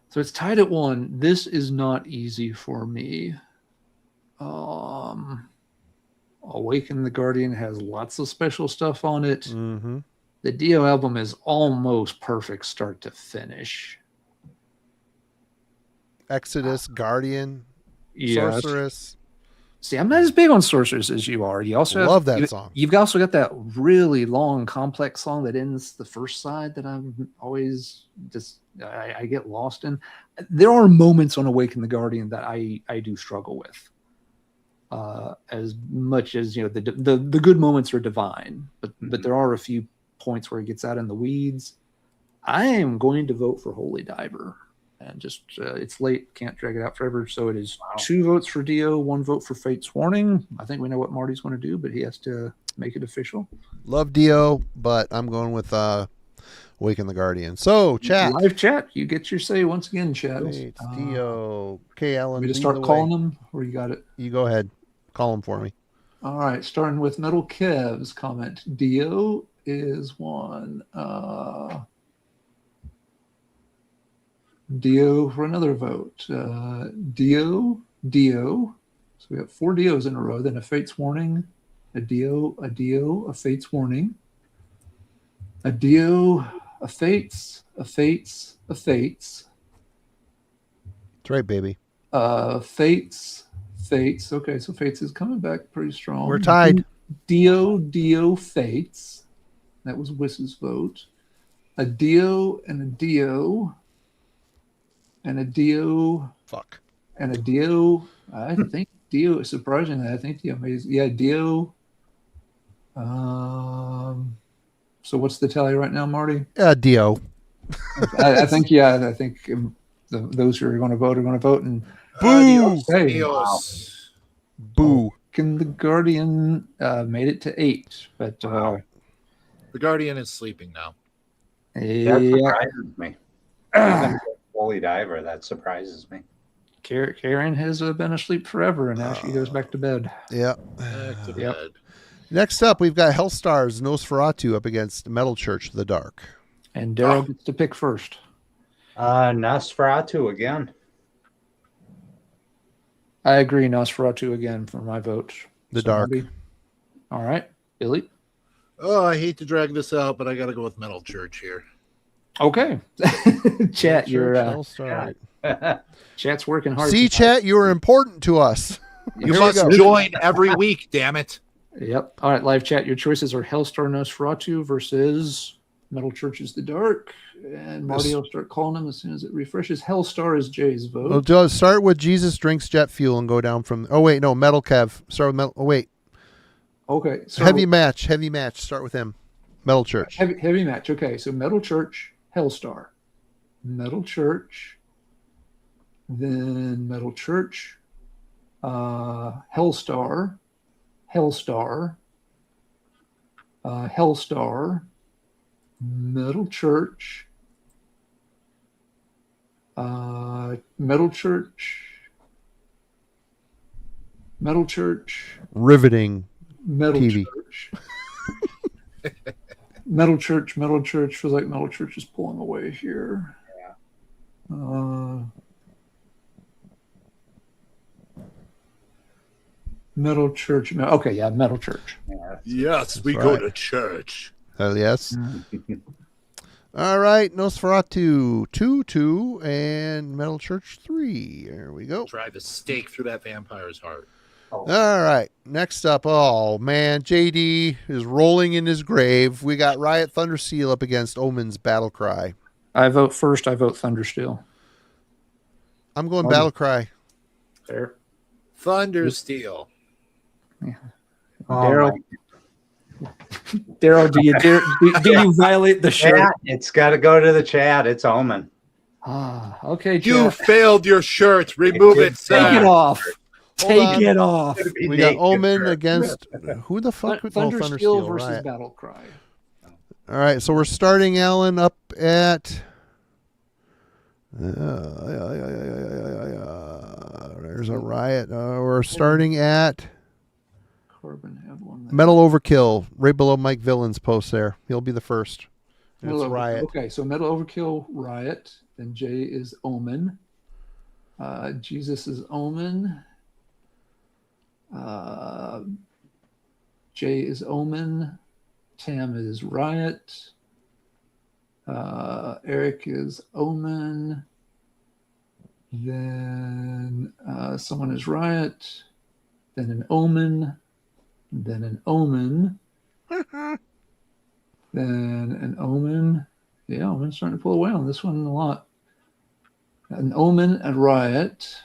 Speaker 1: So it's tied at 1. This is not easy for me. Awaken the Guardian has lots of special stuff on it.
Speaker 2: Mm-hmm.
Speaker 1: The Dio album is almost perfect start to finish.
Speaker 2: Exodus, Guardian,
Speaker 1: Yes.
Speaker 2: Sorceress.
Speaker 1: See, I'm not as big on Sorceress as you are. You also
Speaker 2: Love that song.
Speaker 1: You've also got that really long, complex song that ends the first side that I'm always just I get lost in. There are moments on Awaken the Guardian that I do struggle with. As much as the good moments are divine, but there are a few points where it gets out in the weeds. I am going to vote for Holy Diver. And just it's late, can't drag it out forever. So it is 2 votes for Dio, 1 vote for Fate's Warning. I think we know what Marty's going to do, but he has to make it official.
Speaker 2: Love Dio, but I'm going with Awaken the Guardian. So chat,
Speaker 1: Live chat, you get your say once again, chat.
Speaker 2: Wait, Dio, K. Allen.
Speaker 1: We just
Speaker 2: lead
Speaker 1: start
Speaker 2: the
Speaker 1: calling
Speaker 2: way.
Speaker 1: them, or you got it?
Speaker 2: You go ahead, call them for me.
Speaker 1: All right, starting with Metal Kev's comment. Dio is 1. Dio for another vote. Dio. So we have 4 Dios in a row. Then a Fate's Warning, a Dio, a Fate's Warning, a Dio, a Fates, a Fates, a Fates.
Speaker 2: That's right, baby.
Speaker 1: Fates. Okay, so Fates is coming back pretty strong.
Speaker 2: We're tied.
Speaker 1: Dio, Fates. That was Wiss's vote. A Dio and a Dio. And a Dio.
Speaker 2: Fuck.
Speaker 1: And a Dio. I think Dio, surprisingly, I think Dio amazing. Yeah, Dio. So what's the tally right now, Marty?
Speaker 2: Dio.
Speaker 1: I think those who are going to vote are going to vote. And
Speaker 2: Boo!
Speaker 1: hey,
Speaker 3: Dios.
Speaker 2: Boo.
Speaker 1: Can the Guardian made it to 8, but
Speaker 3: The Guardian is sleeping now.
Speaker 4: That
Speaker 1: yeah,
Speaker 4: surprises me. Even Holy Diver, that surprises me.
Speaker 1: Karen has been asleep forever, and now she goes back to bed.
Speaker 2: Yeah.
Speaker 3: Back to
Speaker 1: Yep.
Speaker 3: bed.
Speaker 2: Next up, we've got Hellstar's Nosferatu up against Metal Church of the Dark.
Speaker 1: And Daryl gets to pick first.
Speaker 4: Nosferatu again.
Speaker 1: I agree, Nosferatu again for my vote.
Speaker 2: The Dark.
Speaker 1: All right, Billy.
Speaker 3: Oh, I hate to drag this out, but I got to go with Metal Church here.
Speaker 1: Okay. Chat, you're
Speaker 2: Hellstar.
Speaker 1: chat's working hard.
Speaker 2: See, chat, you are important to us.
Speaker 3: You
Speaker 2: Here we
Speaker 3: must
Speaker 2: go.
Speaker 3: join every week, damn it.
Speaker 1: Yep. All right, live chat. Your choices are Hellstar Nosferatu versus Metal Church is the Dark. And Marty will start calling them as soon as it refreshes. Hellstar is Jay's vote.
Speaker 2: We'll start with Jesus drinks jet fuel and go down from. Oh wait, no, Metal Kev. Start with Metal. Oh wait,
Speaker 1: Okay. So
Speaker 2: heavy match. Start with him. Metal Church.
Speaker 1: Heavy match. Okay, so Metal Church, Hellstar. Metal Church. Then Metal Church. Hellstar. Hellstar. Hellstar. Metal Church. Metal Church. Metal Church.
Speaker 2: Riveting.
Speaker 1: Metal
Speaker 2: TV.
Speaker 1: Church. Metal Church. Metal Church. Feels like Metal Church is pulling away here. Metal Church. Okay, yeah, Metal Church.
Speaker 3: Yes, we
Speaker 2: That's
Speaker 3: go
Speaker 2: right.
Speaker 3: to church.
Speaker 2: Hell yes. All right, Nosferatu 2, and Metal Church 3. There we go.
Speaker 3: Drive a stake through that vampire's heart.
Speaker 2: All right, next up. Oh man, JD is rolling in his grave. We got Riot Thundersteel up against Omen's Battle Cry.
Speaker 1: I vote first. I vote Thundersteel.
Speaker 2: I'm going Battle Cry.
Speaker 1: Fair.
Speaker 3: Thundersteel.
Speaker 1: Daryl. Daryl, do you violate the shirt?
Speaker 4: Chat, it's got to go to the chat. It's Omen.
Speaker 1: Okay,
Speaker 3: You
Speaker 1: chat.
Speaker 3: failed your shirt. Remove it, sir.
Speaker 1: Take it off.
Speaker 2: Hold
Speaker 1: Take
Speaker 2: on.
Speaker 1: it off.
Speaker 2: We got Omen against who the fuck?
Speaker 1: Thundersteel versus
Speaker 2: Riot.
Speaker 1: Battle Cry.
Speaker 2: All right, so we're starting Alan up at. There's a Riot. We're starting at
Speaker 1: Corbin had one there.
Speaker 2: Metal Overkill, right below Mike Villain's post there. He'll be the first. And
Speaker 1: Metal
Speaker 2: it's Riot.
Speaker 1: Okay, so Metal Overkill, Riot. Then Jay is Omen. Jesus is Omen. Jay is Omen. Tam is Riot. Eric is Omen. Then someone is Riot. Then an Omen. Then an Omen. Then an Omen. Yeah, Omen's starting to pull away on this one a lot. An Omen, a Riot.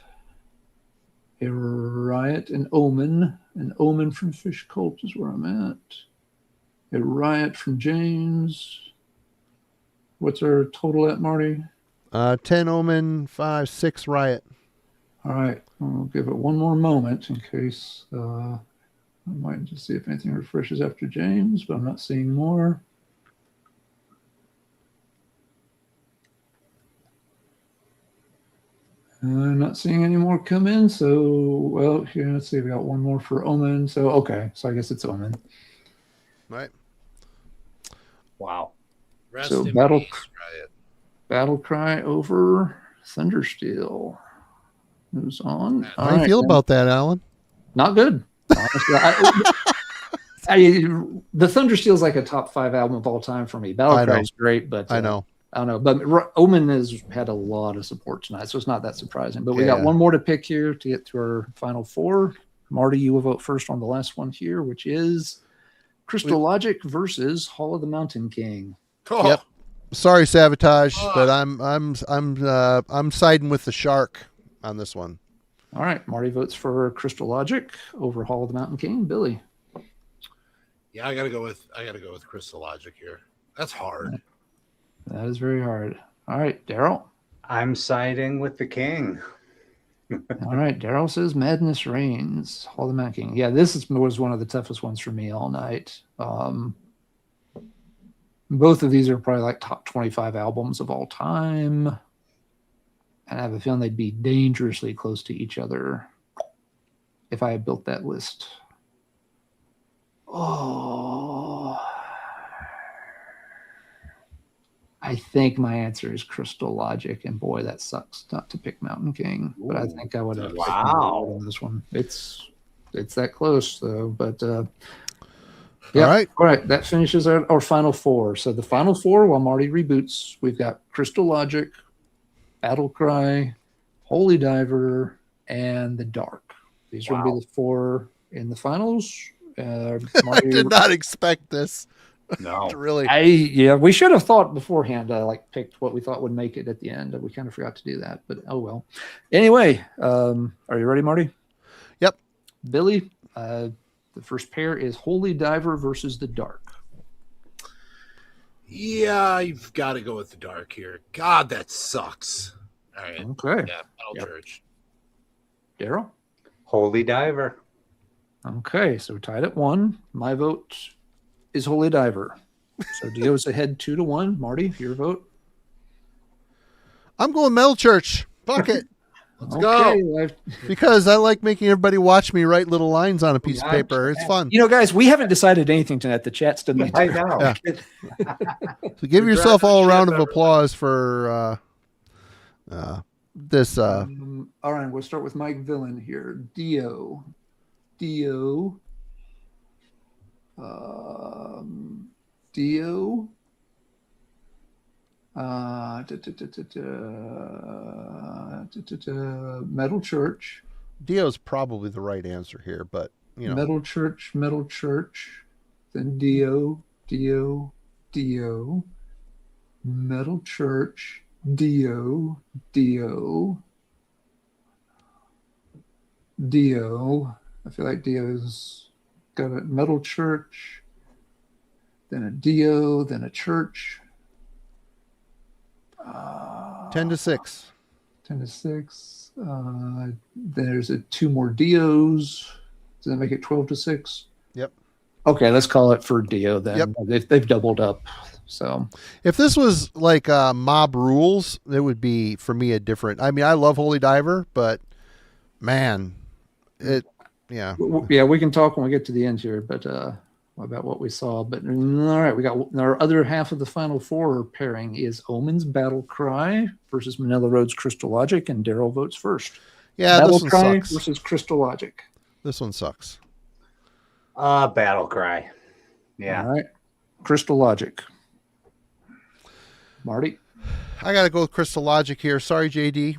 Speaker 1: A Riot, an Omen. An Omen from Fish Cult is where I'm at. A Riot from James. What's our total at, Marty?
Speaker 2: 10 Omen, 5, 6 Riot.
Speaker 1: All right. I'll give it one more moment in case I might just see if anything refreshes after James, but I'm not seeing more. I'm not seeing any more come in. So, well, here, let's see. We got one more for Omen. So, okay. So I guess it's Omen.
Speaker 2: Right.
Speaker 4: Wow.
Speaker 3: Rest
Speaker 1: So
Speaker 3: in
Speaker 1: Battle-
Speaker 3: peace, Riot.
Speaker 1: Battle Cry over Thundersteel. Who's on?
Speaker 2: How do you feel about that, Alan?
Speaker 1: Not good. Honestly, the Thundersteel is like a top 5 album of all time for me. Battle Cry is great, but
Speaker 2: I know.
Speaker 1: I don't know. But Omen has had a lot of support tonight, so it's not that surprising. But we got
Speaker 2: Yeah.
Speaker 1: one more to pick here to get to our final 4. Marty, you will vote first on the last one here, which is Crystal Logic versus Hall of the Mountain King.
Speaker 3: Oh,
Speaker 2: Yep. Sorry, Sabotage, but I'm siding with the shark on this one.
Speaker 1: All right, Marty votes for Crystal Logic over Hall of the Mountain King. Billy.
Speaker 3: yeah, I gotta go with Crystal Logic here. That's hard.
Speaker 1: That is very hard. All right, Daryl.
Speaker 4: I'm siding with the king.
Speaker 1: All right, Daryl says Madness Reigns, Hall of the Mountain King. Yeah, was one of the toughest ones for me all night. Both of these are probably like top 25 albums of all time. And I have a feeling they'd be dangerously close to each other if I had built that list. Oh, I think my answer is Crystal Logic, and boy, that sucks not to pick Mountain King. But I think I would have
Speaker 4: Wow.
Speaker 1: picked on this one. It's that close though. But Yep.
Speaker 2: All right.
Speaker 1: All right. That finishes our final four. So the final four, while Marty reboots, we've got Crystal Logic, Battle Cry, Holy Diver, and the Dark. These are going to be the four in the finals.
Speaker 2: I
Speaker 1: Marty,
Speaker 2: did not expect this.
Speaker 4: No.
Speaker 2: Really.
Speaker 1: we should have thought beforehand. Picked what we thought would make it at the end. We kind of forgot to do that, but oh well. Anyway, are you ready, Marty?
Speaker 2: Yep.
Speaker 1: Billy, the first pair is Holy Diver versus the Dark.
Speaker 3: Yeah, you've got to go with the Dark here. God, that sucks. All right.
Speaker 1: Okay.
Speaker 3: Yeah, Metal Church.
Speaker 1: Daryl?
Speaker 4: Holy Diver.
Speaker 1: Okay, so tied at 1. My vote is Holy Diver. So Dio's ahead 2-1. Marty, your vote?
Speaker 2: I'm going Metal Church. Fuck it.
Speaker 3: Let's go.
Speaker 2: Because I like making everybody watch me write little lines on a piece of paper. It's fun.
Speaker 1: You know, guys, we haven't decided anything tonight. The chat's done that.
Speaker 4: I know.
Speaker 2: Yeah. So give yourself all a round of applause for this.
Speaker 1: All right, we'll start with Mike Villain here. Dio. Metal Church.
Speaker 2: Dio's probably the right answer here, but you know.
Speaker 1: Metal Church. Then Dio. Metal Church. Dio. I feel like Dio's got a Metal Church, then a Dio, then a Church.
Speaker 2: 10-6.
Speaker 1: 10-6. There's 2 more Dios. Does that make it 12-6?
Speaker 2: Yep.
Speaker 1: Okay, let's call it for Dio then.
Speaker 2: Yep.
Speaker 1: They've doubled up. So
Speaker 2: if this was like Mob Rules, it would be for me a different. I mean, I love Holy Diver, but man, yeah,
Speaker 1: we can talk when we get to the end here, but about what we saw. But all right, we got our other half of the final four pairing is Omen's Battle Cry versus Manila Road's Crystal Logic, and Daryl votes first.
Speaker 2: Yeah,
Speaker 1: Battle
Speaker 2: this one
Speaker 1: Cry
Speaker 2: sucks.
Speaker 1: versus Crystal Logic.
Speaker 2: This one sucks.
Speaker 4: Battle Cry. Yeah.
Speaker 1: All right, Crystal Logic. Marty?
Speaker 2: I got to go with Crystal Logic here. Sorry, JD.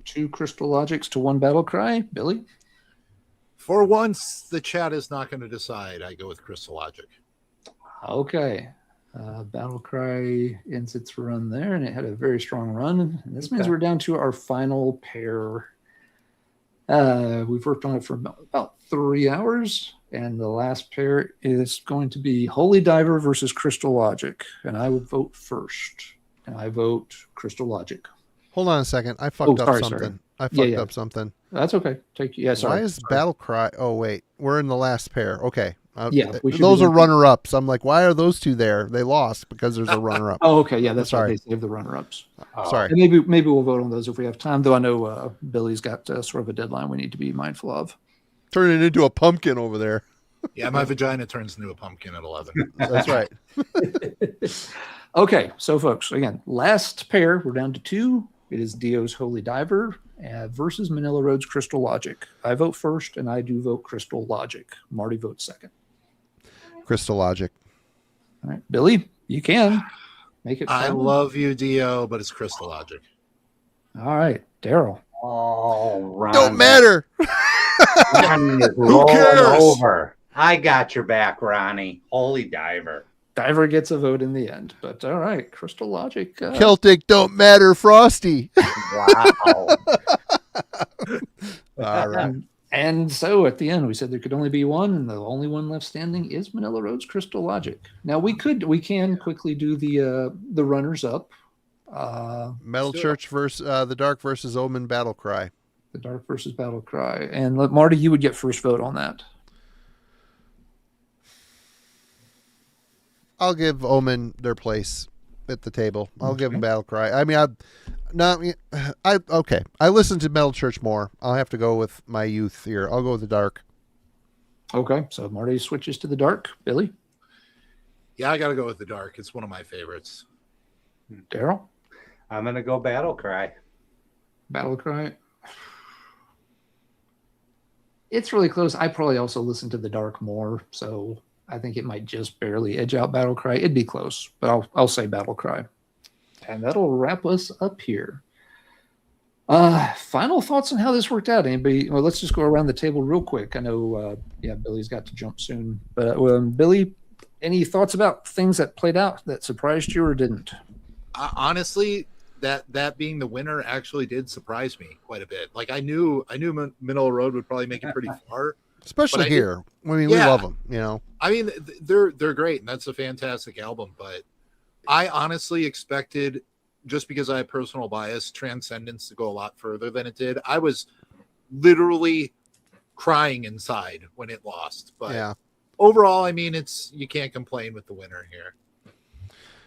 Speaker 1: 2 Crystal Logics to 1 Battle Cry. Billy?
Speaker 3: For once, the chat is not going to decide. I go with Crystal Logic.
Speaker 1: Okay. Battle Cry ends its run there, and it had a very strong run. And this means we're down to our final pair. We've worked on it for about 3 hours, and the last pair is going to be Holy Diver versus Crystal Logic. And I would vote first, and I vote Crystal Logic.
Speaker 2: Hold on a second. I fucked up something.
Speaker 1: Sorry.
Speaker 2: I fucked up something.
Speaker 1: That's okay.
Speaker 2: Why is Battle Cry? Oh, wait. We're in the last pair. Okay.
Speaker 1: Those
Speaker 2: are runner-ups. I'm like, why are those 2 there? They lost because there's a runner-up.
Speaker 1: Oh, okay. Yeah, that's
Speaker 2: sorry.
Speaker 1: Right. They saved the runner-ups.
Speaker 2: Sorry.
Speaker 1: And maybe we'll vote on those if we have time, though I know Billy's got sort of a deadline we need to be mindful of.
Speaker 2: Turn it into a pumpkin over there.
Speaker 3: Yeah, my vagina turns into a pumpkin at 11.
Speaker 2: That's right.
Speaker 1: Okay, so folks, again, last pair. We're down to 2. It is Dio's Holy Diver versus Manila Road's Crystal Logic. I vote first, and I do vote Crystal Logic. Marty votes second.
Speaker 2: Crystal Logic.
Speaker 1: All right, Billy, you can make it.
Speaker 3: I love you, Dio, but it's Crystal Logic.
Speaker 1: All right, Daryl.
Speaker 4: Oh, Ron.
Speaker 2: Don't matter.
Speaker 4: Ronnie is rolling over. I got your back, Ronnie. Holy Diver.
Speaker 1: Diver gets a vote in the end, but all right, Crystal Logic.
Speaker 2: Celtic don't matter, Frosty.
Speaker 4: Wow.
Speaker 2: All right.
Speaker 1: And so at the end, we said there could only be one, and the only one left standing is Manila Road's Crystal Logic. Now we can quickly do the runners up.
Speaker 2: Metal Church versus the Dark versus Omen Battle Cry.
Speaker 1: The Dark versus Battle Cry, and Marty, you would get first vote on that.
Speaker 2: I'll give Omen their place at the table. I'll give them Battle Cry. I mean, okay. I listen to Metal Church more. I'll have to go with my youth here. I'll go with the Dark.
Speaker 1: Okay, so Marty switches to the Dark. Billy?
Speaker 3: Yeah, I got to go with the Dark. It's one of my favorites.
Speaker 1: Daryl?
Speaker 4: I'm going to go Battle Cry.
Speaker 1: Battle Cry? It's really close. I probably also listen to the Dark more, so I think it might just barely edge out Battle Cry. It'd be close, but I'll say Battle Cry. And that'll wrap us up here. Final thoughts on how this worked out. Anybody? Well, let's just go around the table real quick. I know, Billy's got to jump soon. But Billy, any thoughts about things that played out that surprised you or didn't?
Speaker 3: Honestly, that being the winner actually did surprise me quite a bit. Like I knew Manila Road would probably make it pretty far,
Speaker 2: especially here. I mean, we love them. You know,
Speaker 3: I mean, they're great, and that's a fantastic album. But I honestly expected, just because I have personal bias, Transcendence to go a lot further than it did. I was literally crying inside when it lost. But overall, I mean, you can't complain with the winner here.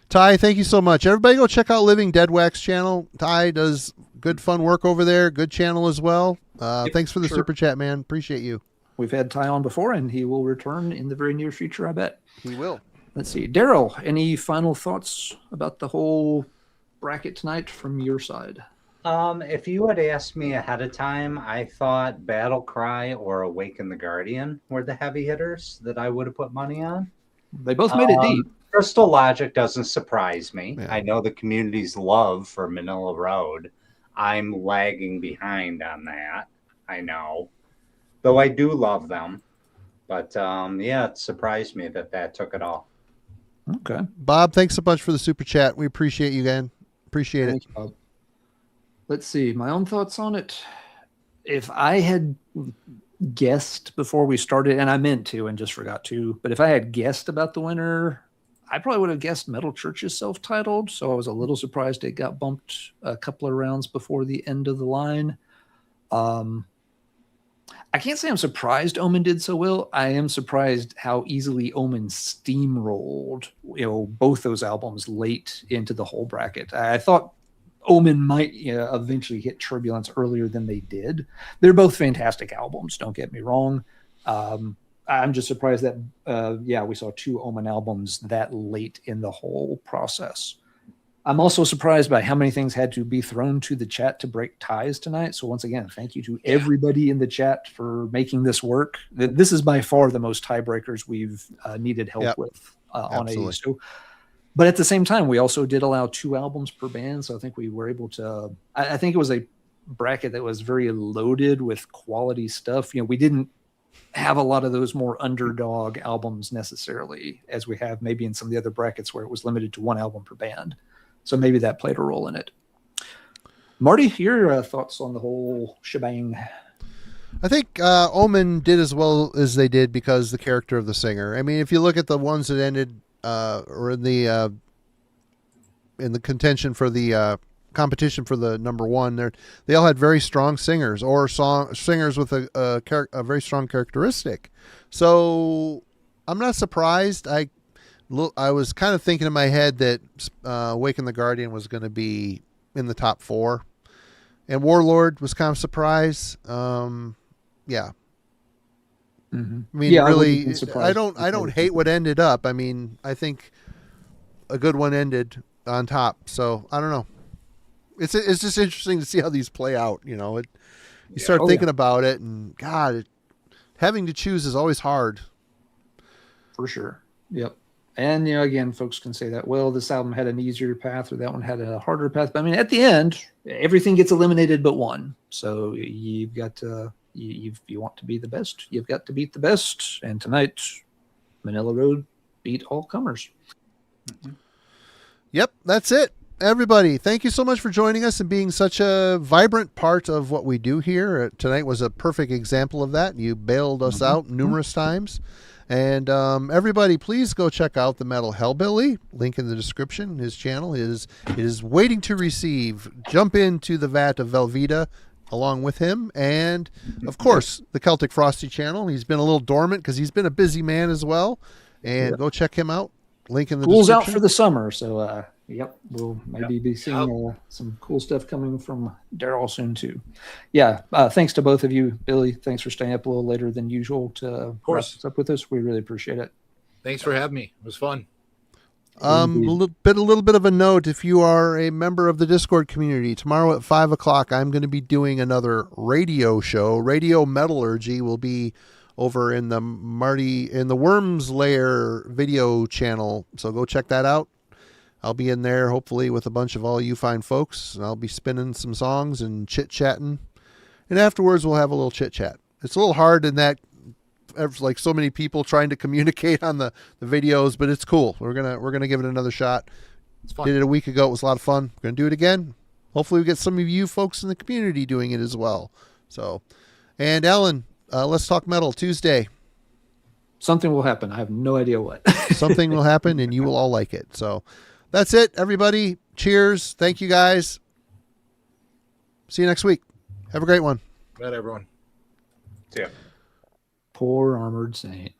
Speaker 2: Ty, thank you so much. Everybody go check out Living Dead Wax channel. Ty does good, fun work over there. Good channel as well. Thanks for the super chat, man. Appreciate you.
Speaker 1: We've had Ty on before, and he will return in the very near future, I bet.
Speaker 2: He will.
Speaker 1: Let's see. Daryl, any final thoughts about the whole bracket tonight from your side?
Speaker 4: If you had asked me ahead of time, I thought Battle Cry or Awaken the Guardian were the heavy hitters that I would have put money on.
Speaker 1: They both made it deep.
Speaker 4: Crystal Logic doesn't surprise me.
Speaker 2: Yeah.
Speaker 4: I know the community's love for Manila Road. I'm lagging behind on that. I know. Though I do love them. But, it surprised me that took it all.
Speaker 1: Okay.
Speaker 2: Bob, thanks so much for the super chat. We appreciate you, again. Appreciate it.
Speaker 1: You, Bob. Let's see. My own thoughts on it. If I had guessed before we started, and I meant to and just forgot to, but if I had guessed about the winner, I probably would have guessed Metal Church is self-titled, so I was a little surprised it got bumped a couple of rounds before the end of the line. I can't say I'm surprised Omen did so well. I am surprised how easily Omen steamrolled, both those albums late into the whole bracket. I thought Omen might eventually hit Turbulence earlier than they did. They're both fantastic albums, don't get me wrong. I'm just surprised that, we saw two Omen albums that late in the whole process. I'm also surprised by how many things had to be thrown to the chat to break ties tonight. So once again, thank you to everybody in the chat for making this work. This is by far the most tiebreakers we've needed help with on a show. But at the same time, we also did allow 2 albums per band. So I think we were able to, I think it was a bracket that was very loaded with quality stuff. We didn't have a lot of those more underdog albums necessarily, as we have maybe in some of the other brackets where it was limited to 1 album per band. So maybe that played a role in it. Marty, your thoughts on the whole shebang?
Speaker 2: I think Omen did as well as they did because the character of the singer. I mean, if you look at the ones that ended or in the contention for the competition for the number 1, they all had very strong singers or singers with a very strong characteristic. So I'm not surprised. I was kind of thinking in my head that Awaken the Guardian was going to be in the top 4, and Warlord was kind of surprised. Mm-hmm. I mean, really, I don't hate what ended up. I mean, I think a good one ended on top. So I don't know. It's just interesting to see how these play out. You start thinking about it, and God, having to choose is always hard.
Speaker 1: For sure. Yep. And, again, folks can say that, well, this album had an easier path or that one had a harder path. But, I mean, at the end, everything gets eliminated but one. So you've got to, if you want to be the best, you've got to beat the best. And tonight, Manila Road beat all comers.
Speaker 2: Mm-hmm. Yep, that's it. Everybody, thank you so much for joining us and being such a vibrant part of what we do here. Tonight was a perfect example of that. You bailed us out numerous times. And everybody, please go check out the Metal Hellbilly. Link in the description. His channel is waiting to receive. Jump into the vat of Velveeta along with him. And, of course, the Celtic Frosty channel. He's been a little dormant because he's been a busy man as well. And go check him out. Link in the
Speaker 1: description.
Speaker 2: School's
Speaker 1: out for the summer. So, we'll maybe be seeing some cool stuff coming from Daryl soon, too. Thanks to both of you. Billy, thanks for staying up a little later than usual to wrap this up with us. We really appreciate it.
Speaker 3: Thanks for having me. It was fun.
Speaker 2: A little bit of a note. If you are a member of the Discord community, tomorrow at 5:00, I'm going to be doing another radio show. Radio Metallurgy will be over in the Worms Lair video channel. So go check that out. I'll be in there hopefully with a bunch of all you fine folks, and I'll be spinning some songs and chit-chatting. And afterwards we'll have a little chit-chat. It's a little hard in that, like so many people trying to communicate on the videos, but it's cool. We're gonna give it another shot.
Speaker 3: It's fun.
Speaker 2: Did it a week ago. It was a lot of fun. We're gonna do it again. Hopefully we get some of you folks in the community doing it as well. So, and Alan, Let's Talk Metal Tuesday.
Speaker 1: Something will happen. I have no idea what.
Speaker 2: Something will happen and you will all like it. So that's it, everybody. Cheers. Thank you guys. See you next week. Have a great one.
Speaker 3: Bye, everyone.
Speaker 4: See ya.
Speaker 1: Poor armored saint.